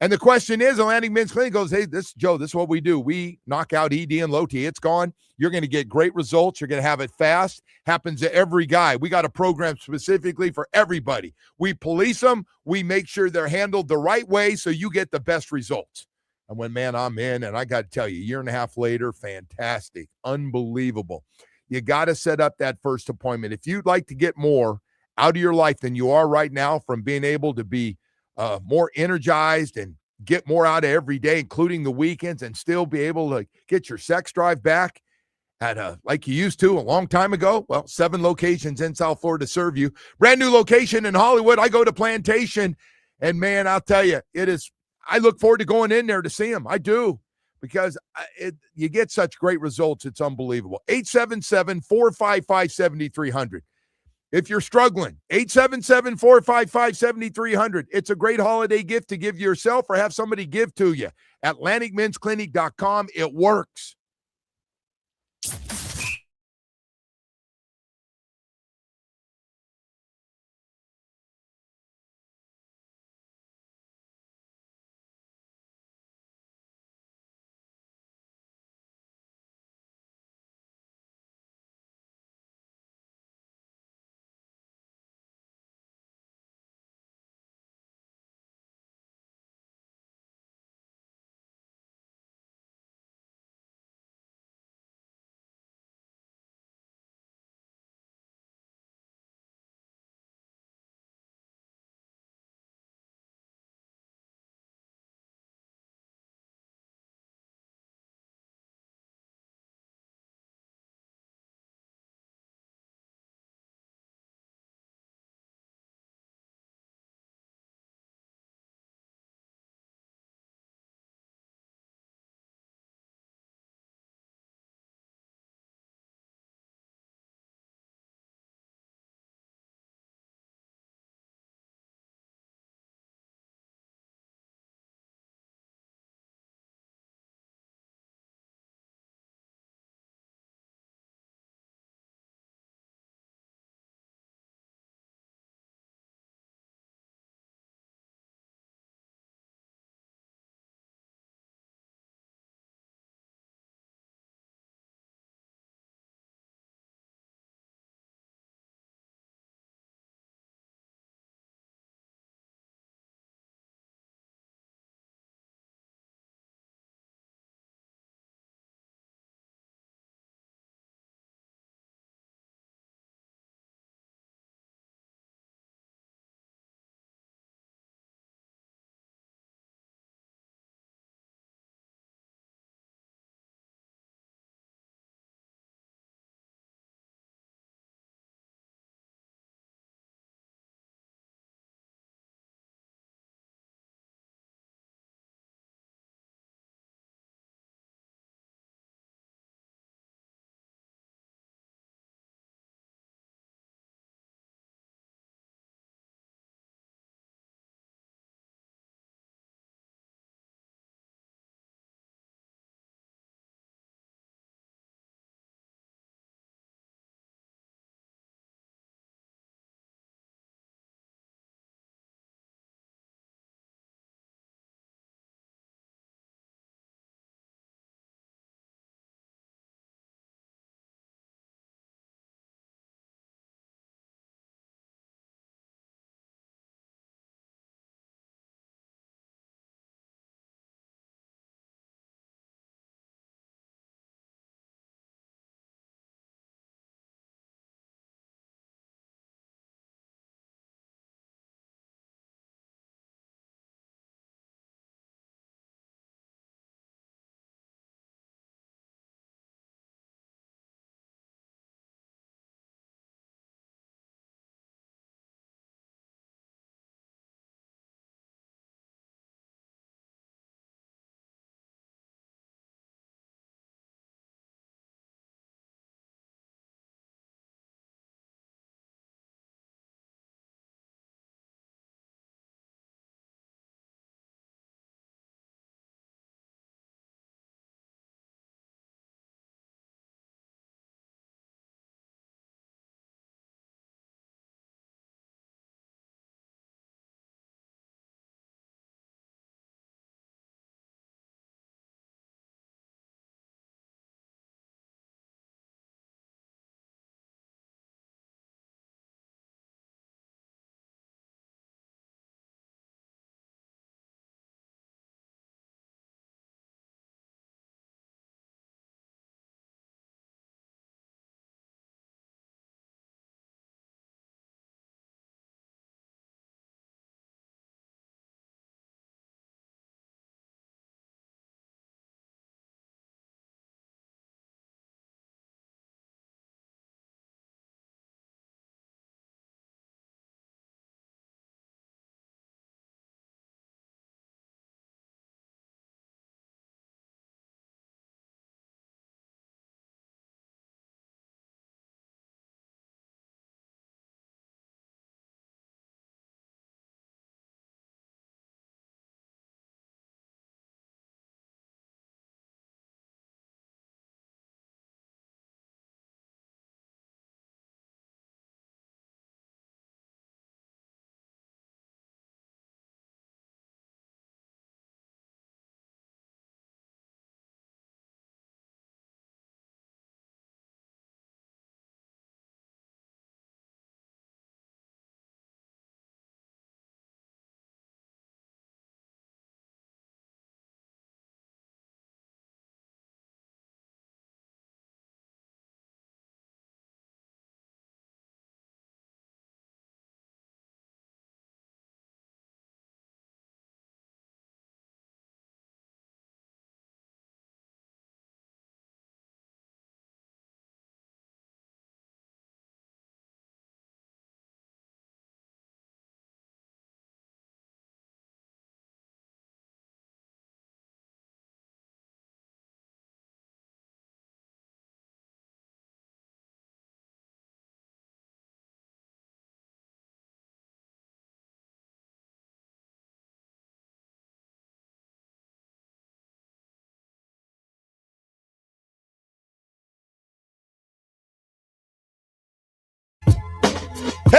And the question is, Atlantic Men's Clinic goes, hey, this is what we do. We knock out ED and low T. It's gone. You're going to get great results. You're going to have it fast. Happens to every guy. We got a program specifically for everybody. We police them. We make sure they're handled the right way so you get the best results. And when, man, I'm in, and I got to tell you, a year and a half later, fantastic, unbelievable. You got to set up that first appointment. If you'd like to get more out of your life than you are right now, from being able to be more energized and get more out of every day, including the weekends, and still be able to get your sex drive back at like you used to a long time ago. Well, 7 locations in South Florida serve you. Brand new location in Hollywood. I go to Plantation, and man, I'll tell you, I look forward to going in there to see them. I do, because you get such great results. It's unbelievable. 877-455-7300. If you're struggling, 877-455-7300. It's a great holiday gift to give yourself or have somebody give to you. AtlanticMen'sClinic.com. It works.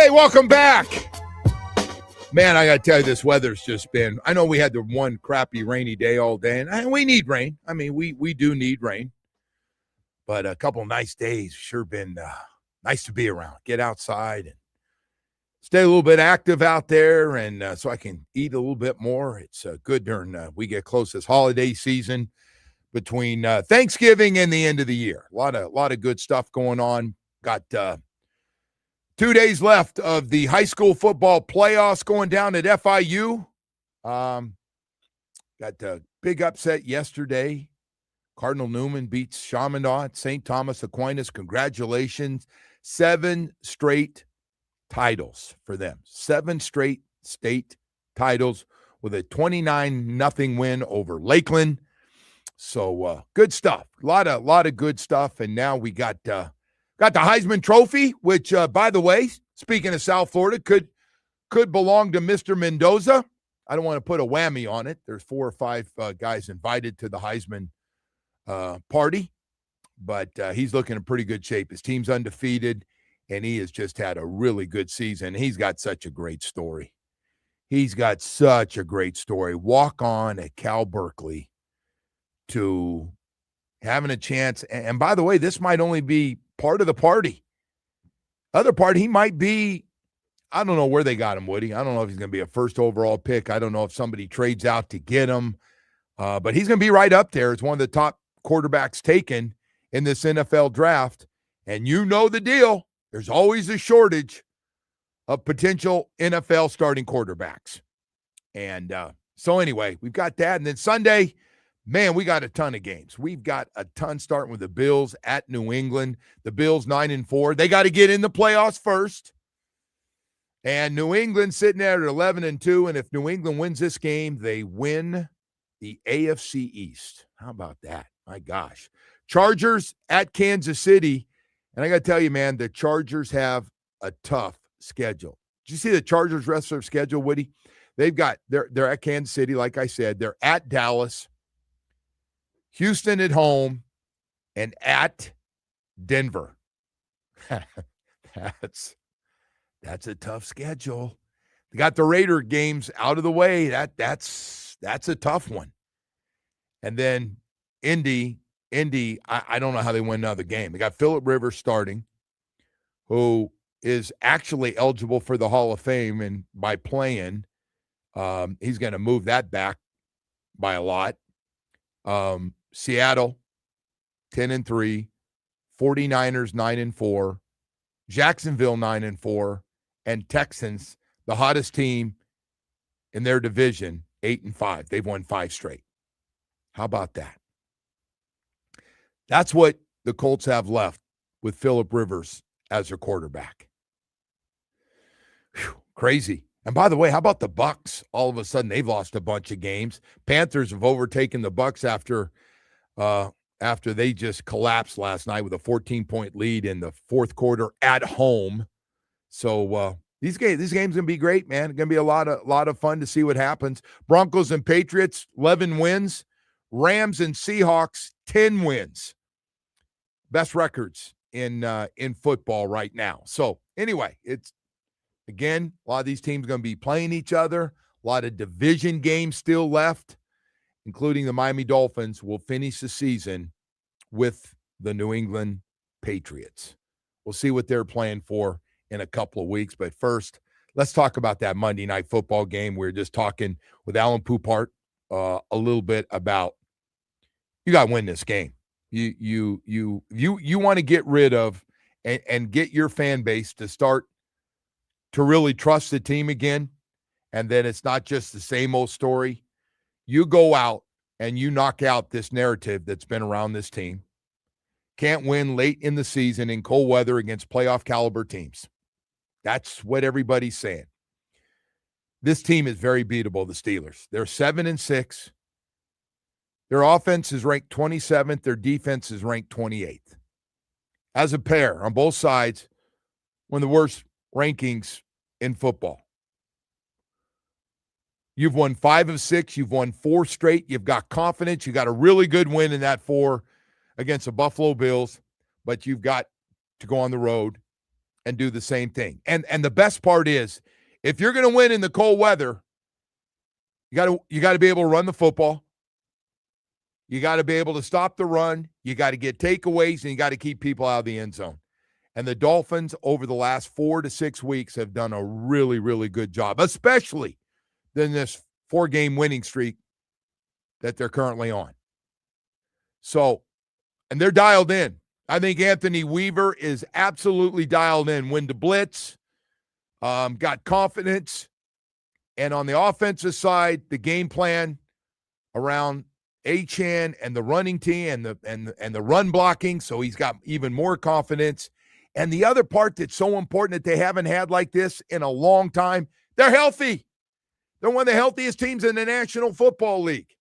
Hey, welcome back. Man, I got to tell you, this weather's just been, I know we had the one crappy rainy day all day, and we need rain. I mean, we do need rain. But a couple nice days sure been nice to be around. Get outside and stay a little bit active out there, and so I can eat a little bit more. It's good during we get close this holiday season between Thanksgiving and the end of the year. A lot of good stuff going on. Got 2 days left of the high school football playoffs going down at FIU. Got a big upset yesterday. Cardinal Newman beats Chaminade at St. Thomas Aquinas. Congratulations. 7 straight titles for them. 7 straight state titles with a 29-0 win over Lakeland. So good stuff. A lot of good stuff. And now we got the Heisman Trophy, which, by the way, speaking of South Florida, could belong to Mr. Mendoza. I don't want to put a whammy on it. There's 4 or 5 guys invited to the Heisman party, but he's looking in pretty good shape. His team's undefeated, and he has just had a really good season. He's got such a great story. Walk on at Cal Berkeley to having a chance. And by the way, this might only be part of the party. Other part, he might be, I don't know where they got him, Woody. I don't know if he's going to be a first overall pick. I don't know if somebody trades out to get him. But he's going to be right up there as one of the top quarterbacks taken in this NFL draft. And you know the deal. There's always a shortage of potential NFL starting quarterbacks. And so anyway, we've got that. And then Sunday, man, we got a ton of games. We've got a ton starting with the Bills at New England. The Bills 9-4. They got to get in the playoffs first. And New England sitting there at 11-2. And if New England wins this game, they win the AFC East. How about that? My gosh. Chargers at Kansas City. And I got to tell you, man, the Chargers have a tough schedule. Did you see the Chargers rest of their schedule, Woody? They're at Kansas City, like I said. They're at Dallas, Houston at home, and at Denver. That's a tough schedule. They got the Raider games out of the way. That's a tough one. And then Indy, I don't know how they win another game. They got Phillip Rivers starting, who is actually eligible for the Hall of Fame, and by playing, he's going to move that back by a lot. Seattle, 10-3, 49ers, 9-4, Jacksonville, 9-4, and Texans, the hottest team in their division, 8-5. They've won 5 straight. How about that? That's what the Colts have left with Phillip Rivers as their quarterback. Whew, crazy. And by the way, how about the Bucs? All of a sudden, they've lost a bunch of games. Panthers have overtaken the Bucs after they just collapsed last night with a 14-point lead in the fourth quarter at home. So these games going to be great, man. Going to be a lot of fun to see what happens. Broncos and Patriots, 11 wins. Rams and Seahawks, 10 wins. Best records in football right now. So anyway, it's, again, a lot of these teams are going to be playing each other. A lot of division games still left, including the Miami Dolphins will finish the season with the New England Patriots. We'll see what they're playing for in a couple of weeks. But first, let's talk about that Monday Night Football game. We were just talking with Alan Poupart a little bit about, you got to win this game. You want to get rid of and get your fan base to start to really trust the team again. And then it's not just the same old story. You go out and you knock out this narrative that's been around this team. Can't win late in the season in cold weather against playoff caliber teams. That's what everybody's saying. This team is very beatable, the Steelers. They're 7-6. Their offense is ranked 27th. Their defense is ranked 28th. As a pair, on both sides, one of the worst rankings in football. You've won 5 of 6. You've won 4 straight. You've got confidence. You got a really good win in that 4 against the Buffalo Bills, but you've got to go on the road and do the same thing. And the best part is, if you're going to win in the cold weather, you got to be able to run the football. You got to be able to stop the run. You got to get takeaways, and you got to keep people out of the end zone. And the Dolphins over the last 4 to 6 weeks have done a really, really good job, especially in this 4-game winning streak that they're currently on. So, and they're dialed in. I think Anthony Weaver is absolutely dialed in. Win the blitz, got confidence. And on the offensive side, the game plan around Achane and the running team and the run blocking, so he's got even more confidence. And the other part that's so important that they haven't had like this in a long time, they're healthy. They're one of the healthiest teams in the National Football League.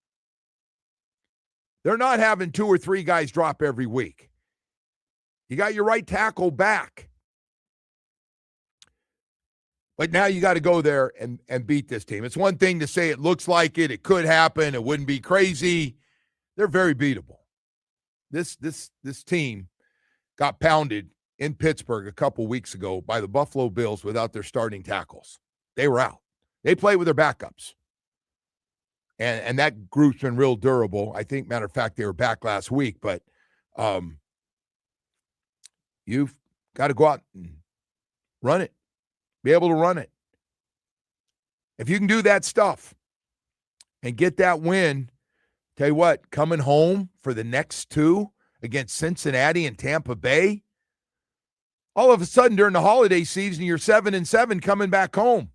They're not having 2 or 3 guys drop every week. You got your right tackle back. But now you got to go there and beat this team. It's one thing to say it looks like it could happen, it wouldn't be crazy. They're very beatable. This team got pounded in Pittsburgh a couple weeks ago by the Buffalo Bills without their starting tackles. They were out. They played with their backups. And that group's been real durable. I think, matter of fact, they were back last week. But you've got to go out and run it. Be able to run it. If you can do that stuff and get that win, tell you what, coming home for the next 2 against Cincinnati and Tampa Bay, all of a sudden during the holiday season, you're 7-7 coming back home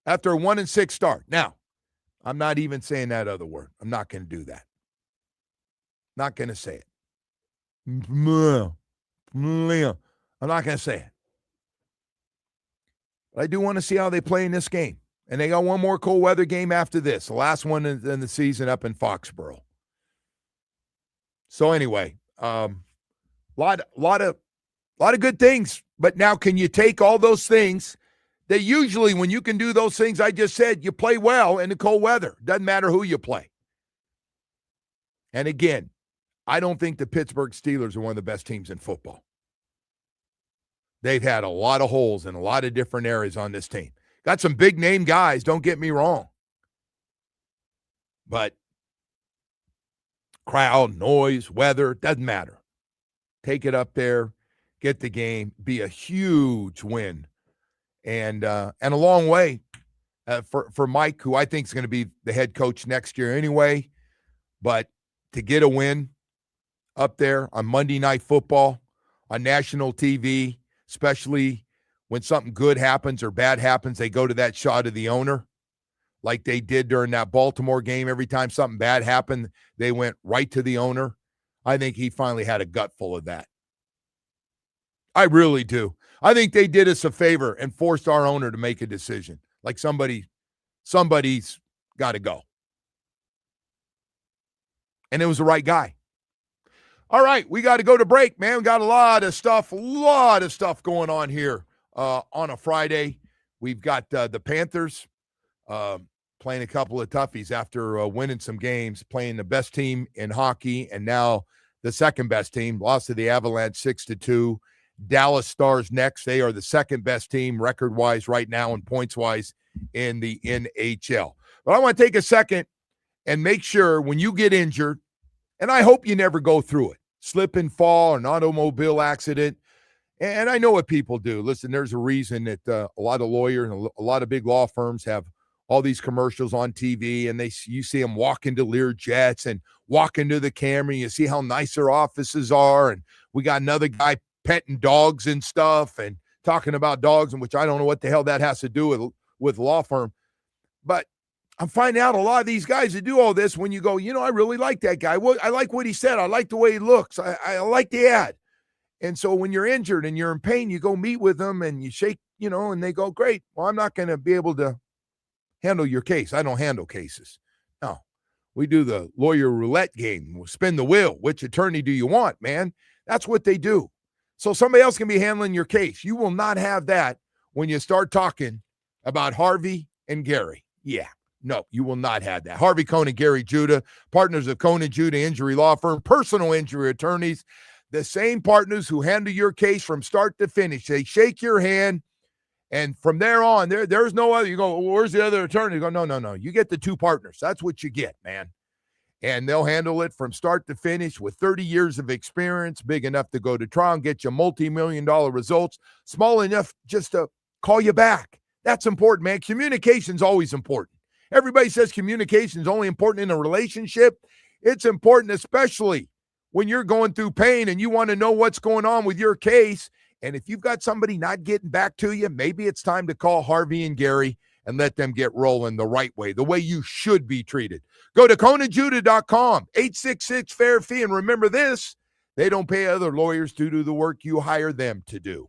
after a 1-6 start. Now, I'm not even saying that other word. I'm not going to do that. Not going to say it. I'm not going to say it. But I do want to see how they play in this game. And they got one more cold weather game after this, the last one in the season up in Foxborough. So anyway, lot of good things. But now, can you take all those things that usually when you can do those things I just said, you play well in the cold weather. Doesn't matter who you play. And again, I don't think the Pittsburgh Steelers are one of the best teams in football. They've had a lot of holes in a lot of different areas on this team. Got some big name guys, don't get me wrong. But crowd, noise, weather, doesn't matter. Take it up there, get the game, be a huge win. And a long way for Mike, who I think is going to be the head coach next year anyway. But to get a win up there on Monday Night Football, on national TV, especially when something good happens or bad happens, they go to that shot of the owner like they did during that Baltimore game. Every time something bad happened, they went right to the owner. I think he finally had a gut full of that. I really do. I think they did us a favor and forced our owner to make a decision. Like somebody's got to go. And it was the right guy. All right, we got to go to break, man. We got a lot of stuff going on here on a Friday. We've got the Panthers playing a couple of toughies after winning some games, playing the best team in hockey, and now the second best team. Lost to the Avalanche 6-2. Dallas Stars next. They are the second best team record-wise right now and points-wise in the NHL. But I want to take a second and make sure when you get injured, and I hope you never go through it, slip and fall, an automobile accident, and I know what people do. Listen, there's a reason that a lot of lawyers and a lot of big law firms have all these commercials on TV, and you see them walk into Lear jets and walk into the camera, and you see how nice their offices are, and we got another guy petting dogs and stuff and talking about dogs, in which I don't know what the hell that has to do with law firm. But I'm finding out a lot of these guys that do all this, when you go, I really like that guy. I like what he said. I like the way he looks. I like the ad. And so when you're injured and you're in pain, you go meet with them and you shake, and they go, great. Well, I'm not going to be able to handle your case. I don't handle cases. No, we do the lawyer roulette game. We'll spin the wheel. Which attorney do you want, man? That's what they do. So somebody else can be handling your case. You will not have that when you start talking about Harvey and Gary. Yeah, no, you will not have that. Harvey Cohn and Gary Judah, partners of Cohn and Judah Injury Law Firm, personal injury attorneys. the same partners who handle your case from start to finish. They shake your hand, and from there on, there's no other. You go, well, where's the other attorney? You go, no. You get the two partners. That's what you get, man. And they'll handle it from start to finish with 30 years of experience, big enough to go to trial and get you multi-million-dollar results, small enough just to call you back. That's important, man. Communication's always important. Everybody says communication is only important in a relationship. It's important, especially when you're going through pain and you want to know what's going on with your case. And if you've got somebody not getting back to you, maybe it's time to call Harvey and Gary and let them get rolling the right way, the way you should be treated. Go to ConanJudah.com, 866-FAIR-FEE. And remember this, they don't pay other lawyers to do the work you hire them to do.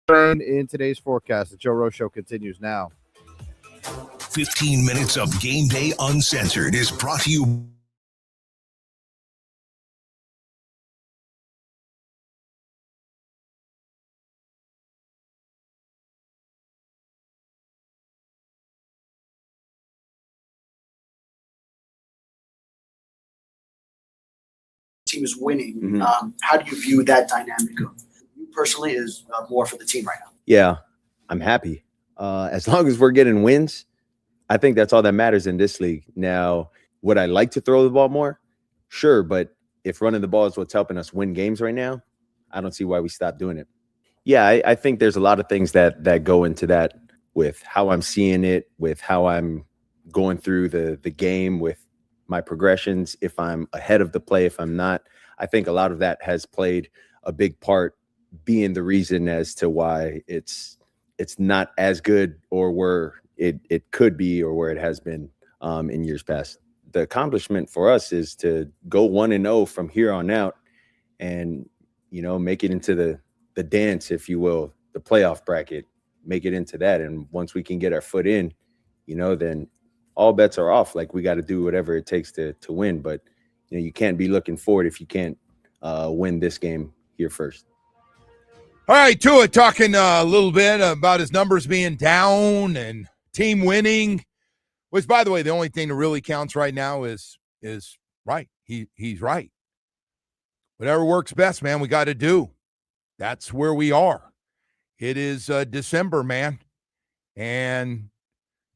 Rain in today's forecast. The Joe Rose Show continues now. 15 minutes of Game Day Uncensored is brought to you. Team is winning. How do you view that dynamic of you personally is more for the team right now? Yeah, I'm happy. As long as we're getting wins, I think that's all that matters in this league. Now, would I like to throw the ball more? Sure, but if running the ball is what's helping us win games right now, I don't see why we stop doing it. Yeah, I think there's a lot of things that go into that, with how I'm seeing it, with how I'm going through the game, with my progressions, if I'm ahead of the play, if I'm not. I think a lot of that has played a big part, being the reason as to why it's not as good or where it could be or where it has been in years past. The accomplishment for us is to go 1-0 from here on out and, make it into the dance, if you will, the playoff bracket, make it into that. And once we can get our foot in, then all bets are off. Like, we got to do whatever it takes to win. But, you can't be looking forward if you can't win this game here first. All right, Tua talking a little bit about his numbers being down and team winning, which, by the way, the only thing that really counts right now is right. He's right. Whatever works best, man, we got to do. That's where we are. It is December, man. And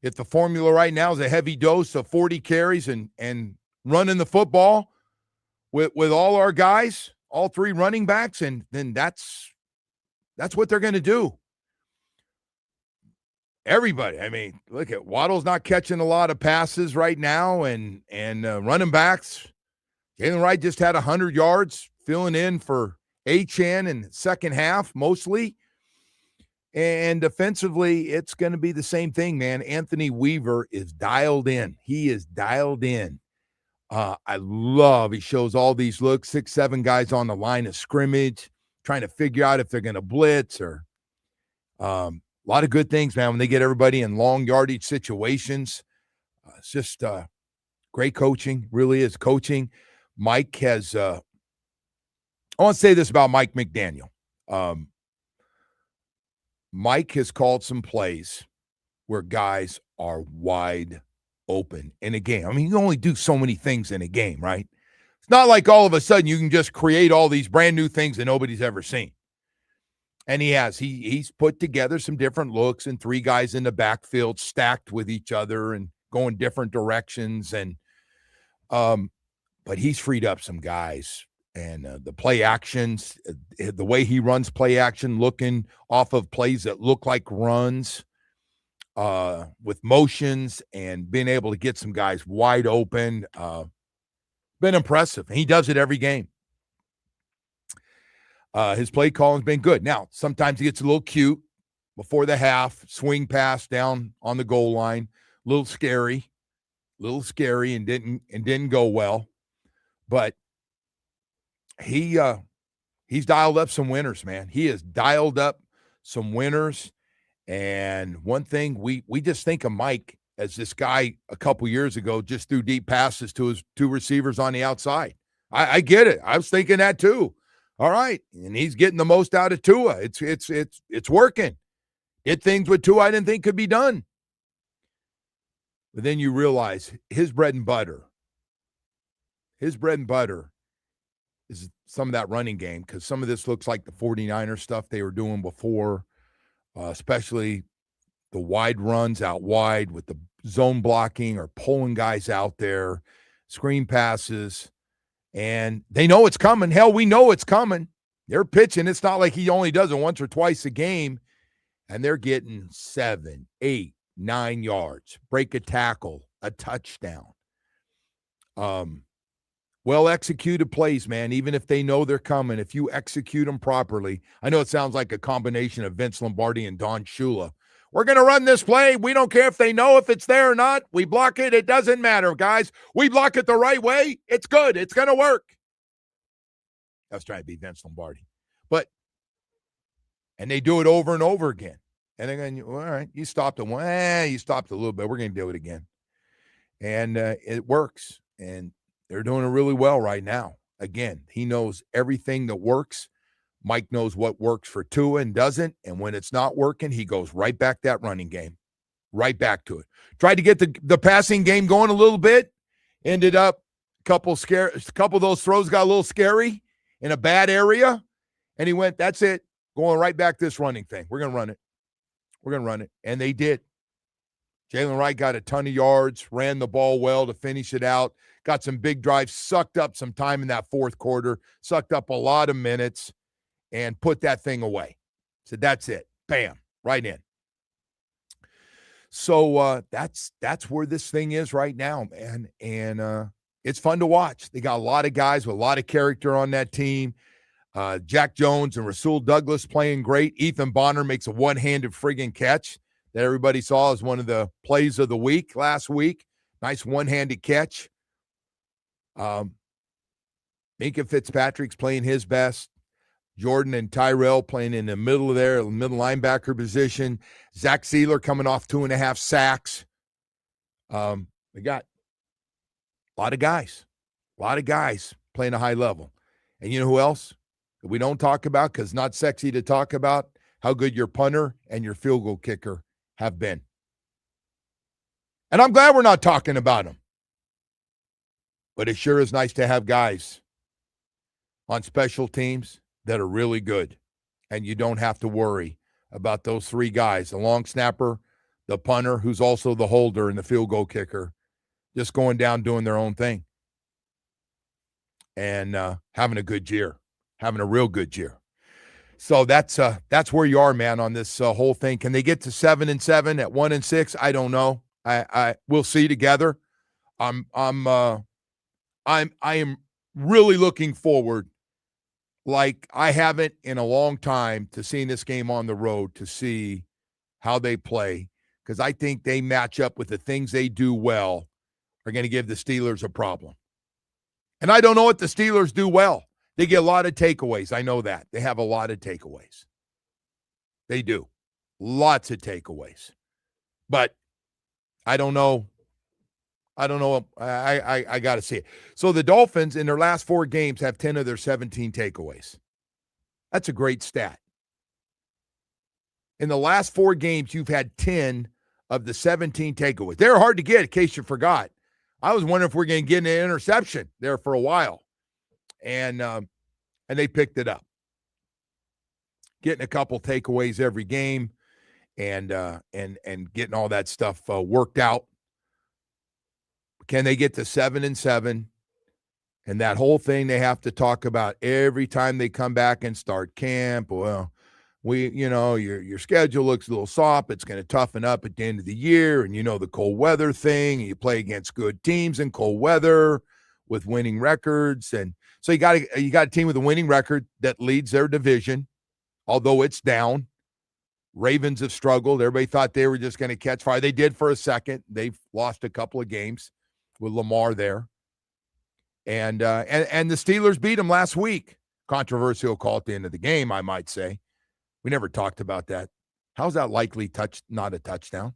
if the formula right now is a heavy dose of 40 carries and running the football with all our guys, all three running backs, and then that's what they're going to do. Everybody, I mean, look at Waddle's not catching a lot of passes right now, and running backs. Jalen Wright just had 100 yards filling in for Achane in the second half mostly. And defensively, it's going to be the same thing, man. Anthony Weaver is dialed in. He is dialed in. I love he shows all these looks, 6-7 guys on the line of scrimmage, trying to figure out if they're going to blitz or a lot of good things, man, when they get everybody in long yardage situations. It's just great coaching, really is coaching. Mike has I want to say this about Mike McDaniel. Mike has called some plays where guys are wide open in a game. I mean, you can only do so many things in a game, right? It's not like all of a sudden you can just create all these brand new things that nobody's ever seen. And he has. He's put together some different looks and three guys in the backfield stacked with each other and going different directions. And but he's freed up some guys. And the play actions, the way he runs play action, looking off of plays that look like runs with motions and being able to get some guys wide open, been impressive. He does it every game. His play calling's been good. Now, sometimes he gets a little cute before the half, swing pass down on the goal line, a little scary and didn't go well. But he's dialed up some winners, man. He has dialed up some winners. And one thing, we just think of Mike as this guy a couple years ago just threw deep passes to his two receivers on the outside. I get it. I was thinking that too. All right. And he's getting the most out of Tua. It's working. Did things with Tua I didn't think could be done. But then you realize his bread and butter is some of that running game, because some of this looks like the 49ers stuff they were doing before, especially the wide runs out wide with the zone blocking or pulling guys out there, screen passes, and they know it's coming. Hell, we know it's coming. They're pitching. It's not like he only does it once or twice a game, and they're getting 7, 8, 9 yards, break a tackle, a touchdown. Well-executed plays, man, even if they know they're coming. If you execute them properly, I know it sounds like a combination of Vince Lombardi and Don Shula. We're going to run this play. We don't care if they know if it's there or not. We block it. It doesn't matter, guys. We block it the right way. It's good. It's going to work. I was trying to be Vince Lombardi. But And they do it over and over again. And they're going, all right, you stopped it. You stopped a little bit. We're going to do it again. And it works. And they're doing it really well right now. Again, he knows everything that works. Mike knows what works for Tua and doesn't. And when it's not working, he goes right back that running game. Right back to it. Tried to get the passing game going a little bit. Ended up a couple of those throws got a little scary in a bad area. And he went, that's it. Going right back this running thing. We're going to run it. We're going to run it. And they did. Jalen Wright got a ton of yards, ran the ball well to finish it out, got some big drives, sucked up some time in that fourth quarter, sucked up a lot of minutes, and put that thing away. So that's it. Bam. Right in. So that's where this thing is right now, man. And it's fun to watch. They got a lot of guys with a lot of character on that team. Jack Jones and Rasul Douglas playing great. Ethan Bonner makes a one-handed friggin' catch that everybody saw as one of the plays of the week last week. Nice one-handed catch. Minka Fitzpatrick's playing his best. Jordan and Tyrell playing in the middle of their middle linebacker position. Zach Sealer coming off 2.5 sacks. We got a lot of guys playing a high level. And you know who else that we don't talk about because it's not sexy to talk about? How good your punter and your field goal kicker have been. And I'm glad we're not talking about them. But it sure is nice to have guys on special teams that are really good. And you don't have to worry about those three guys, the long snapper, the punter, who's also the holder, and the field goal kicker, just going down doing their own thing. And having a good year, having a real good year. So that's where you are, man, on this whole thing. Can they get to 7-7 at 1-6? I don't know. We'll see together. I am really looking forward, like I haven't in a long time, to seeing this game on the road to see how they play, because I think they match up with the things they do well are going to give the Steelers a problem. And I don't know what the Steelers do well. They get a lot of takeaways. I know that. They have a lot of takeaways. They do. Lots of takeaways. But I don't know. I got to see it. So the Dolphins in their last 4 games have 10 of their 17 takeaways. That's a great stat. In the last 4 games, you've had 10 of the 17 takeaways. They're hard to get, in case you forgot. I was wondering if we're going to get an interception there for a while. And they picked it up. Getting a couple takeaways every game and getting all that stuff worked out. Can they get to 7-7? And that whole thing they have to talk about every time they come back and start camp. Well, your schedule looks a little soft. It's going to toughen up at the end of the year. And the cold weather thing. And you play against good teams in cold weather with winning records. And so you got a team with a winning record that leads their division, although it's down. Ravens have struggled. Everybody thought they were just going to catch fire. They did for a second. They've lost a couple of games with Lamar there. And the Steelers beat them last week. Controversial call at the end of the game, I might say. We never talked about that. How's that likely not a touchdown?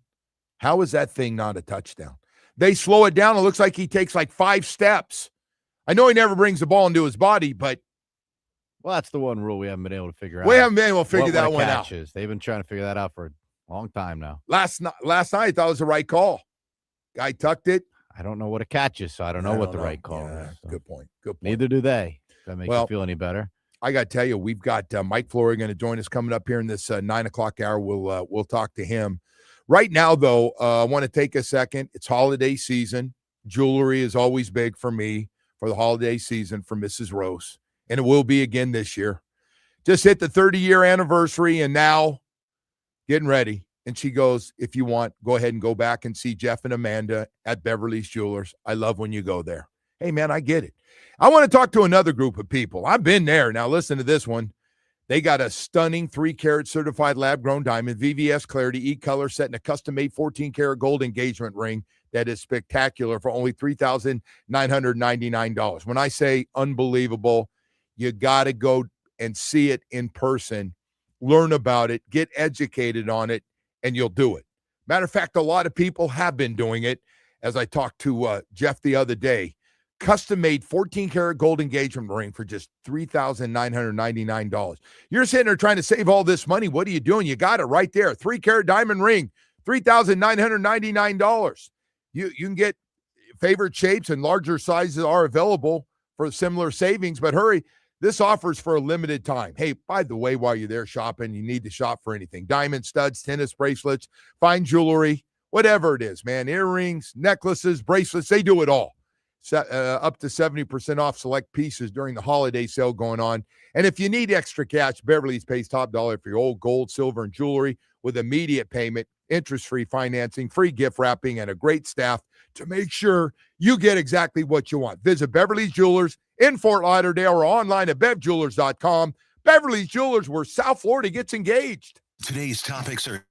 How is that thing not a touchdown? They slow it down. It looks like he takes like 5 steps. I know he never brings the ball into his body, but. Well, that's the one rule we haven't been able to figure out. We haven't been able to figure that one out. They've been trying to figure that out for a long time now. Last night, I thought it was the right call. Guy tucked it. I don't know what a catch is, so I don't know what the right call is. So. Good point. Neither do they. If that makes you feel any better. I got to tell you, we've got Mike Florio going to join us coming up here in this 9 o'clock hour. We'll talk to him. Right now, though, I want to take a second. It's holiday season. Jewelry is always big for me for the holiday season for Mrs. Rose, and it will be again this year. Just hit the 30-year anniversary, and now getting ready. And she goes, if you want, go ahead and go back and see Jeff and Amanda at Beverly's Jewelers. I love when you go there. Hey, man, I get it. I want to talk to another group of people. I've been there. Now, listen to this one. They got a stunning 3-carat certified lab-grown diamond, VVS Clarity, E-Color, set in a custom-made 14-karat gold engagement ring that is spectacular for only $3,999. When I say unbelievable, you got to go and see it in person learn about it, get educated on it, and you'll do it. Matter of fact, a lot of people have been doing it. As I talked to Jeff the other day, custom-made 14-karat gold engagement ring for just $3,999. You're sitting there trying to save all this money. What are you doing? You got it right there. 3-carat diamond ring, $3,999. You can get favorite shapes and larger sizes are available for similar savings, but hurry. This offer is for a limited time. Hey, by the way, while you're there shopping, you need to shop for anything. Diamond studs, tennis bracelets, fine jewelry, whatever it is, man. Earrings, necklaces, bracelets, they do it all. Up to 70% off select pieces during the holiday sale going on. And if you need extra cash, Beverly's pays top dollar for your old gold, silver, and jewelry with immediate payment, interest-free financing, free gift wrapping, and a great staff to make sure you get exactly what you want. Visit Beverly's Jewelers in Fort Lauderdale or online at bevjewelers.com. Beverly's Jewelers, where South Florida gets engaged. Today's topics are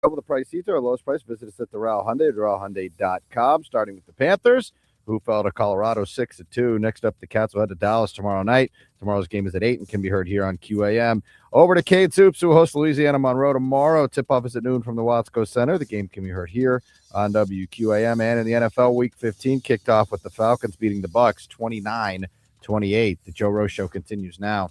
Double the price either or lowest price. Visit us at Doral Hyundai, DoralHyundai.com. Starting with the Panthers, who fell to Colorado 6-2. Next up, the Cats will head to Dallas tomorrow night. Tomorrow's game is at 8 and can be heard here on QAM. Over to Cade Soups, who hosts Louisiana Monroe tomorrow. Tip-off is at noon from the Watsco Center. The game can be heard here on WQAM. And in the NFL, Week 15 kicked off with the Falcons beating the Bucs 29-28. The Joe Rose Show continues now.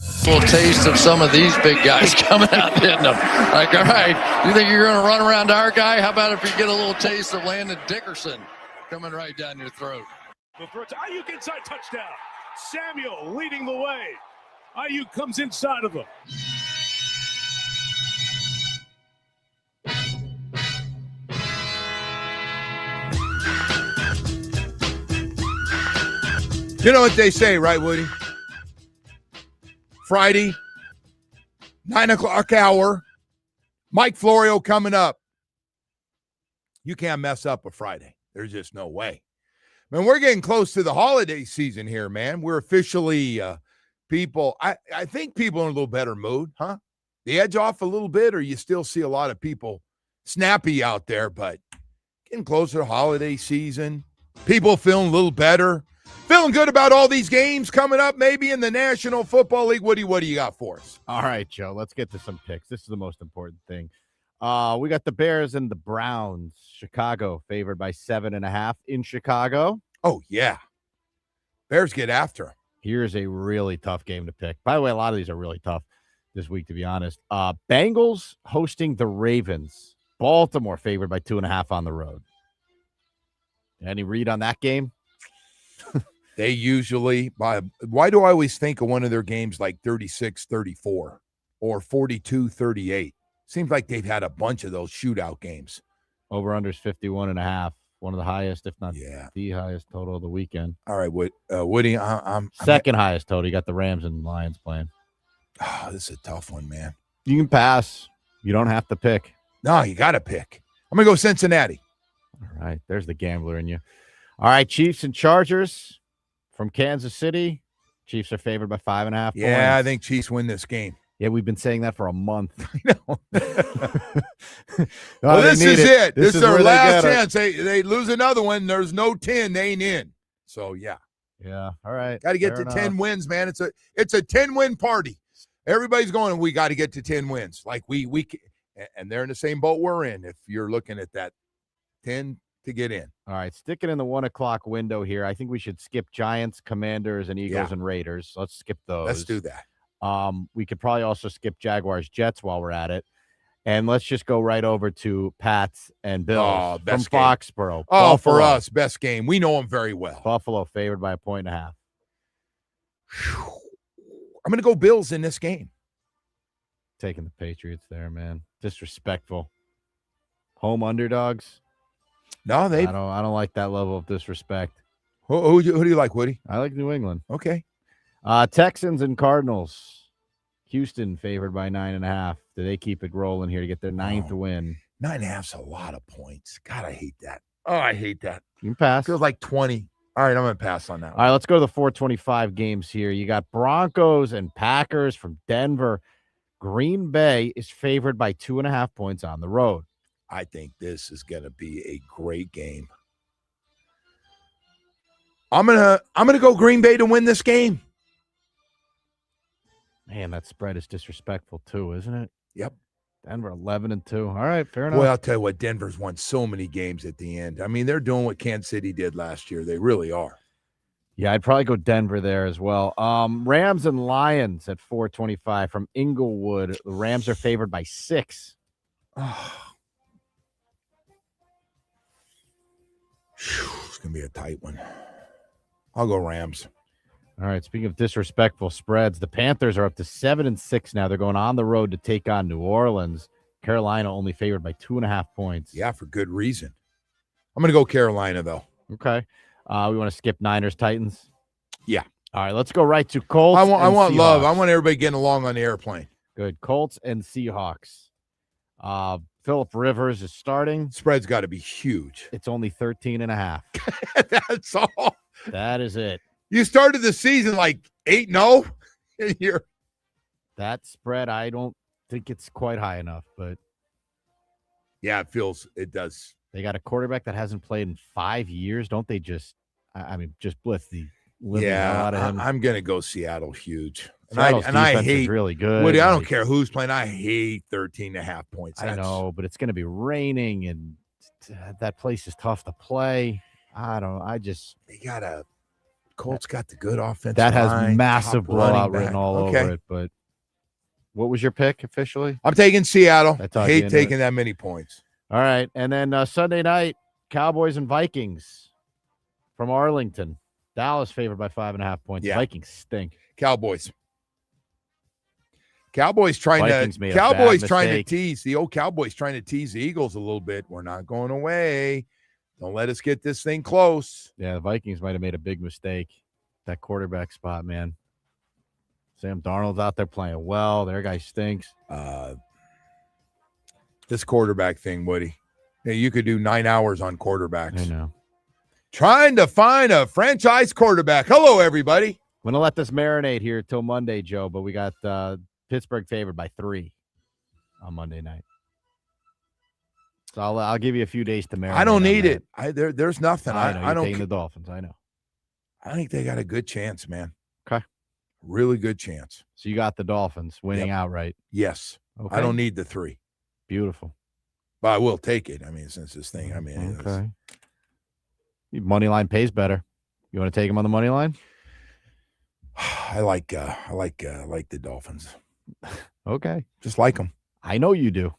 A little taste of some of these big guys coming out hitting them. Like, all right, you think you're going to run around our guy? How about if you get a little taste of Landon Dickerson coming right down your throat? Ayuk inside touchdown. Samuel leading the way. Ayuk comes inside of him. You know what they say, right, Woody? Friday, 9 o'clock hour, Mike Florio coming up. You can't mess up a Friday. There's just no way. Man, we're getting close to the holiday season here, man. We're officially people. I think people are in a little better mood, huh? The edge off a little bit, or you still see a lot of people snappy out there, but getting closer to holiday season. People feeling a little better. Feeling good about all these games coming up, maybe in the National Football League. Woody, what do you got for us? All right, Joe, let's get to some picks. This is the most important thing. We got the Bears and the Browns. Chicago favored by 7.5 in Chicago. Oh, yeah. Bears get after them. Here's a really tough game to pick. By the way, a lot of these are really tough this week, to be honest. Bengals hosting the Ravens. Baltimore favored by 2.5 on the road. Any read on that game? They usually, why do I always think of one of their games like 36-34 or 42-38? Seems like they've had a bunch of those shootout games. Over-unders 51.5. One of the highest, if not the highest total of the weekend. All right, Woody, I'm second highest total. You got the Rams and Lions playing. Oh, this is a tough one, man. You can pass. You don't have to pick. No, you got to pick. I'm going to go Cincinnati. All right, there's the gambler in you. All right, Chiefs and Chargers. From Kansas City, Chiefs are favored by 5.5 points. Yeah, I think Chiefs win this game. Yeah, we've been saying that for a month. I know. Well, this is it. This is their last chance. They lose another one. There's no 10. They ain't in. So, yeah. Yeah, all right. Got to get to 10 wins, man. It's a 10-win party. Everybody's going, we got to get to 10 wins. Like we and they're in the same boat we're in if you're looking at that 10 to get in. All right, sticking in the 1 o'clock window here. I think we should skip Giants, Commanders, and Eagles and Raiders. Let's skip those. Let's do that. We could probably also skip Jaguars, Jets while we're at it. And let's just go right over to Pats and Bills from Foxborough. Oh, Buffalo. For us, best game. We know them very well. Buffalo favored by 1.5. I'm going to go Bills in this game. Taking the Patriots there, man. Disrespectful. Home underdogs. No, I don't like that level of disrespect. Who do you like, Woody? I like New England. Okay. Texans and Cardinals. Houston favored by 9.5. Do they keep it rolling here to get their 9th win? 9.5's a lot of points. God, I hate that. Oh, I hate that. You can pass. Feels like 20. All right, I'm going to pass on that. All right, let's go to the 425 games here. You got Broncos and Packers from Denver. Green Bay is favored by 2.5 points on the road. I think this is going to be a great game. I'm gonna go Green Bay to win this game. Man, that spread is disrespectful too, isn't it? Yep. Denver 11-2. All right, fair enough. Boy, I'll tell you what, Denver's won so many games at the end. I mean, they're doing what Kansas City did last year. They really are. Yeah, I'd probably go Denver there as well. Rams and Lions at 425 from Inglewood. The Rams are favored by 6. It's going to be a tight one. I'll go Rams. All right, speaking of disrespectful spreads, the Panthers are up to 7-6 now. They're going on the road to take on New Orleans. Carolina only favored by 2.5 points. Yeah, for good reason. I'm going to go Carolina, though. Okay. We want to skip Niners, Titans? Yeah. All right, let's go right to Colts. I want Seahawks. love. I want everybody getting along on the airplane. Good. Colts and Seahawks. Phillip Rivers is starting. Spread's got to be huge. It's only 13.5. That's all. That is it. You started the season like 8-0. That spread, I don't think it's quite high enough, but Yeah, it does. They got a quarterback that hasn't played in 5 years. Don't they just blitz the living hell out of him? I'm going to go Seattle huge. Seattle's I defense hate is really good. Woody, I don't care who's playing. I hate 13.5 points. I know, but it's going to be raining, and that place is tough to play. Colts got the good offense. That has massive blowout written all over it. But what was your pick officially? I'm taking Seattle. I hate taking that many points. All right. And then Sunday night, Cowboys and Vikings from Arlington. Dallas favored by 5.5 points. Yeah. Vikings stink. Cowboys trying to tease the old Cowboys trying to tease the Eagles a little bit. We're not going away. Don't let us get this thing close. Yeah, the Vikings might have made a big mistake. That quarterback spot, man. Sam Darnold's out there playing well. Their guy stinks. This quarterback thing, Woody. Yeah, you could do 9 hours on quarterbacks. I know. Trying to find a franchise quarterback. Hello, everybody. I'm going to let this marinate here till Monday, Joe, but we got Pittsburgh favored by 3 on Monday night. So I'll give you a few days to marinate. I don't need it. There's nothing. I don't taking the Dolphins. I know. I think they got a good chance, man. Okay. Really good chance. So you got the Dolphins winning outright. Yes. Okay. I don't need the 3. Beautiful. But I will take it. Since this thing, okay. Money line pays better. You want to take him on the money line? I like the Dolphins. Okay. Just like them. I know you do.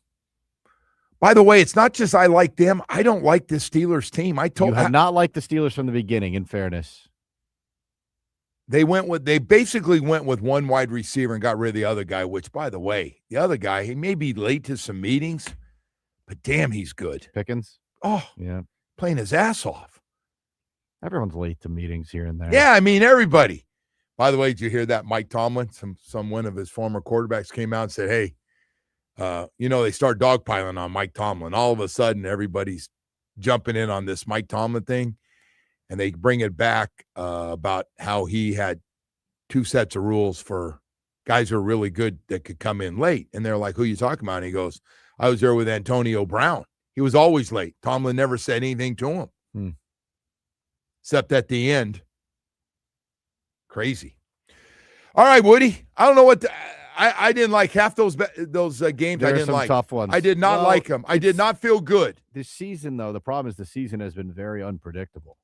By the way, it's not just I like them. I don't like this Steelers team. You have not liked the Steelers from the beginning, in fairness. They basically went with one wide receiver and got rid of the other guy, which, by the way, the other guy, he may be late to some meetings, but damn, he's good. Pickens? Oh, yeah. Playing his ass off. Everyone's late to meetings here and there. Yeah, everybody. By the way, did you hear that Mike Tomlin, one of his former quarterbacks came out and said, hey, they start dogpiling on Mike Tomlin. All of a sudden, everybody's jumping in on this Mike Tomlin thing, and they bring it back about how he had 2 sets of rules for guys who are really good that could come in late. And they're like, who are you talking about? And he goes, I was there with Antonio Brown. He was always late. Tomlin never said anything to him. Except at the end. Crazy. All right, Woody. I don't know what I didn't like half those games. There I didn't some like. Tough ones. I did not like them. I did not feel good. This season, though, the problem is the season has been very unpredictable.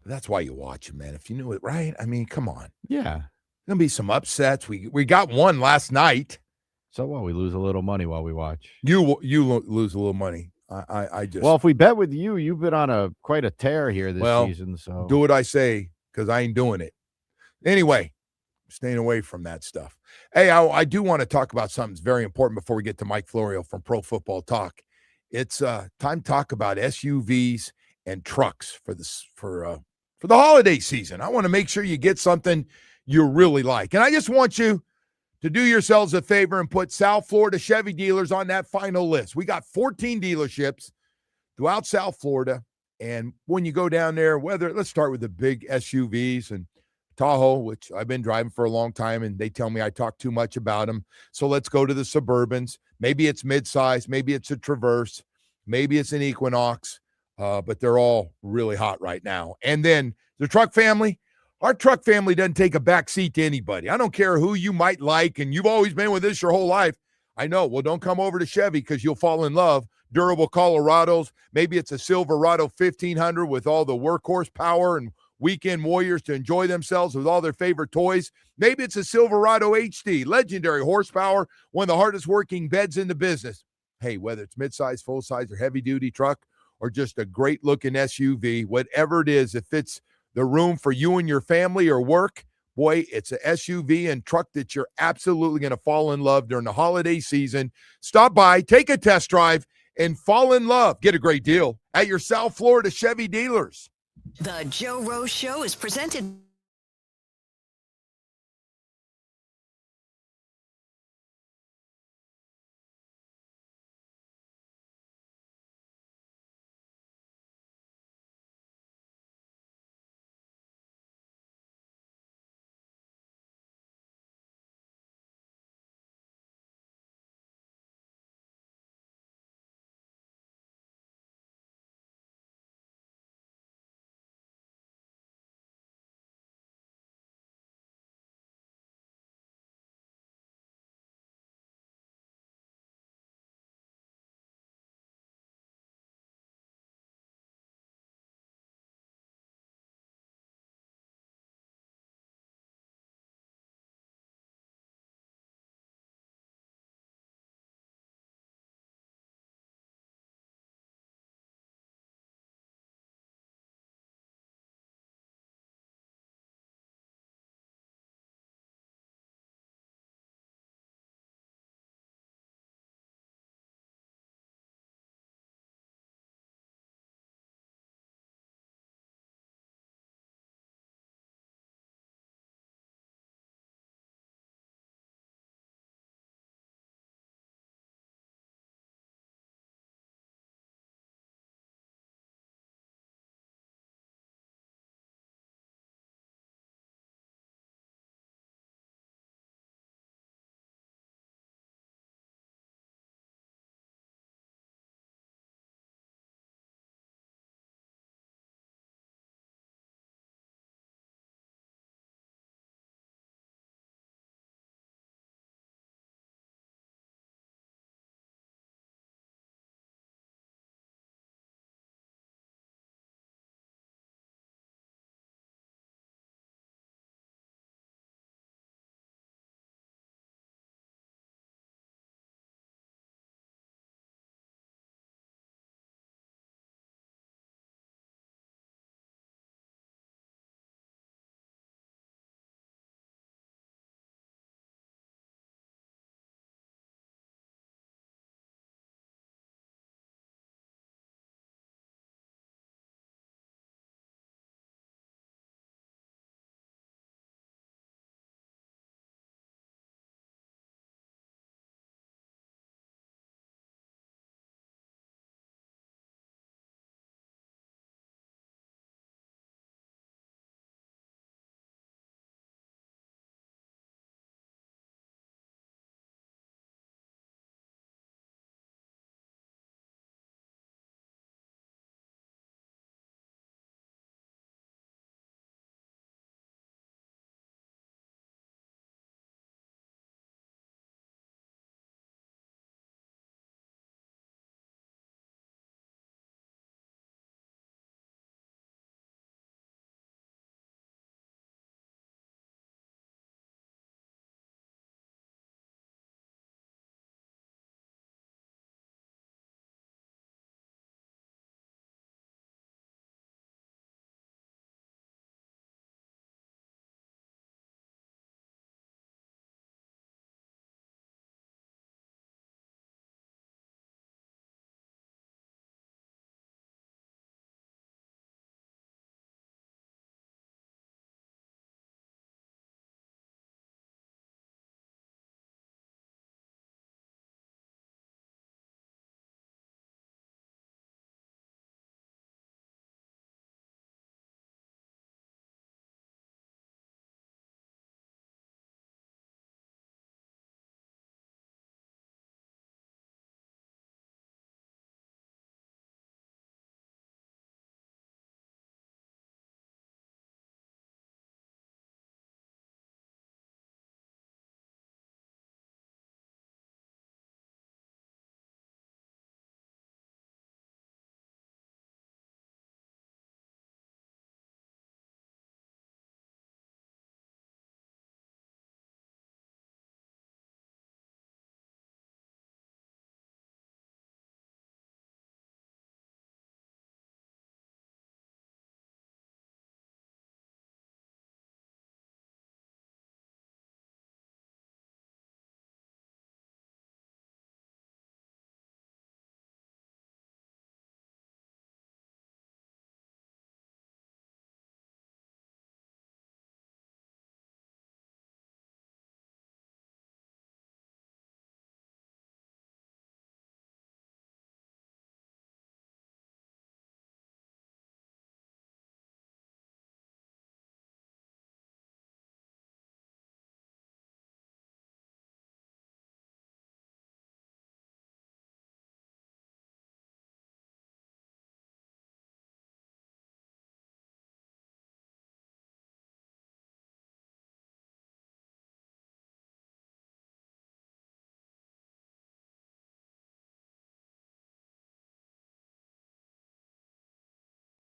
That's why you watch them, man. If you knew it, right? Come on. Yeah. There's gonna be some upsets. We got one last night. So what? We lose a little money while we watch. You lose a little money. I just. Well, if we bet with you, you've been on quite a tear here this season. So do what I say because I ain't doing it. Anyway, staying away from that stuff. Hey, I do want to talk about something that's very important before we get to Mike Florio from Pro Football Talk. It's time to talk about SUVs and trucks for the holiday season. I want to make sure you get something you really like. And I just want you to do yourselves a favor and put South Florida Chevy dealers on that final list. We got 14 dealerships throughout South Florida. And when you go down there, let's start with the big SUVs and Tahoe, which I've been driving for a long time, and they tell me I talk too much about them. So let's go to the Suburbans. Maybe it's midsize. Maybe it's a Traverse. Maybe it's an Equinox. But they're all really hot right now. And then the truck family. Our truck family doesn't take a back seat to anybody. I don't care who you might like, and you've always been with this your whole life. I know. Well, don't come over to Chevy because you'll fall in love. Durable Colorados. Maybe it's a Silverado 1500 with all the workhorse power and weekend warriors to enjoy themselves with all their favorite toys. Maybe it's a Silverado HD, legendary horsepower, one of the hardest working beds in the business. Hey, whether it's midsize, full-size, or heavy-duty truck, or just a great-looking SUV, whatever it is, if it's the room for you and your family or work, boy, it's an SUV and truck that you're absolutely going to fall in love during the holiday season. Stop by, take a test drive, and fall in love. Get a great deal at your South Florida Chevy dealers. The Joe Rose Show is presented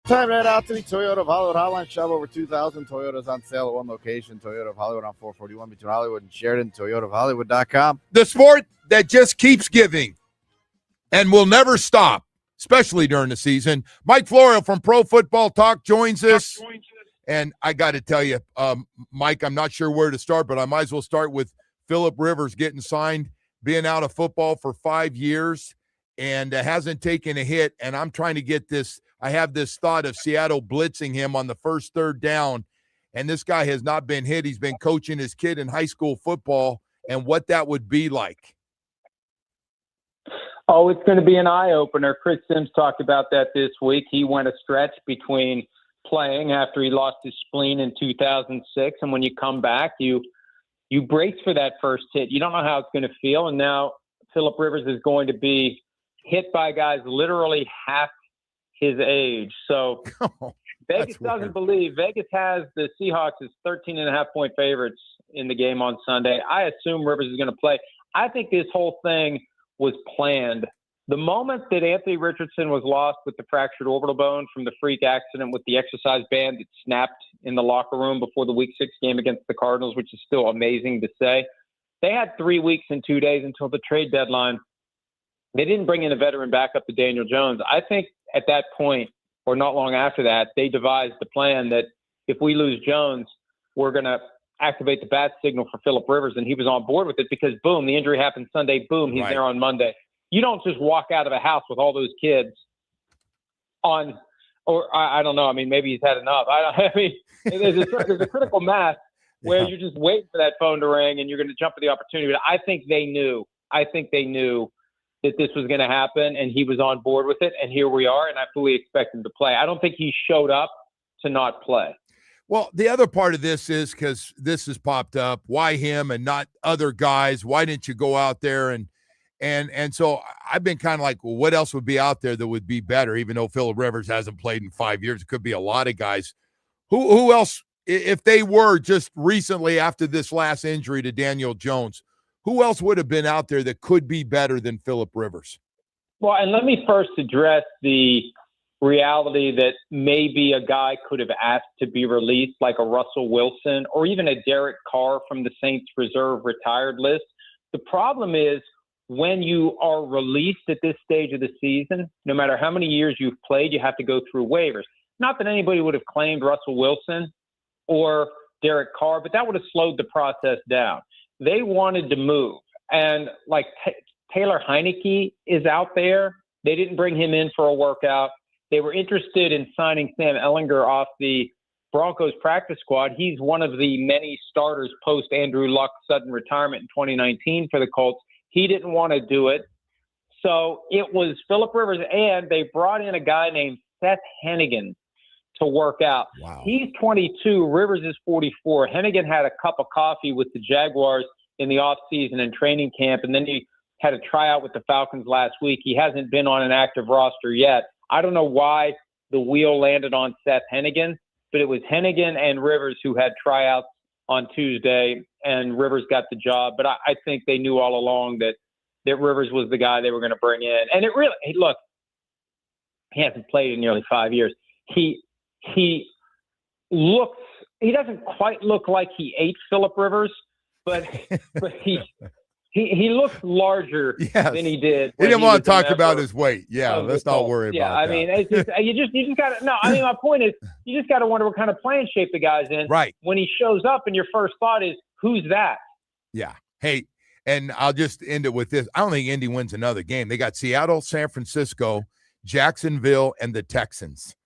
Time to head out to the Toyota of Hollywood Hotline. Shop over 2,000 Toyotas on sale at one location. Toyota of Hollywood on 441 between Hollywood and Sheridan. ToyotaofHollywood.com. The sport that just keeps giving and will never stop, especially during the season. Mike Florio from Pro Football Talk joins us. And I got to tell you, Mike, I'm not sure where to start, but I might as well start with Phillip Rivers getting signed, being out of football for 5 years, and hasn't taken a hit. And I'm trying to get this. I have this thought of Seattle blitzing him on the first third down, and this guy has not been hit. He's been coaching his kid in high school football, and what that would be like. Oh, it's going to be an eye-opener. Chris Sims talked about that this week. He went a stretch between playing after he lost his spleen in 2006, and when you come back, you brace for that first hit. You don't know how it's going to feel, and now Phillip Rivers is going to be hit by guys literally half his age. So Vegas doesn't believe. Vegas has the Seahawks as 13.5-point favorites in the game on Sunday. I assume Rivers is going to play. I think this whole thing was planned. The moment that Anthony Richardson was lost with the fractured orbital bone from the freak accident with the exercise band that snapped in the locker room before the Week 6 game against the Cardinals, which is still amazing to say, they had 3 weeks and 2 days until the trade deadline. They didn't bring in a veteran backup to Daniel Jones. I think at that point, or not long after that, they devised the plan that if we lose Jones, we're going to activate the bat signal for Phillip Rivers, and he was on board with it because, boom, the injury happened Sunday, boom, he's there on Monday. You don't just walk out of a house with all those kids on, or I don't know, I mean, maybe he's had enough. I mean, there's a critical mass where you're just waiting for that phone to ring and you're going to jump at the opportunity. But I think they knew that this was going to happen, and he was on board with it, and here we are, and I fully expect him to play. I don't think he showed up to not play. Well, the other part of this is, because this has popped up, why him and not other guys? Why didn't you go out there? And so I've been kind of like, well, what else would be out there that would be better, even though Phillip Rivers hasn't played in 5 years? It could be a lot of guys. Who else, if they were just recently after this last injury to Daniel Jones, who else would have been out there that could be better than Phillip Rivers? Well, and let me first address the reality that maybe a guy could have asked to be released, like a Russell Wilson or even a Derek Carr from the Saints reserve retired list. The problem is when you are released at this stage of the season, no matter how many years you've played, you have to go through waivers. Not that anybody would have claimed Russell Wilson or Derek Carr, but that would have slowed the process down. They wanted to move. And like Taylor Heineke is out there. They didn't bring him in for a workout. They were interested in signing Sam Ehlinger off the Broncos practice squad. He's one of the many starters post Andrew Luck's sudden retirement in 2019 for the Colts. He didn't want to do it. So it was Phillip Rivers, and they brought in a guy named Seth Hennigan to work out. Wow. He's 22. Rivers is 44. Hennigan had a cup of coffee with the Jaguars in the offseason and training camp, and then he had a tryout with the Falcons last week. He hasn't been on an active roster yet. I don't know why the wheel landed on Seth Hennigan, but it was Hennigan and Rivers who had tryouts on Tuesday, and Rivers got the job. But I think they knew all along that Rivers was the guy they were going to bring in. And it really, look, he hasn't played in nearly 5 years. He doesn't quite look like he ate Phillip Rivers, but he looks larger than he did. He didn't want to talk about his weight. Yeah, let's not worry about that. Yeah, I mean, it's just, you just got to – no, I mean, my point is you just got to wonder what kind of playing shape the guy's in. Right. When he shows up and your first thought is, who's that? Yeah. Hey, and I'll just end it with this. I don't think Indy wins another game. They got Seattle, San Francisco, Jacksonville, and the Texans.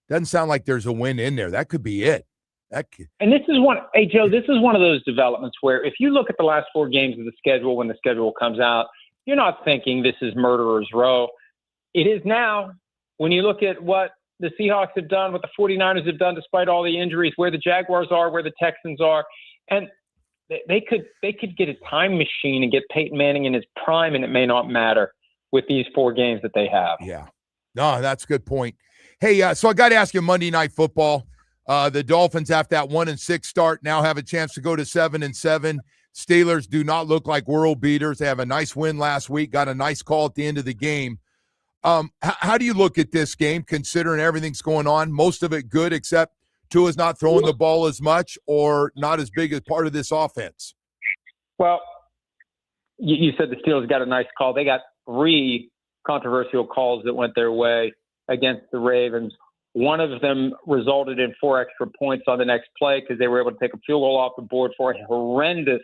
Doesn't sound like there's a win in there. That could be it. And this is one, hey, Joe, this is one of those developments where if you look at the last 4 games of the schedule when the schedule comes out, you're not thinking this is murderer's row. It is now. When you look at what the Seahawks have done, what the 49ers have done despite all the injuries, where the Jaguars are, where the Texans are, and they could get a time machine and get Peyton Manning in his prime, and it may not matter with these 4 games that they have. Yeah. No, that's a good point. Hey, so I got to ask you, Monday Night Football. The Dolphins, after that 1-6 start, now have a chance to go to 7-7. Steelers do not look like world beaters. They have a nice win last week, got a nice call at the end of the game. How do you look at this game, considering everything's going on? Most of it good, except Tua's not throwing the ball as much or not as big as part of this offense. Well, you said the Steelers got a nice call. They got 3 controversial calls that went their way against the Ravens. One of them resulted in 4 extra points on the next play because they were able to take a field goal off the board for a horrendous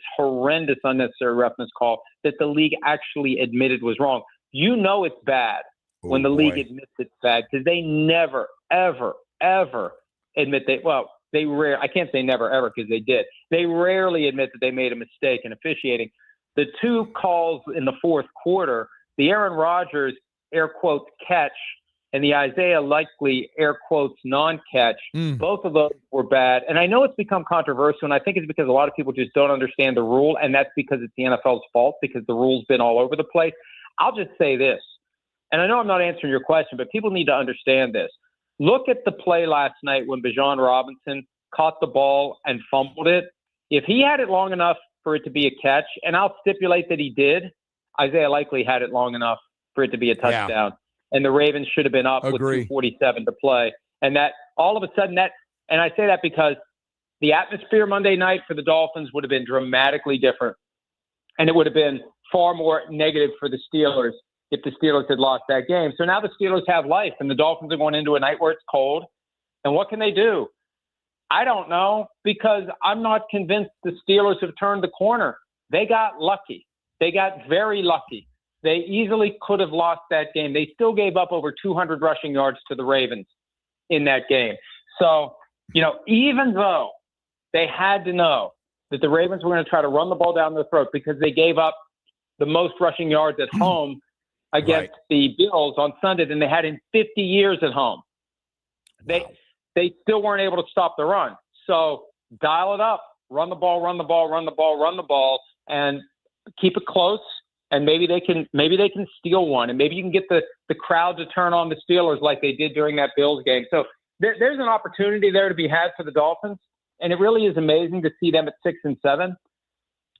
unnecessary roughness call that the league actually admitted was wrong. You know it's bad when the league admits it's bad because they never, ever, ever admit I can't say never, ever because they did. They rarely admit that they made a mistake in officiating. The 2 calls in the fourth quarter, the Aaron Rodgers, air quotes, catch, and the Isaiah Likely, air quotes, non-catch, both of those were bad. And I know it's become controversial, and I think it's because a lot of people just don't understand the rule, and that's because it's the NFL's fault because the rule's been all over the place. I'll just say this, and I know I'm not answering your question, but people need to understand this. Look at the play last night when Bijan Robinson caught the ball and fumbled it. If he had it long enough for it to be a catch, and I'll stipulate that he did, Isaiah Likely had it long enough for it to be a touchdown. Yeah. And the Ravens should have been up with 2:47 to play. And that all of a sudden and I say that because the atmosphere Monday night for the Dolphins would have been dramatically different. And it would have been far more negative for the Steelers if the Steelers had lost that game. So now the Steelers have life and the Dolphins are going into a night where it's cold. And what can they do? I don't know, because I'm not convinced the Steelers have turned the corner. They got lucky. They got very lucky. They easily could have lost that game. They still gave up over 200 rushing yards to the Ravens in that game. So, even though they had to know that the Ravens were going to try to run the ball down their throat because they gave up the most rushing yards at home against the Bills on Sunday than they had in 50 years at home. They still weren't able to stop the run. So dial it up, run the ball, and keep it close. And maybe they can steal one, and maybe you can get the crowd to turn on the Steelers like they did during that Bills game. So there's an opportunity there to be had for the Dolphins, and it really is amazing to see them at 6-7.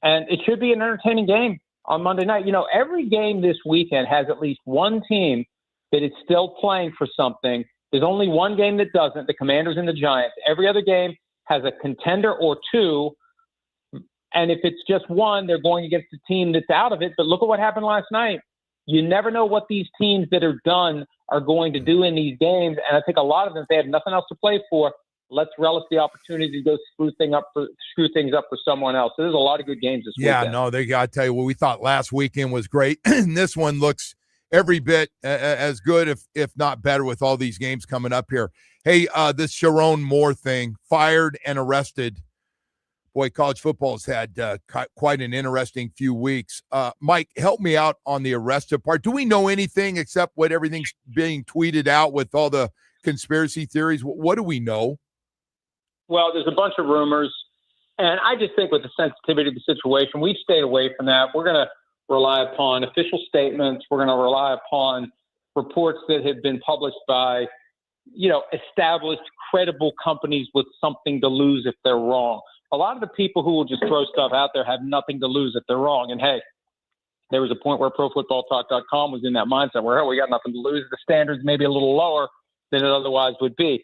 And it should be an entertaining game on Monday night. Every game this weekend has at least one team that is still playing for something. There's only one game that doesn't, the Commanders and the Giants. Every other game has a contender or two. And if it's just one, they're going against a team that's out of it. But look at what happened last night. You never know what these teams that are done are going to do in these games. And I think a lot of them, if they have nothing else to play for, let's relish the opportunity to go screw things up for someone else. So there's a lot of good games this weekend. Yeah, no, they got to tell you what we thought last weekend was great. And this one looks every bit as good, if not better, with all these games coming up here. Hey, this Sherrone Moore thing, fired and arrested. Boy, college football's had quite an interesting few weeks. Mike, help me out on the arrested part. Do we know anything except what everything's being tweeted out with all the conspiracy theories? What do we know? Well, there's a bunch of rumors, and I just think with the sensitivity of the situation, we've stayed away from that. We're going to rely upon official statements. We're going to rely upon reports that have been published by, established, credible companies with something to lose if they're wrong. A lot of the people who will just throw stuff out there have nothing to lose if they're wrong. And, hey, there was a point where ProFootballTalk.com was in that mindset where, we got nothing to lose. The standards may be a little lower than it otherwise would be.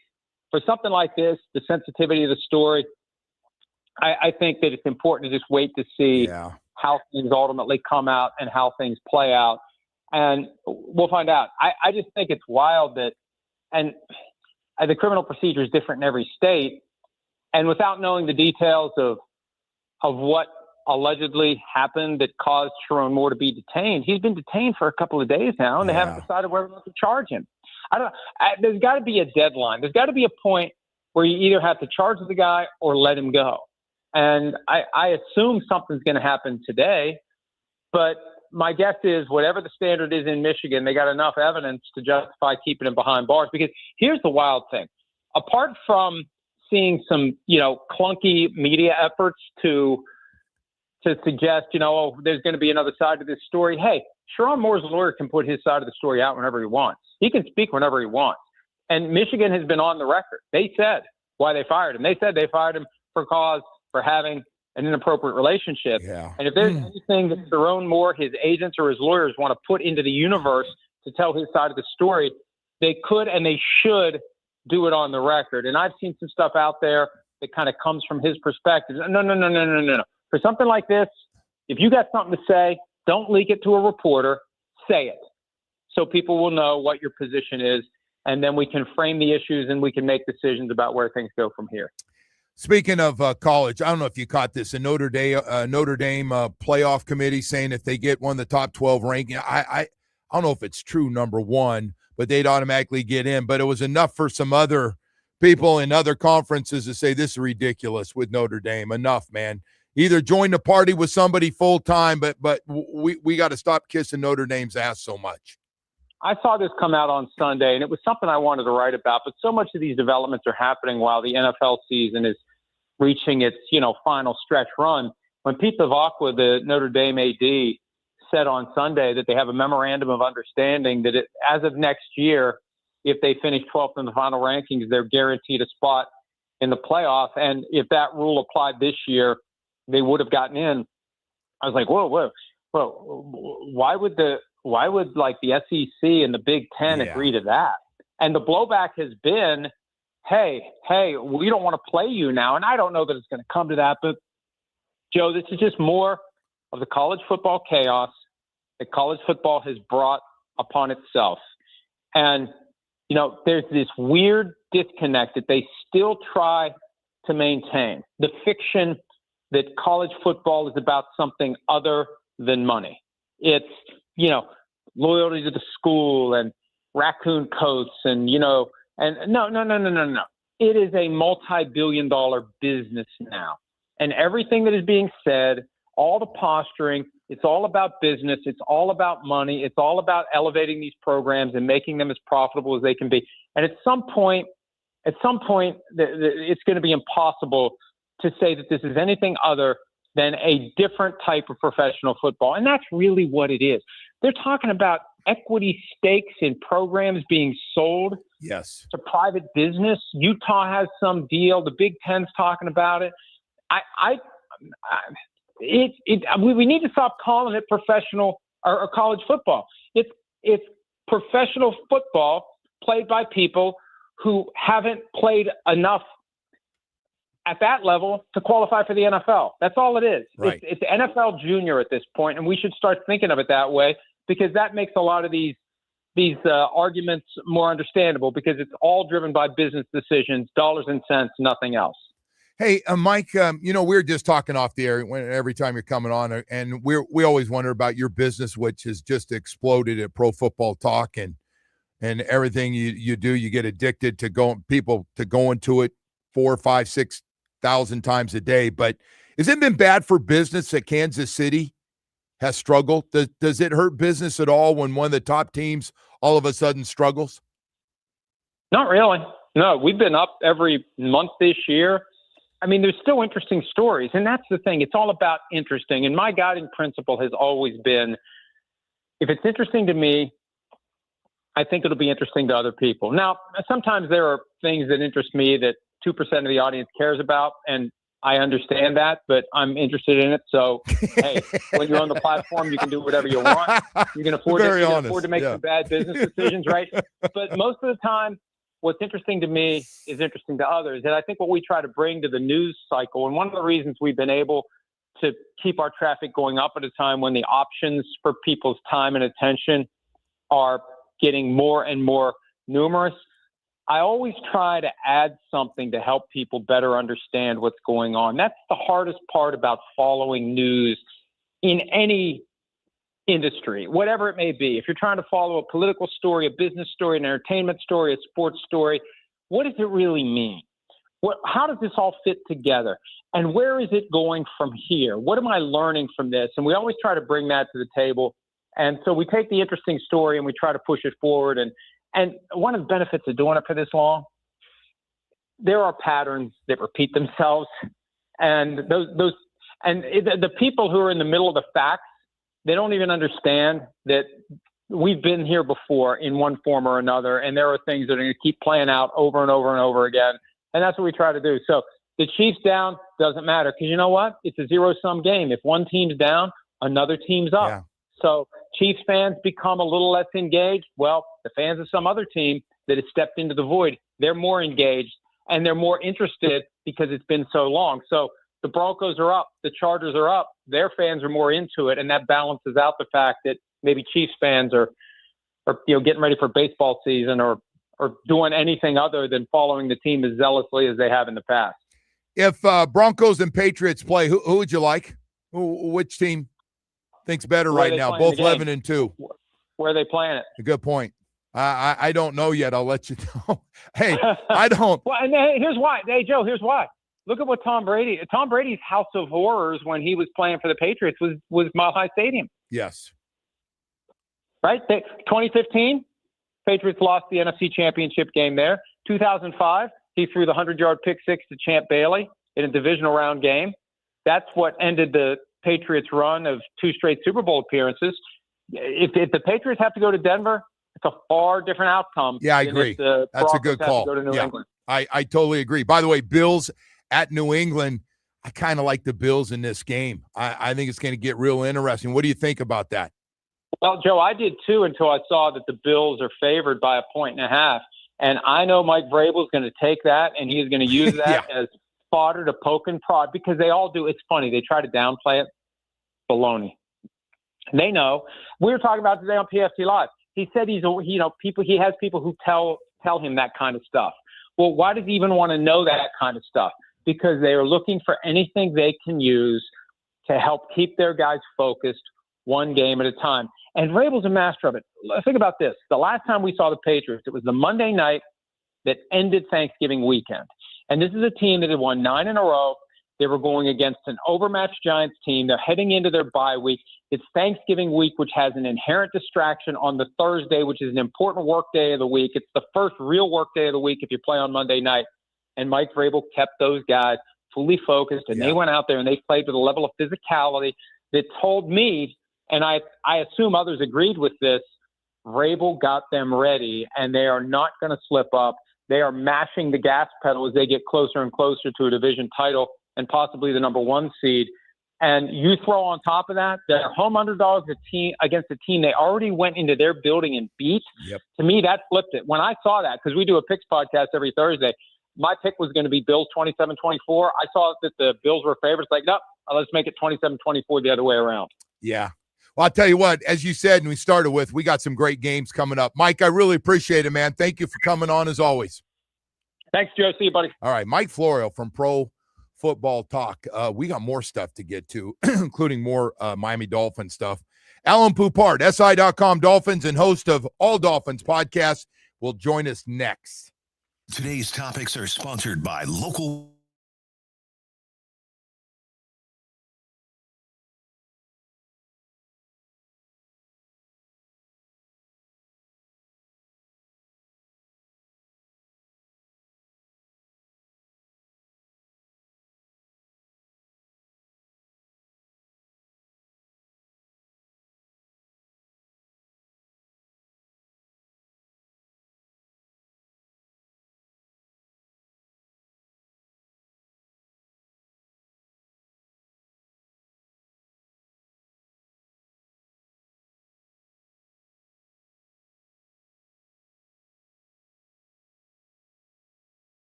For something like this, the sensitivity of the story, I think that it's important to just wait to see how things ultimately come out and how things play out. And we'll find out. I just think it's wild that – and the criminal procedure is different in every state. And without knowing the details of what allegedly happened that caused Sherrone Moore to be detained, he's been detained for a couple of days now, and they haven't decided whether or not to charge him. There's got to be a deadline. There's got to be a point where you either have to charge the guy or let him go. And I assume something's going to happen today, but my guess is whatever the standard is in Michigan, they got enough evidence to justify keeping him behind bars. Because here's the wild thing. Apart from seeing some, clunky media efforts to suggest, there's going to be another side to this story. Hey, Sherrone Moore's lawyer can put his side of the story out whenever he wants. He can speak whenever he wants. And Michigan has been on the record. They said why they fired him. They said they fired him for having an inappropriate relationship. Yeah. And if there's anything that Sherrone Moore, his agents, or his lawyers want to put into the universe to tell his side of the story, they could and they should do it on the record. And I've seen some stuff out there that kind of comes from his perspective. No. For something like this, if you got something to say, don't leak it to a reporter. Say it so people will know what your position is, and then we can frame the issues and we can make decisions about where things go from here. Speaking of college, I don't know if you caught this, a Notre Dame playoff committee saying if they get one of the top 12 ranking, I don't know if it's true, number one, but they'd automatically get in. But it was enough for some other people in other conferences to say this is ridiculous with Notre Dame. Enough, man. Either join the party with somebody full time, but we got to stop kissing Notre Dame's ass so much. I saw this come out on Sunday, and it was something I wanted to write about. But so much of these developments are happening while the NFL season is reaching its final stretch run. When Pete Lavacqua, the Notre Dame AD, said on Sunday that they have a memorandum of understanding that as of next year, if they finish 12th in the final rankings, they're guaranteed a spot in the playoff. And if that rule applied this year, they would have gotten in. I was like, whoa. Why would the SEC and the Big Ten agree to that? And the blowback has been, hey, we don't want to play you now. And I don't know that it's going to come to that, but Joe, this is just more of the college football chaos that college football has brought upon itself. And, there's this weird disconnect that they still try to maintain. The fiction that college football is about something other than money. It's, loyalty to the school and raccoon coats and, no. It is a multi-billion-dollar business now. And everything that is being said, all the posturing, it's all about business. It's all about money. It's all about elevating these programs and making them as profitable as they can be. And at some point, it's going to be impossible to say that this is anything other than a different type of professional football. And that's really what it is. They're talking about equity stakes in programs being sold to private business. Utah has some deal. The Big Ten's talking about it. We need to stop calling it professional or college football. It's professional football played by people who haven't played enough at that level to qualify for the NFL. That's all it is. Right. It's NFL junior at this point, and we should start thinking of it that way because that makes a lot of these arguments more understandable because it's all driven by business decisions, dollars and cents, nothing else. Hey, Mike, we're just talking off the air every time you're coming on, and we always wonder about your business, which has just exploded at Pro Football Talk, and everything you do, you get addicted to going to it 4, 5, 6,000 times a day. But has it been bad for business that Kansas City has struggled? Does it hurt business at all when one of the top teams all of a sudden struggles? Not really. No, we've been up every month this year. I mean, there's still interesting stories, and that's the thing. It's all about interesting. And my guiding principle has always been, if it's interesting to me, I think it'll be interesting to other people. Now, sometimes there are things that interest me that 2% of the audience cares about, and I understand that, but I'm interested in it. So, hey, when you're on the platform, you can do whatever you want. You can afford to make some bad business decisions, right? But most of the time, what's interesting to me is interesting to others. And I think what we try to bring to the news cycle, and one of the reasons we've been able to keep our traffic going up at a time when the options for people's time and attention are getting more and more numerous, I always try to add something to help people better understand what's going on. That's the hardest part about following news in any industry, whatever it may be. If you're trying to follow a political story, a business story, an entertainment story, a sports story, what does it really mean? How does this all fit together? And where is it going from here? What am I learning from this? And we always try to bring that to the table. And so we take the interesting story and we try to push it forward. And one of the benefits of doing it for this long, there are patterns that repeat themselves. And the people who are in the middle of the facts, they don't even understand that we've been here before in one form or another, and there are things that are going to keep playing out over and over and over again, and that's what we try to do. So the Chiefs down doesn't matter because you know what? It's a zero-sum game. If one team's down, another team's up. Yeah. So Chiefs fans become a little less engaged. Well, the fans of some other team that has stepped into the void, they're more engaged and they're more interested because it's been so long. So the Broncos are up, the Chargers are up, their fans are more into it, and that balances out the fact that maybe Chiefs fans are getting ready for baseball season or doing anything other than following the team as zealously as they have in the past. If Broncos and Patriots play, who would you like? Which team thinks better right now? Both 11-2. Where are they playing it? A good point. I don't know yet. I'll let you know. Hey, I don't. Well, and here's why. Hey, Joe, here's why. Look at what Tom Brady's House of Horrors when he was playing for the Patriots was Mile High Stadium. Yes. Right? 2015, Patriots lost the NFC Championship game there. 2005, he threw the 100-yard pick six to Champ Bailey in a divisional round game. That's what ended the Patriots' run of 2 straight Super Bowl appearances. If the Patriots have to go to Denver, it's a far different outcome. Yeah, I agree. That's a good call. Go to New England. I totally agree. By the way, Bills at New England, I kind of like the Bills in this game. I think it's going to get real interesting. What do you think about that? Well, Joe, I did too until I saw that the Bills are favored by 1.5. And I know Mike Vrabel's going to take that and he's going to use that as fodder to poke and prod because they all do. It's funny. They try to downplay it. Baloney. They know. We were talking about today on PFT Live. He said he has people who tell him that kind of stuff. Well, why does he even want to know that kind of stuff? Because they are looking for anything they can use to help keep their guys focused one game at a time. And Vrabel's a master of it. Think about this. The last time we saw the Patriots, it was the Monday night that ended Thanksgiving weekend. And this is a team that had won 9 in a row. They were going against an overmatched Giants team. They're heading into their bye week. It's Thanksgiving week, which has an inherent distraction on the Thursday, which is an important work day of the week. It's the first real work day of the week if you play on Monday night. And Mike Vrabel kept those guys fully focused, and they went out there and they played with a level of physicality that told me, and I assume others agreed with this, Vrabel got them ready, and they are not going to slip up. They are mashing the gas pedal as they get closer and closer to a division title and possibly the number 1 seed. And you throw on top of that, they're home underdogs against a team they already went into their building and beat. Yep. To me, that flipped it. When I saw that, because we do a picks podcast every Thursday, my pick was going to be Bills 27-24. I saw that the Bills were favorites. Like, nope, let's make it 27-24 the other way around. Yeah. Well, I'll tell you what, as you said and we started with, we got some great games coming up. Mike, I really appreciate it, man. Thank you for coming on as always. Thanks, Joe. See you, buddy. All right, Mike Florio from Pro Football Talk. We got more stuff to get to, including more Miami Dolphins stuff. Alan Poupart, SI.com Dolphins and host of All Dolphins podcasts, will join us next. Today's topics are sponsored by local